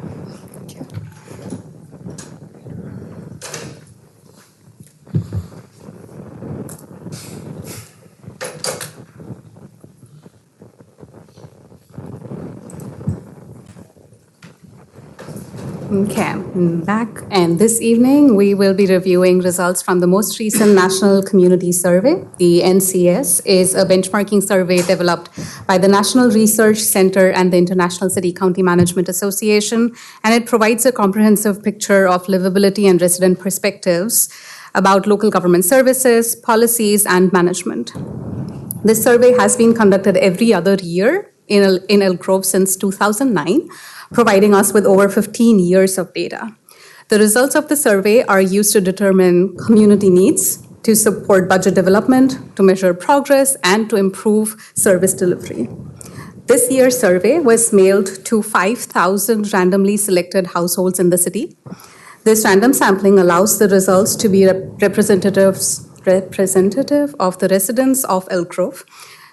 Okay, I'm back. And this evening, we will be reviewing results from the most recent National Community Survey. The NCS is a benchmarking survey developed by the National Research Center and the International City County Management Association, and it provides a comprehensive picture of livability and resident perspectives about local government services, policies, and management. This survey has been conducted every other year in Elk Grove since 2009, providing us with over 15 years of data. The results of the survey are used to determine community needs, to support budget development, to measure progress, and to improve service delivery. This year's survey was mailed to 5,000 randomly selected households in the city. This random sampling allows the results to be representative of the residents of Elk Grove.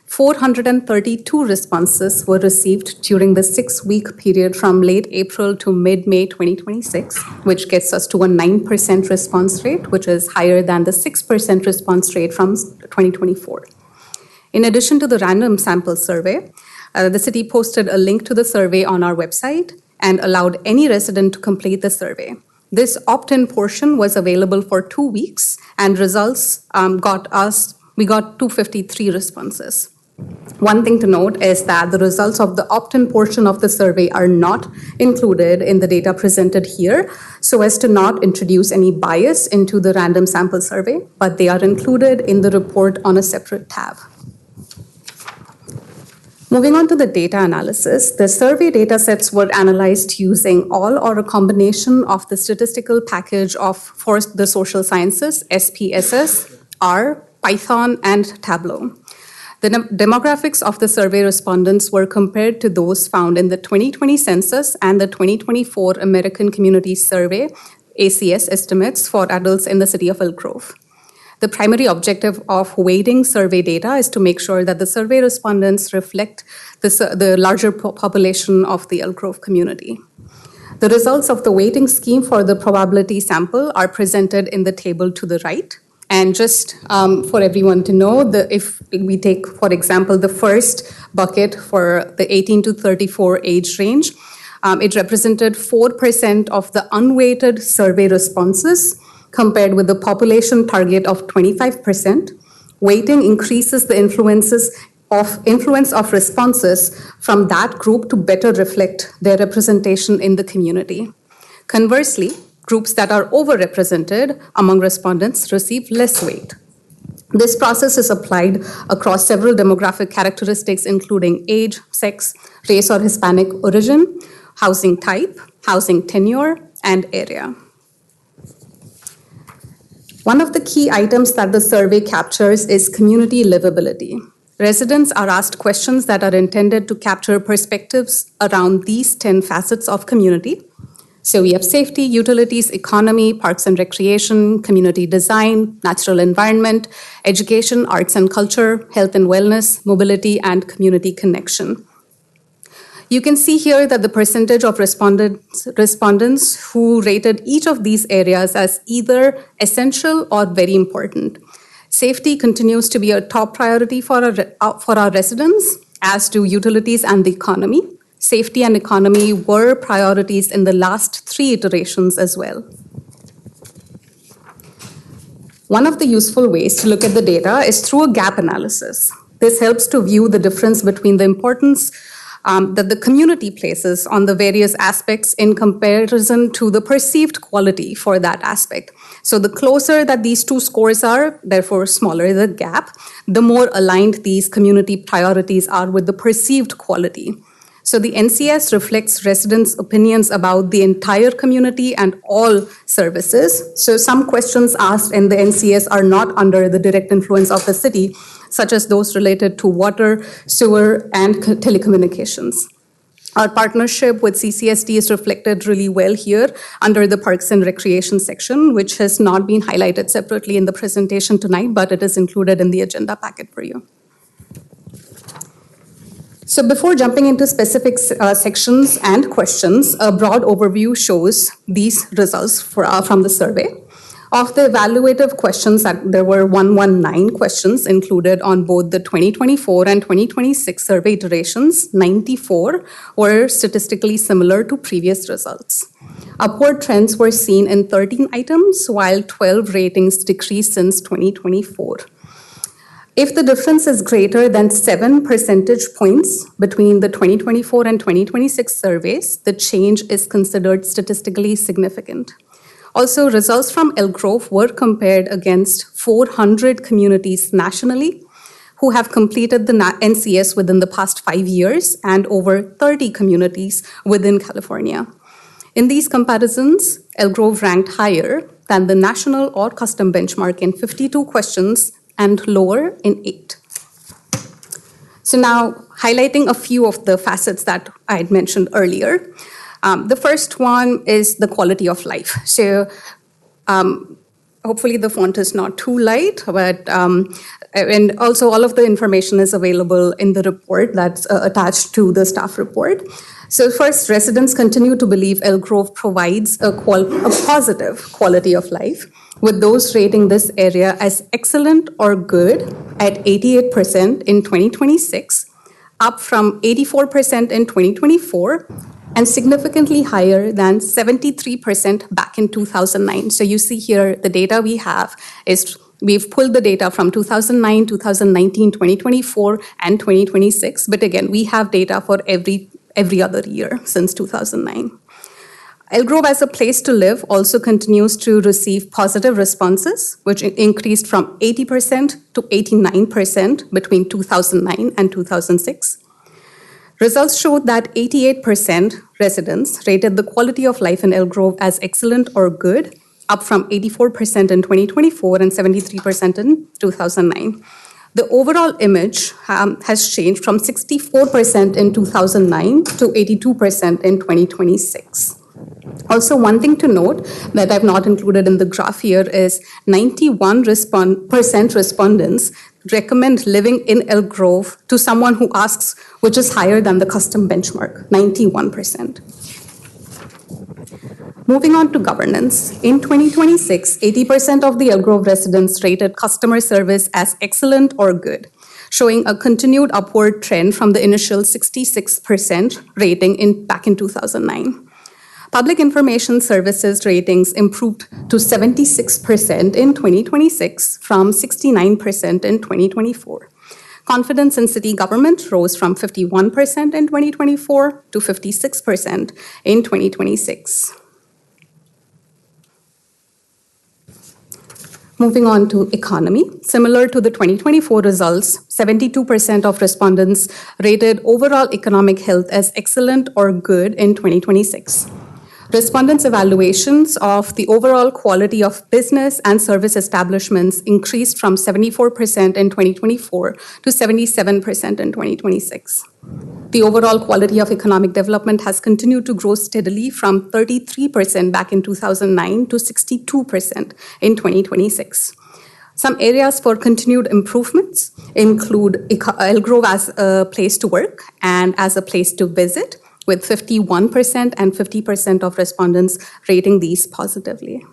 432 responses were received during the 6-week period from late April to mid-May 2026, which gets us to a 9% response rate, which is higher than the 6% response rate from 2024. In addition to the random sample survey, the city posted a link to the survey on our website and allowed any resident to complete the survey. This opt-in portion was available for 2 weeks, and results we got 253 responses. One thing to note is that the results of the opt-in portion of the survey are not included in the data presented here, so as to not introduce any bias into the random sample survey, but they are included in the report on a separate tab. Moving on to the data analysis, the survey data sets were analyzed using all or a combination of the statistical package for the social sciences, SPSS, R, Python, and Tableau. The demographics of the survey respondents were compared to those found in the 2020 census and the 2024 American Community Survey, ACS estimates for adults in the city of Elk Grove. The primary objective of weighting survey data is to make sure that the survey respondents reflect the larger population of the Elk Grove community. The results of the weighting scheme for the probability sample are presented in the table to the right. And just for everyone to know, if we take, for example, the first bucket for the 18 to 34 age range, it represented 4% of the unweighted survey responses compared with the population target of 25%. Weighting increases the influence of responses from that group to better reflect their representation in the community. Conversely, groups that are overrepresented among respondents receive less weight. This process is applied across several demographic characteristics, including age, sex, race or Hispanic origin, housing type, housing tenure, and area. One of the key items that the survey captures is community livability. Residents are asked questions that are intended to capture perspectives around these 10 facets of community. So we have safety, utilities, economy, parks and recreation, community design, natural environment, education, arts and culture, health and wellness, mobility, and community connection. You can see here that the percentage of respondents who rated each of these areas as either essential or very important. Safety continues to be a top priority for our residents, as do utilities and the economy. Safety and economy were priorities in the last 3 iterations as well. One of the useful ways to look at the data is through a gap analysis. This helps to view the difference between the importance that the community places on the various aspects in comparison to the perceived quality for that aspect. So the closer that these two scores are, therefore smaller the gap, the more aligned these community priorities are with the perceived quality. So the NCS reflects residents' opinions about the entire community and all services. So some questions asked in the NCS are not under the direct influence of the city, such as those related to water, sewer, and telecommunications. Our partnership with CCSD is reflected really well here under the Parks and Recreation section, which has not been highlighted separately in the presentation tonight, but it is included in the agenda packet for you. So before jumping into specific sections and questions, a broad overview shows these results from the survey. Of the evaluative questions, there were 119 questions included on both the 2024 and 2026 survey iterations. 94 were statistically similar to previous results. Upward trends were seen in 13 items, while 12 ratings decreased since 2024. If the difference is greater than 7 percentage points between the 2024 and 2026 surveys, the change is considered statistically significant. Also, results from Elk Grove were compared against 400 communities nationally who have completed the NCS within the past 5 years and over 30 communities within California. In these comparisons, Elk Grove ranked higher than the national or custom benchmark in 52 questions and lower in 8. So now, highlighting a few of the facets that I had mentioned earlier. The first one is the quality of life. So hopefully the font is not too light, but and also all of the information is available in the report that's attached to the staff report. So first, residents continue to believe Elk Grove provides a positive quality of life, with those rating this area as excellent or good at 88% in 2026, up from 84% in 2024, and significantly higher than 73% back in 2009. So you see here the data we have is we've pulled the data from 2009, 2019, 2024, and 2026. But again, we have data for every other year since 2009. Elk Grove as a place to live also continues to receive positive responses, which increased from 80% to 89% between 2009 and 2006. Results showed that 88% residents rated the quality of life in Elk Grove as excellent or good, up from 84% in 2024 and 73% in 2009. The overall image has changed from 64% in 2009 to 82% in 2026. Also, one thing to note that I've not included in the graph here is 91% respondents recommend living in Elk Grove to someone who asks, which is higher than the custom benchmark, 91%. Moving on to governance. In 2026, 80% of the Elk Grove residents rated customer service as excellent or good, showing a continued upward trend from the initial 66% rating back in 2009. Public information services ratings improved to 76% in 2026 from 69% in 2024. Confidence in city government rose from 51% in 2024 to 56% in 2026. Moving on to economy, similar to the 2024 results, 72% of respondents rated overall economic health as excellent or good in 2026. Respondents' evaluations of the overall quality of business and service establishments increased from 74% in 2024 to 77% in 2026. The overall quality of economic development has continued to grow steadily from 33% back in 2009 to 62% in 2026. Some areas for continued improvements include Elk Grove as a place to work and as a place to visit, with 51% and 50% of respondents rating these positively.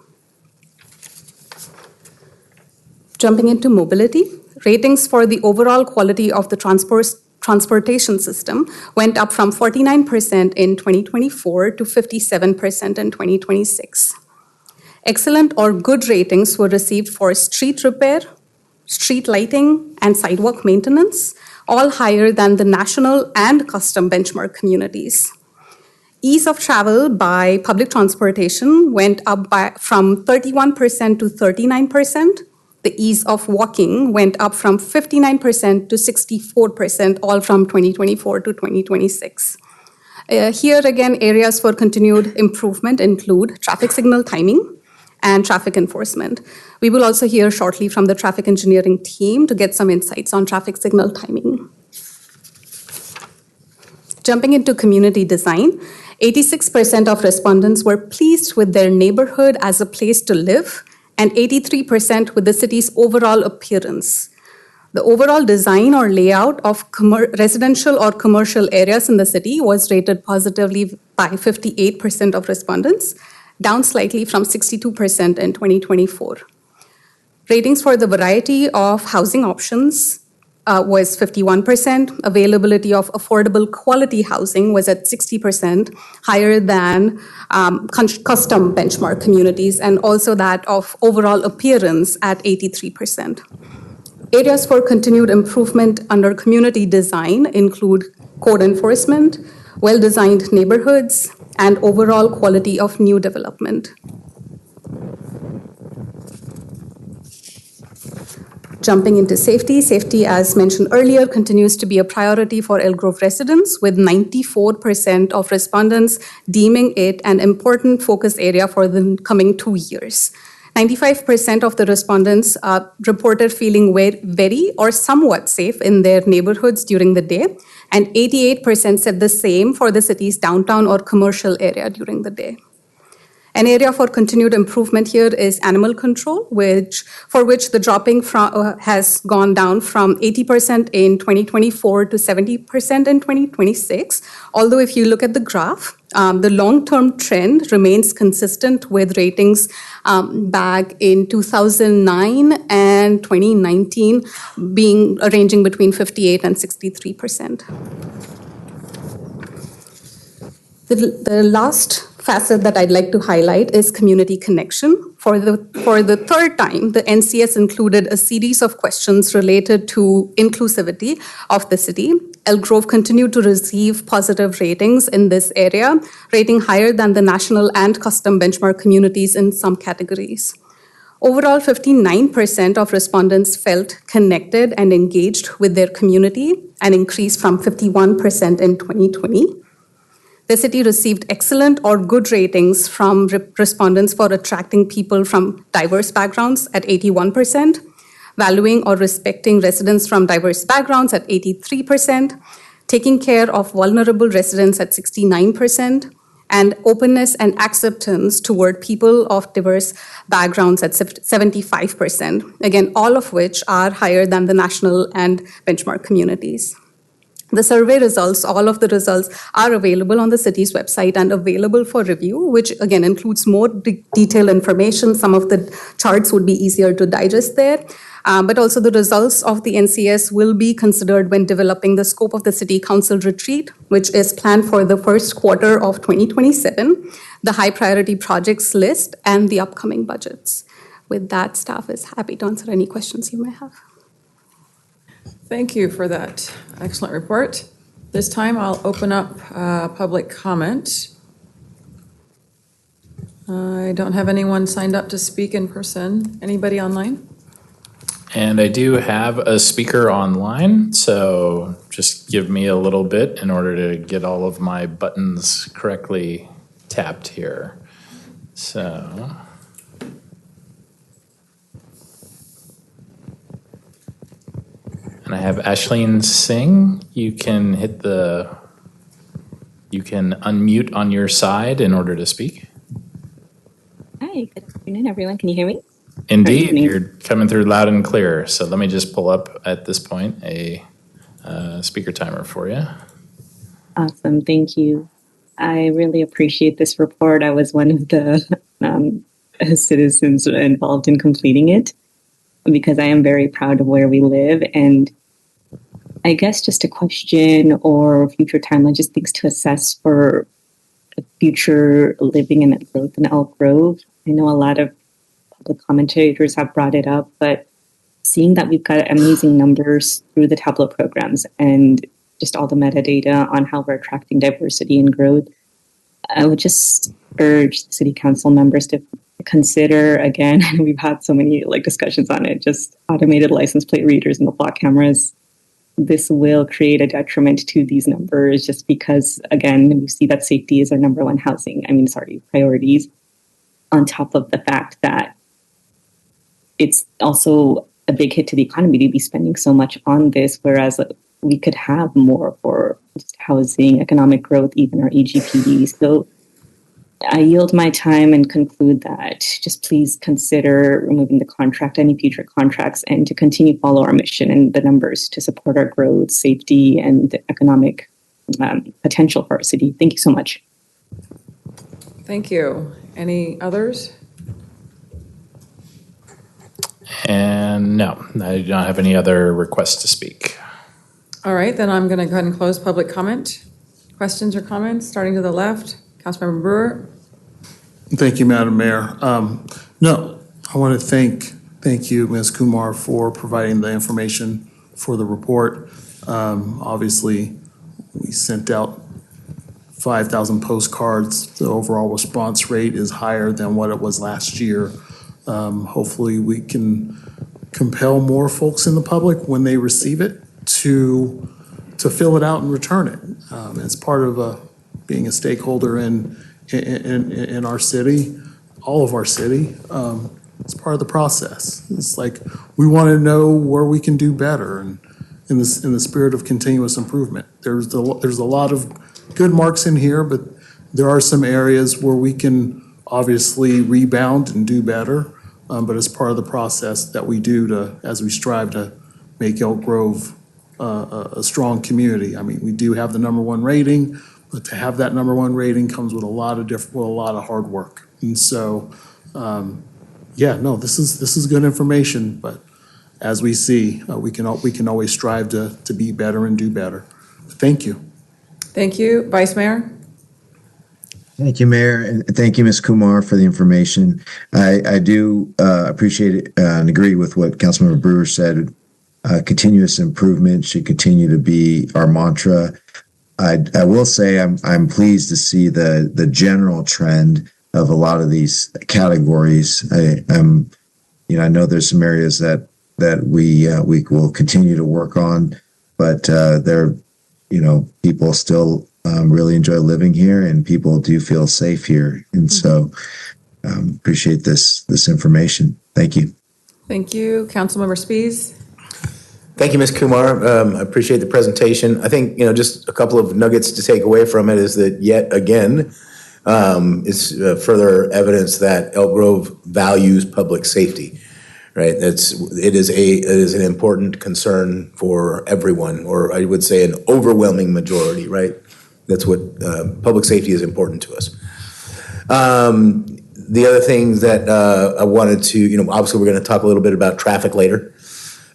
Jumping into mobility, ratings for the overall quality of the transportation system went up from 49% in 2024 to 57% in 2026. Excellent or good ratings were received for street repair, street lighting, and sidewalk maintenance, all higher than the national and custom benchmark communities. Ease of travel by public transportation went up from 31% to 39%. The ease of walking went up from 59% to 64%, all from 2024 to 2026. Here again, areas for continued improvement include traffic signal timing and traffic enforcement. We will also hear shortly from the traffic engineering team to get some insights on traffic signal timing. Jumping into community design, 86% of respondents were pleased with their neighborhood as a place to live, and 83% with the city's overall appearance. The overall design or layout of residential or commercial areas in the city was rated positively by 58% of respondents, down slightly from 62% in 2024. Ratings for the variety of housing options was 51%. Availability of affordable quality housing was at 60%, higher than custom benchmark communities, and also that of overall appearance at 83%. Areas for continued improvement under community design include code enforcement, well-designed neighborhoods, and overall quality of new development. Jumping into safety. Safety, as mentioned earlier, continues to be a priority for Elk Grove residents, with 94% of respondents deeming it an important focus area for the coming 2 years. 95% of the respondents reported feeling very or somewhat safe in their neighborhoods during the day, and 88% said the same for the city's downtown or commercial area during the day. An area for continued improvement here is animal control, for which the dropping has gone down from 80% in 2024 to 70% in 2026. Although if you look at the graph, the long-term trend remains consistent with ratings back in 2009 and 2019 ranging between 58 and 63%. The last facet that I'd like to highlight is community connection. For the third time, the NCS included a series of questions related to inclusivity of the city. Elk Grove continued to receive positive ratings in this area, rating higher than the national and custom benchmark communities in some categories. Overall, 59% of respondents felt connected and engaged with their community, an increase from 51% in 2020. The city received excellent or good ratings from respondents for attracting people from diverse backgrounds at 81%, valuing or respecting residents from diverse backgrounds at 83%, taking care of vulnerable residents at 69%, and openness and acceptance toward people of diverse backgrounds at 75%. Again, all of which are higher than the national and benchmark communities. The survey results, all of the results, are available on the city's website and available for review, which again includes more detailed information. Some of the charts would be easier to digest there. But also the results of the NCS will be considered when developing the scope of the City Council retreat, which is planned for the first quarter of 2027, the high priority projects list, and the upcoming budgets. With that, staff is happy to answer any questions you may have. Thank you for that excellent report. This time I'll open up public comment. I don't have anyone signed up to speak in person. Anybody online? And I do have a speaker online, so just give me a little bit in order to get all of my buttons correctly tapped here. So, and I have Ashleen Singh. You can unmute on your side in order to speak. Hi, good afternoon, everyone. Can you hear me? Indeed, you're coming through loud and clear. So let me just pull up at this point a speaker timer for you. Awesome, thank you. I really appreciate this report. I was one of the citizens involved in completing it because I am very proud of where we live. And I guess just a question or future timeline, just things to assess for future living and growth in Elk Grove. I know a lot of public commentators have brought it up, but seeing that we've got amazing numbers through the tableau programs and just all the metadata on how we're attracting diversity and growth, I would just urge the city council members to consider, again, we've had so many discussions on it, just automated license plate readers and the Flock cameras. This will create a detriment to these numbers just because, again, we see that safety is our number one priorities, on top of the fact that it's also a big hit to the economy to be spending so much on this, whereas we could have more for just housing, economic growth, even our EGPD. So I yield my time and conclude that just please consider removing the contract, any future contracts, and to continue to follow our mission and the numbers to support our growth, safety, and the economic potential for our city. Thank you so much. Thank you. Any others? And no, I do not have any other requests to speak. All right, then I'm going to go ahead and close public comment. Questions or comments, starting to the left. Councilmember Brewer. Thank you, Madam Mayor. No, I want to thank you, Ms. Kumar, for providing the information for the report. Obviously, we sent out 5,000 postcards. The overall response rate is higher than what it was last year. Hopefully, we can compel more folks in the public when they receive it to fill it out and return it. As part of being a stakeholder in our city, all of our city, it's part of the process. It's like we want to know where we can do better, and in the spirit of continuous improvement. There's a lot of good marks in here, but there are some areas where we can obviously rebound and do better. But it's part of the process that we do as we strive to make Elk Grove a strong community. I mean, we do have the #1 rating, but to have that #1 rating comes with a lot of hard work. And so, this is good information. But as we see, we can always strive to be better and do better. Thank you. Thank you, Vice Mayor. Thank you, Mayor, and thank you, Ms. Kumar, for the information. I do appreciate it and agree with what Councilmember Brewer said. Continuous improvement should continue to be our mantra. I will say I'm pleased to see the general trend of a lot of these categories. I know there's some areas that we will continue to work on, but people still really enjoy living here, and people do feel safe here, and so appreciate this information. Thank you. Thank you, Councilmember Spies. Thank you, Ms. Kumar. I appreciate the presentation. I think, just a couple of nuggets to take away from it is that yet again, is further evidence that Elk Grove values public safety, right? It is an important concern for everyone, or I would say an overwhelming majority, right? That's what public safety is important to us. The other thing that I wanted to, obviously we're going to talk a little bit about traffic later.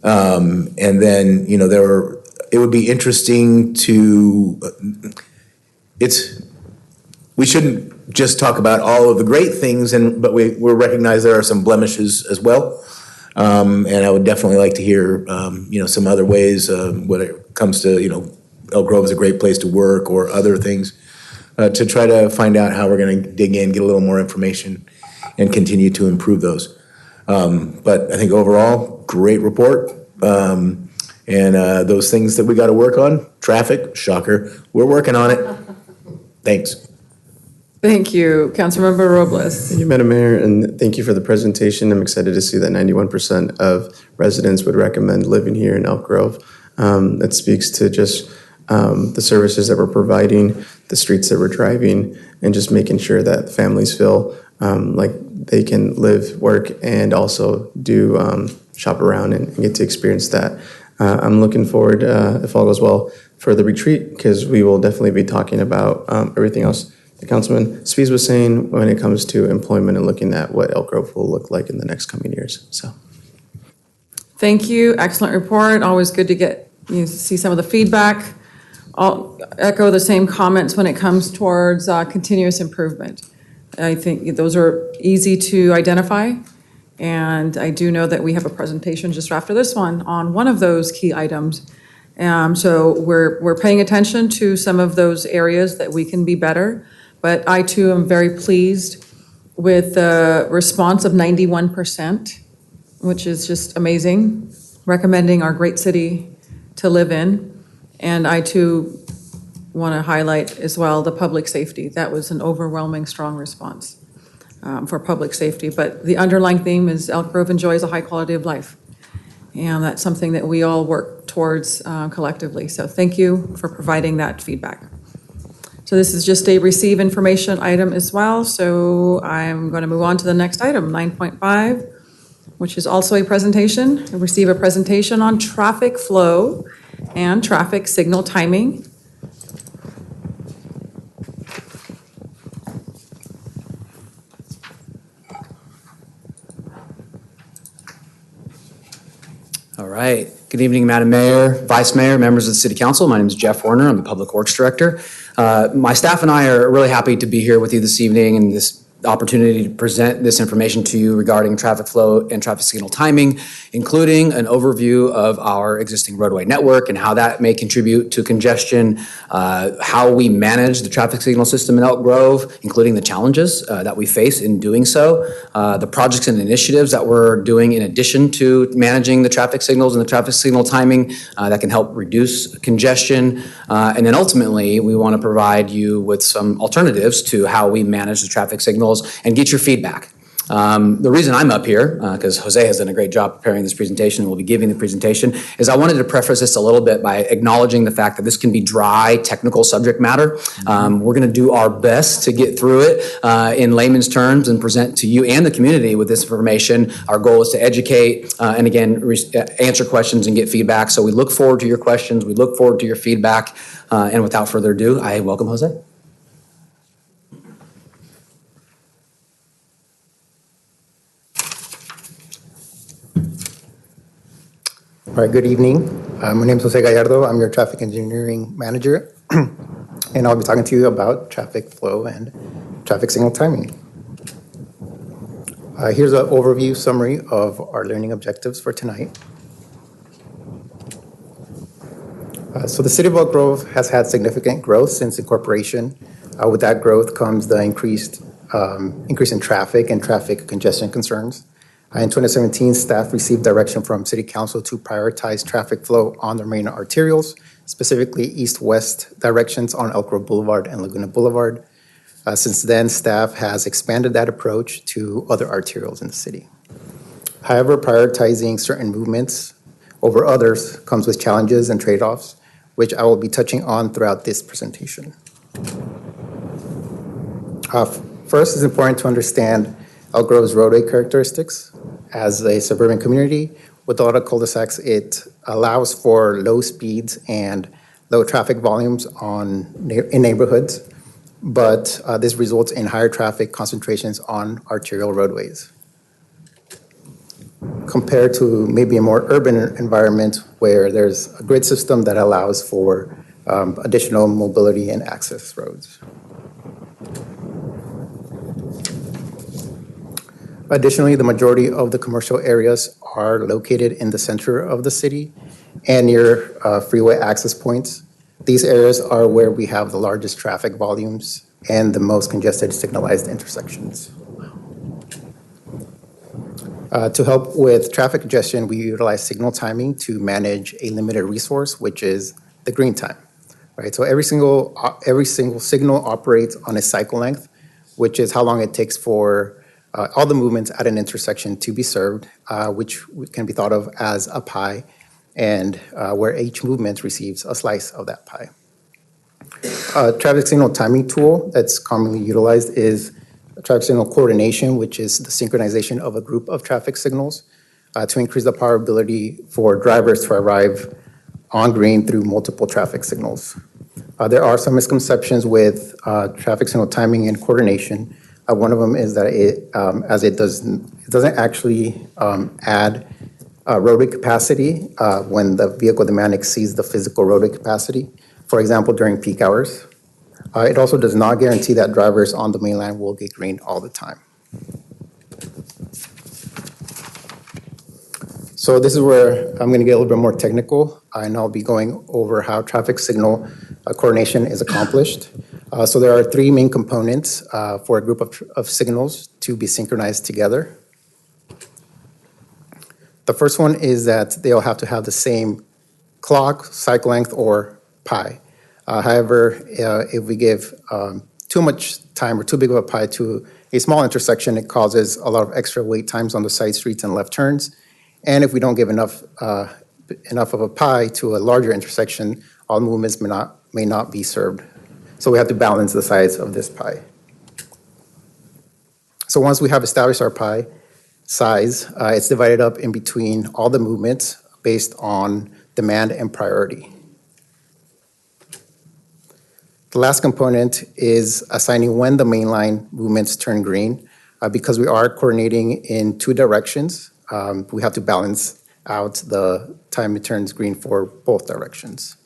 And then, it would be interesting to, we shouldn't just talk about all of the great things, but we recognize there are some blemishes as well. And I would definitely like to hear, some other ways, when it comes to, Elk Grove is a great place to work or other things. to try to find out how we're going to dig in, get a little more information, and continue to improve those. But I think overall, great report. And those things that we got to work on, traffic, shocker, we're working on it. Thanks. Thank you. Councilmember Robles. Thank you, Madam Mayor, and thank you for the presentation. I'm excited to see that 91% of residents would recommend living here in Elk Grove. That speaks to just the services that we're providing, the streets that we're driving, and just making sure that families feel like they can live, work, and also do shop around and get to experience that. I'm looking forward, if all goes well, for the retreat, because we will definitely be talking about everything else Councilman Spies was saying when it comes to employment and looking at what Elk Grove will look like in the next coming years. So, thank you. Excellent report. Always good to get see some of the feedback. I'll echo the same comments when it comes towards continuous improvement. I think those are easy to identify, and I do know that we have a presentation just after this one on one of those key items. So we're paying attention to some of those areas that we can be better. But I, too, am very pleased with the response of 91%, which is just amazing, recommending our great city to live in. And I, too, want to highlight as well the public safety. That was an overwhelming, strong response for public safety. But the underlying theme is Elk Grove enjoys a high quality of life. And that's something that we all work towards collectively. So thank you for providing that feedback. So this is just a receive information item as well. So I'm going to move on to the next item, 9.5, which is also a presentation. I receive a presentation on traffic flow and traffic signal timing. All right. Good evening, Madam Mayor, Vice Mayor, members of the City Council. My name is Jeff Warner. I'm the Public Works Director. My staff and I are really happy to be here with you this evening and this opportunity to present this information to you regarding traffic flow and traffic signal timing, including an overview of our existing roadway network and how that may contribute to congestion, how we manage the traffic signal system in Elk Grove, including the challenges that we face in doing so, the projects and initiatives that we're doing in addition to managing the traffic signals and the traffic signal timing that can help reduce congestion, and then ultimately we want to provide you with some alternatives to how we manage the traffic signals and get your feedback. The reason I'm up here, because Jose has done a great job preparing this presentation and will be giving the presentation, is I wanted to preface this a little bit by acknowledging the fact that this can be dry, technical subject matter. We're going to do our best to get through it in layman's terms and present to you and the community with this information. Our goal is to educate and again, answer questions and get feedback. So we look forward to your questions. We look forward to your feedback. And without further ado, I welcome Jose. All right, good evening. My name is Jose Gallardo. I'm your traffic engineering manager, and I'll be talking to you about traffic flow and traffic signal timing. Here's an overview summary of our learning objectives for tonight. So the City of Elk Grove has had significant growth since incorporation. With that growth comes the increase in traffic and traffic congestion concerns. In 2017, staff received direction from City Council to prioritize traffic flow on the main arterials, specifically east-west directions on Elk Grove Boulevard and Laguna Boulevard. Since then, staff has expanded that approach to other arterials in the city. However, prioritizing certain movements over others comes with challenges and trade-offs, which I will be touching on throughout this presentation. First, it's important to understand Elk Grove's roadway characteristics. As a suburban community with a lot of cul-de-sacs, it allows for low speeds and low traffic volumes in neighborhoods, but this results in higher traffic concentrations on arterial roadways. Compared to maybe a more urban environment where there's a grid system that allows for additional mobility and access roads. Additionally, the majority of the commercial areas are located in the center of the city and near freeway access points, These areas are where we have the largest traffic volumes and the most congested signalized intersections. To help with traffic congestion, we utilize signal timing to manage a limited resource, which is the green time. Right, so every single signal operates on a cycle length, which is how long it takes for all the movements at an intersection to be served, which can be thought of as a pie, and where each movement receives a slice of that pie. Traffic signal timing tool that's commonly utilized is traffic signal coordination, which is the synchronization of a group of traffic signals to increase the probability for drivers to arrive on green through multiple traffic signals. There are some misconceptions with traffic signal timing and coordination. One of them is that it doesn't actually add roadway capacity when the vehicle demand exceeds the physical roadway capacity, for example, during peak hours. It also does not guarantee that drivers on the main line will get green all the time. So this is where I'm going to get a little bit more technical, and I'll be going over how traffic signal coordination is accomplished. So there are three main components for a group of signals to be synchronized together. The first one is that they'll have to have the same clock, cycle length, or pi. However, if we give too much time or too big of a pie to a small intersection, it causes a lot of extra wait times on the side streets and left turns. And if we don't give enough of a pie to a larger intersection, all movements may not be served. So we have to balance the size of this pie. So once we have established our pie size, it's divided up in between all the movements based on demand and priority. The last component is assigning when the mainline movements turn green. Because we are coordinating in two directions, we have to balance out the time it turns green for both directions.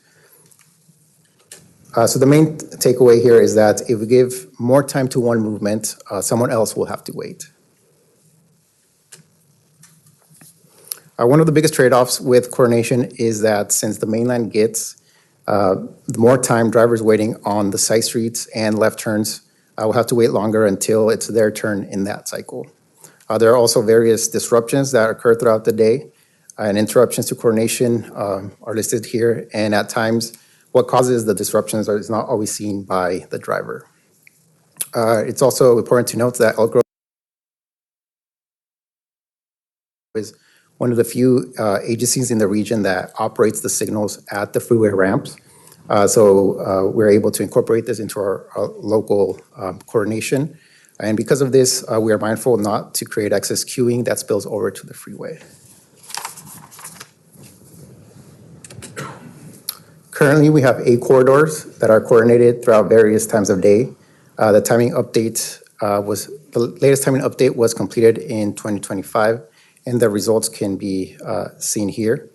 So the main takeaway here is that if we give more time to one movement, someone else will have to wait. One of the biggest trade-offs with coordination is that since the mainline gets the more time drivers waiting on the side streets and left turns will have to wait longer until it's their turn in that cycle. There are also various disruptions that occur throughout the day, and interruptions to coordination are listed here, and at times what causes the disruptions is not always seen by the driver. It's also important to note that Elk Grove is one of the few agencies in the region that operates the signals at the freeway ramps. So we're able to incorporate this into our local coordination. And because of this, we are mindful not to create excess queuing that spills over to the freeway. Currently, we have 8 corridors that are coordinated throughout various times of day. The latest timing update was completed in 2025, and the results can be seen here.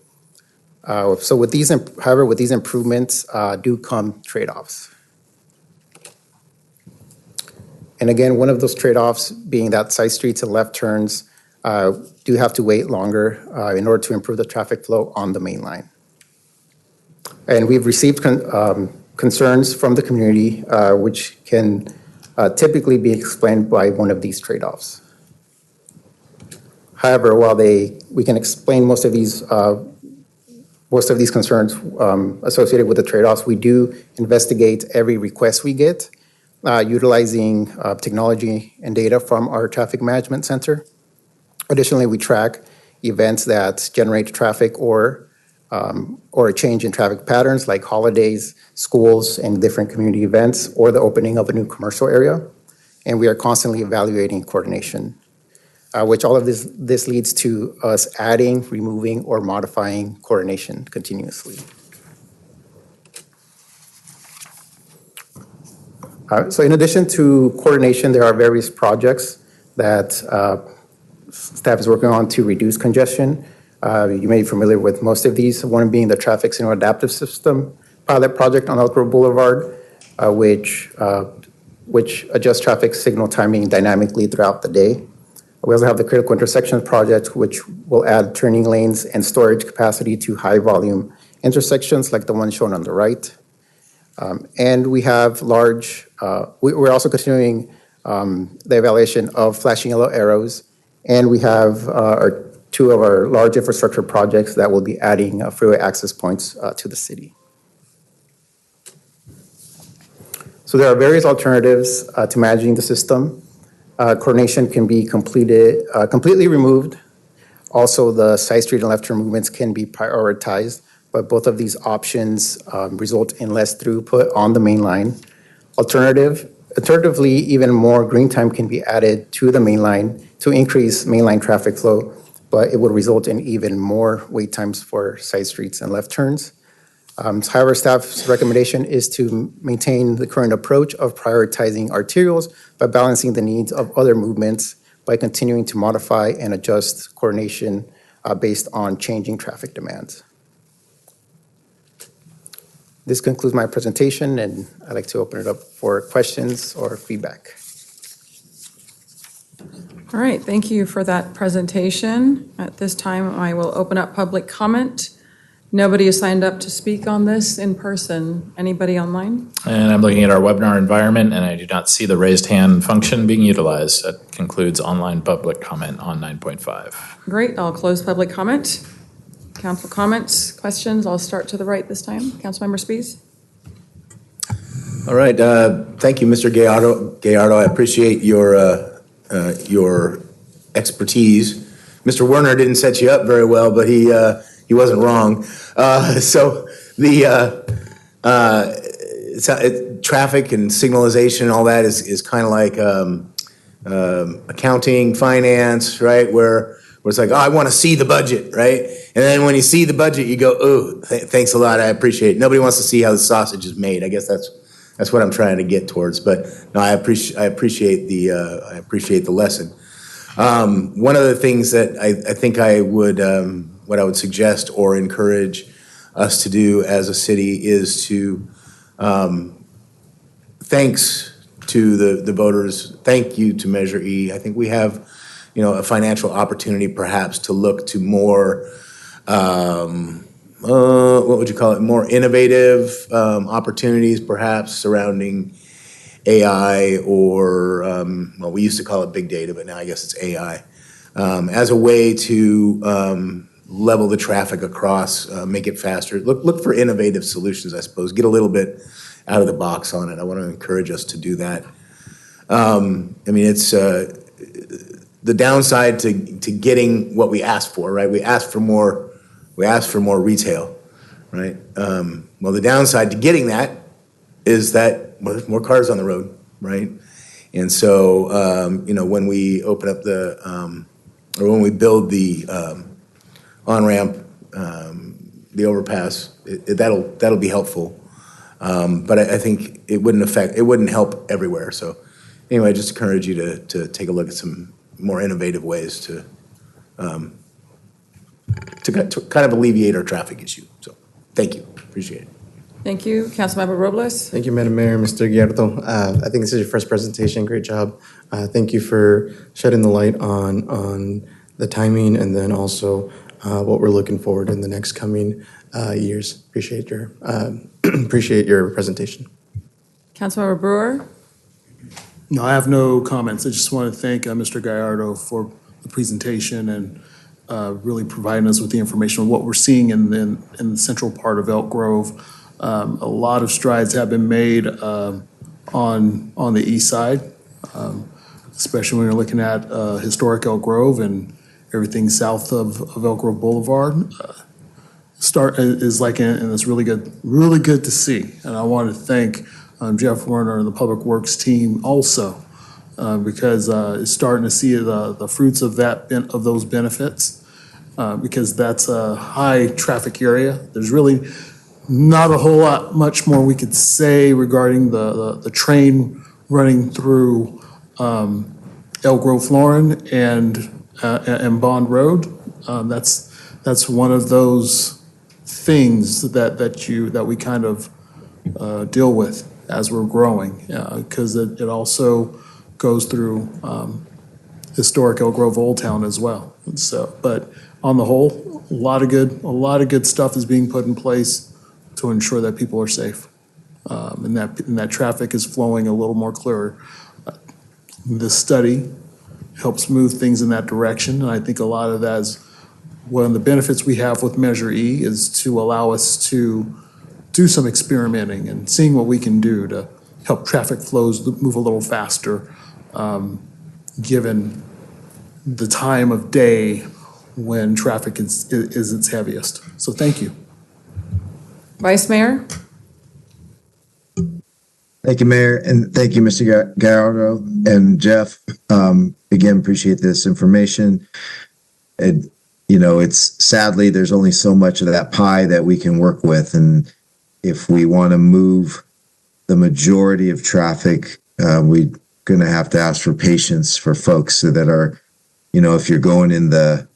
So with these improvements do come trade-offs. And again, one of those trade-offs being that side streets and left turns do have to wait longer in order to improve the traffic flow on the main line. And we've received concerns from the community, which can typically be explained by one of these trade-offs. However, while we can explain most of these concerns associated with the trade-offs, we do investigate every request we get, utilizing technology and data from our traffic management center. Additionally, we track events that generate traffic or a change in traffic patterns like holidays, schools, and different community events, or the opening of a new commercial area. And we are constantly evaluating coordination, which all of this leads to us adding, removing, or modifying coordination continuously. So in addition to coordination, there are various projects that staff is working on to reduce congestion. You may be familiar with most of these, one being the traffic signal adaptive system pilot project on Elk Grove Boulevard, which adjusts traffic signal timing dynamically throughout the day. We also have the critical intersections project, which will add turning lanes and storage capacity to high volume intersections like the one shown on the right. And we have we're also continuing the evaluation of flashing yellow arrows. And we have two of our large infrastructure projects that will be adding freeway access points to the city. So there are various alternatives to managing the system. Coordination can be completely removed. Also, the side street and left turn movements can be prioritized, but both of these options result in less throughput on the main line. Alternatively, even more green time can be added to the main line to increase mainline traffic flow, but it would result in even more wait times for side streets and left turns. However, staff's recommendation is to maintain the current approach of prioritizing arterials by balancing the needs of other movements by continuing to modify and adjust coordination based on changing traffic demands. This concludes my presentation, and I'd like to open it up for questions or feedback. All right, thank you for that presentation. At this time, I will open up public comment. Nobody has signed up to speak on this in person. Anybody online? And I'm looking at our webinar environment, and I do not see the raised hand function being utilized. That concludes online public comment on 9.5. Great, I'll close public comment. Council comments, questions? I'll start to the right this time. Councilmember Spies? All right, thank you, Mr. Gallardo. I appreciate your expertise. Mr. Werner didn't set you up very well, but he wasn't wrong. So the traffic and signalization, all that is kind of like accounting, finance, right? Where it's like, oh, I want to see the budget, right? And then when you see the budget, you go, oh, thanks a lot, I appreciate it. Nobody wants to see how the sausage is made. I guess that's what I'm trying to get towards. But no, I appreciate the lesson. One of the things that I think what I would suggest or encourage us to do as a city is to, thanks to the voters, thank you to Measure E. I think we have, a financial opportunity perhaps to look to more, what would you call it, more innovative opportunities perhaps surrounding AI or, we used to call it big data, but now I guess it's AI, as a way to level the traffic across, make it faster. Look for innovative solutions, I suppose. Get a little bit out of the box on it. I want to encourage us to do that. It's the downside to getting what we asked for, right? We asked for more retail, right? The downside to getting that is that there's more cars on the road, right? And so, when we open up or when we build the on-ramp, the overpass, that'll be helpful. But I think it wouldn't help everywhere. So anyway, I just encourage you to take a look at some more innovative ways to kind of alleviate our traffic issue. So thank you, appreciate it. Thank you. Councilmember Robles? Thank you, Madam Mayor, Mr. Gallardo. I think this is your first presentation. Great job. Thank you for shedding the light on the timing and then also what we're looking forward in the next coming years. Appreciate your presentation. Councilmember Brewer? No, I have no comments. I just want to thank Mr. Gallardo for the presentation and really providing us with the information on what we're seeing in the central part of Elk Grove. A lot of strides have been made on the east side, especially when you're looking at historic Elk Grove and everything south of Elk Grove Boulevard. And it's really good to see. And I want to thank Jeff Werner and the Public Works team also, because it's starting to see the fruits of those benefits, because that's a high traffic area. There's really not a whole lot much more we could say regarding the train running through Elk Grove Florin and Bond Road. That's one of those things that we kind of deal with as we're growing, because it also goes through historic Elk Grove Old Town as well. And so, but on the whole, a lot of good stuff is being put in place to ensure that people are safe. and that traffic is flowing a little more clearer. This study helps move things in that direction, and I think a lot of that is one of the benefits we have with Measure E is to allow us to do some experimenting and seeing what we can do to help traffic flows move a little faster, given the time of day when traffic is its heaviest. So thank you. Vice Mayor? Thank you, Mayor, and thank you, Mr. Gallardo and Jeff. Again, appreciate this information. And, it's sadly, there's only so much of that pie that we can work with. And if we want to move the majority of traffic, we're going to have to ask for patience for folks that are, if you're going in the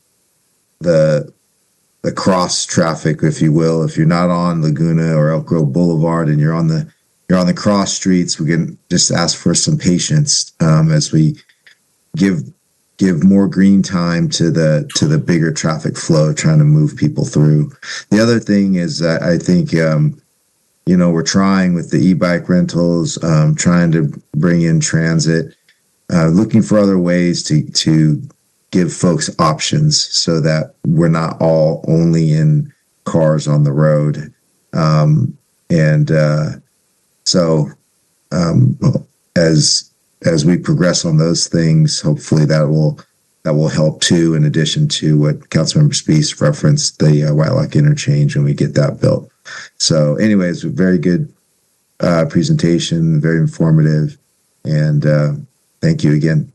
cross traffic, if you will, if you're not on Laguna or Elk Grove Boulevard and you're on the cross streets, we can just ask for some patience as we give more green time to the bigger traffic flow, trying to move people through. The other thing is I think, we're trying with the e-bike rentals, trying to bring in transit, looking for other ways to give folks options so that we're not all only in cars on the road. As we progress on those things, hopefully that will help too, in addition to what Councilmember Spees referenced, the Whitelock interchange, when we get that built. So anyways, very good presentation, very informative, and thank you again.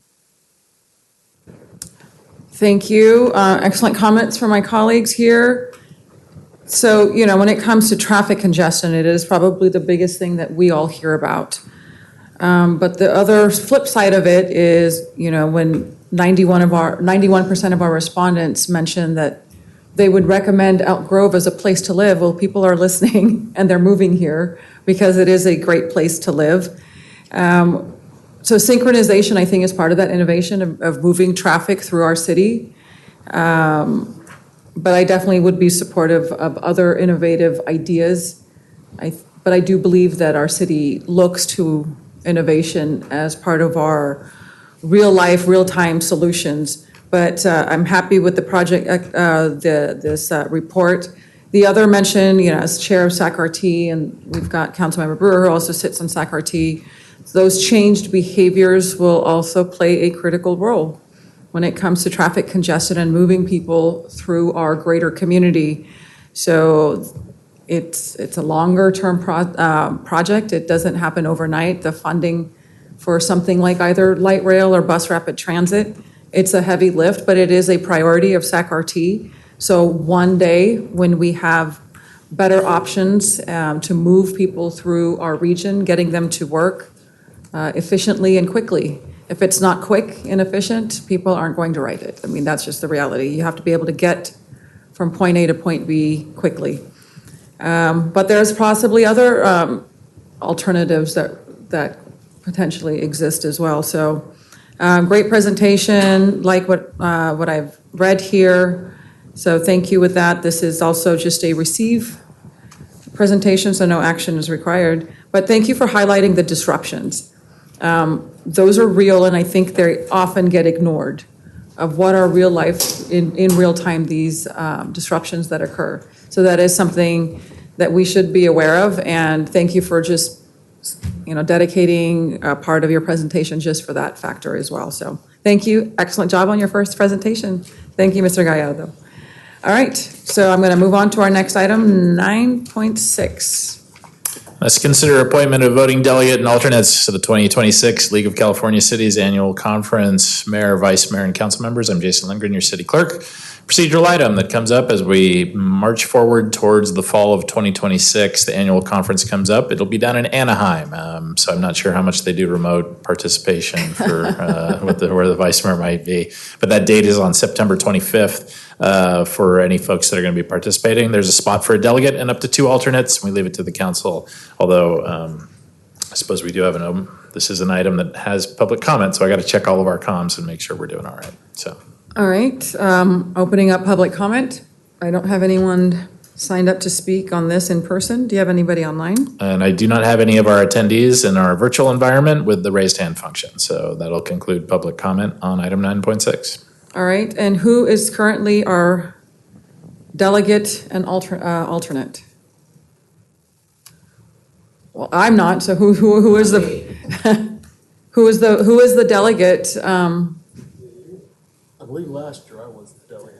Thank you. Excellent comments from my colleagues here. So, when it comes to traffic congestion, it is probably the biggest thing that we all hear about. But the other flip side of it is, when 91% of our respondents mentioned that they would recommend Elk Grove as a place to live. Well, people are listening and they're moving here because it is a great place to live. So synchronization, I think, is part of that innovation of moving traffic through our city. But I definitely would be supportive of other innovative ideas. But I do believe that our city looks to innovation as part of our real-life, real-time solutions. But I'm happy with the project, this report. The other mention, as chair of SAC-RT, and we've got Councilmember Brewer, who also sits on SAC-RT, those changed behaviors will also play a critical role when it comes to traffic congestion and moving people through our greater community. So it's a longer-term project. It doesn't happen overnight. The funding for something like either light rail or bus rapid transit, it's a heavy lift, but it is a priority of SAC-RT. So one day when we have better options to move people through our region, getting them to work efficiently and quickly. If it's not quick and efficient, people aren't going to ride it. I mean, that's just the reality. You have to be able to get from point A to point B quickly. But there's possibly other alternatives that potentially exist as well. So great presentation, like what I've read here. So thank you with that. This is also just a receive presentation, so no action is required. But thank you for highlighting the disruptions. Those are real, and I think they often get ignored of what are real life in real time, these disruptions that occur. So that is something that we should be aware of, and thank you for just dedicating a part of your presentation just for that factor as well. So thank you. Excellent job on your first presentation. Thank you, Mr. Gallardo. All right, so I'm going to move on to our next item, 9.6. Let's consider appointment of voting delegate and alternates to the 2026 League of California Cities Annual Conference. Mayor, Vice Mayor, and council members, I'm Jason Lindgren, your city clerk. Procedural item that comes up as we march forward towards the fall of 2026. The annual conference comes up. It'll be down in Anaheim, so I'm not sure how much they do remote participation for where the vice mayor might be. But that date is on September 25th for any folks that are going to be participating. There's a spot for a delegate and up to 2 alternates. We leave it to the council, although I suppose we do have this is an item that has public comment, so I got to check all of our comms and make sure we're doing all right. So. All right, opening up public comment. I don't have anyone signed up to speak on this in person? Do you have anybody online? And I do not have any of our attendees in our virtual environment with the raised hand function. So that'll conclude public comment on item 9.6. All right, and who is currently our delegate and alternate? Well, I'm not, so who is the, who is the delegate? I believe last year I was the delegate.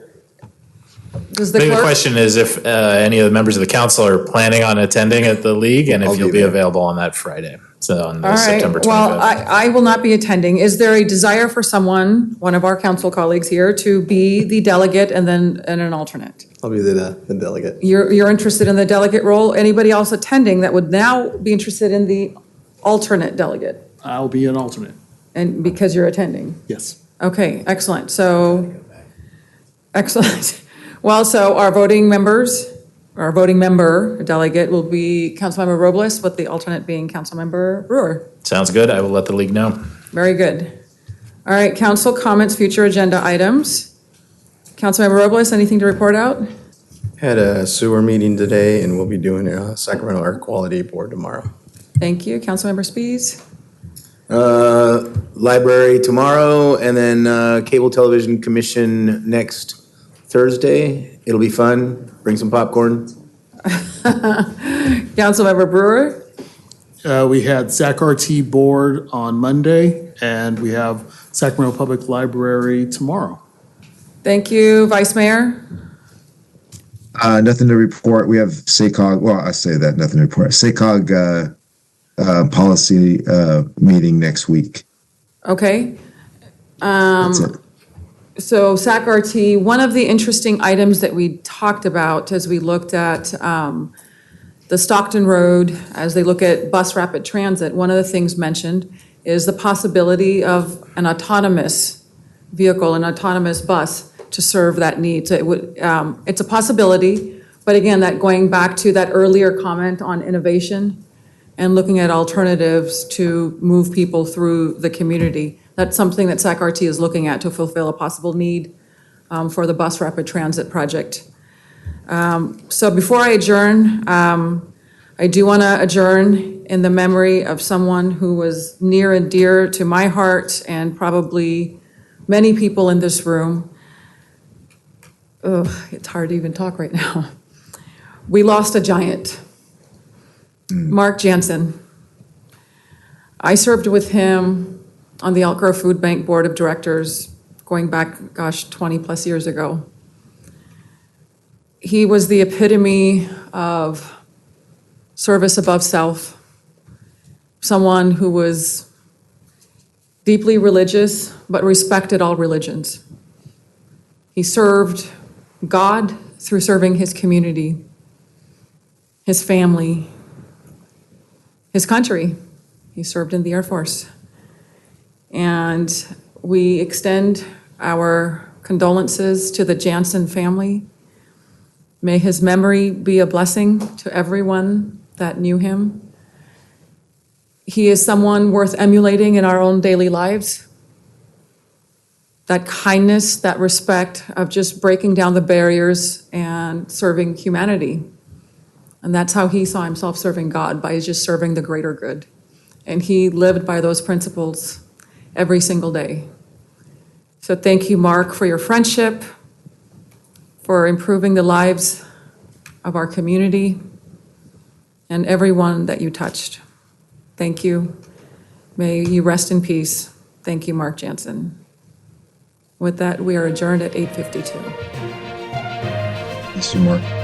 Does the Maybe the clerk? question is if any of the members of the council are planning on attending at the league, and if you'll be available on that Friday, so on All right, September 25th. well, I will not be attending. Is there a desire for someone, one of our council colleagues here, to be the delegate and an alternate? I'll be the delegate. You're interested in the delegate role? Anybody else attending that would now be interested in the alternate delegate? I'll be an alternate. And because you're attending? Yes. Okay, excellent. So, excellent. Well, so our voting member delegate will be Councilmember Robles, with the alternate being Councilmember Brewer. Sounds good. I will let the league know. Very good. All right, council comments, future agenda items. Councilmember Robles, anything to report out? Had a sewer meeting today, and we'll be doing a Sacramento Air Quality Board tomorrow. Thank you. Councilmember Spies? Library tomorrow, and then Cable Television Commission next Thursday. It'll be fun. Bring some popcorn. Councilmember Brewer? We had SAC-RT board on Monday, and we have Sacramento Public Library tomorrow. Thank you. Vice Mayor? Nothing to report. We have SACOG, well, I say that, nothing to report. SACOG policy meeting next week. Okay. That's it. So SAC-RT, one of the interesting items that we talked about as we looked at the Stockton Road, as they look at bus rapid transit, one of the things mentioned is the possibility of an autonomous vehicle, an autonomous bus to serve that need. So it would, it's a possibility, but again, that going back to that earlier comment on innovation and looking at alternatives to move people through the community. That's something that SAC-RT is looking at to fulfill a possible need for the bus rapid transit project. So before I adjourn, I do want to adjourn in the memory of someone who was near and dear to my heart and probably many people in this room. Ugh, it's hard to even talk right now. We lost a giant, Mark Jansen. I served with him on the Elk Grove Food Bank Board of Directors going back, 20 plus years ago. He was the epitome of service above self, someone who was deeply religious but respected all religions. He served God through serving his community, his family, his country. He served in the Air Force. And we extend our condolences to the Jansen family. May his memory be a blessing to everyone that knew him. He is someone worth emulating in our own daily lives. That kindness, that respect of just breaking down the barriers and serving humanity. And that's how he saw himself serving God, by just serving the greater good. And he lived by those principles every single day. So thank you, Mark, for your friendship, for improving the lives of our community and everyone that you touched. Thank you. May you rest in peace. Thank you, Mark Jansen. With that, we are adjourned at 8:52. Mr. Mark.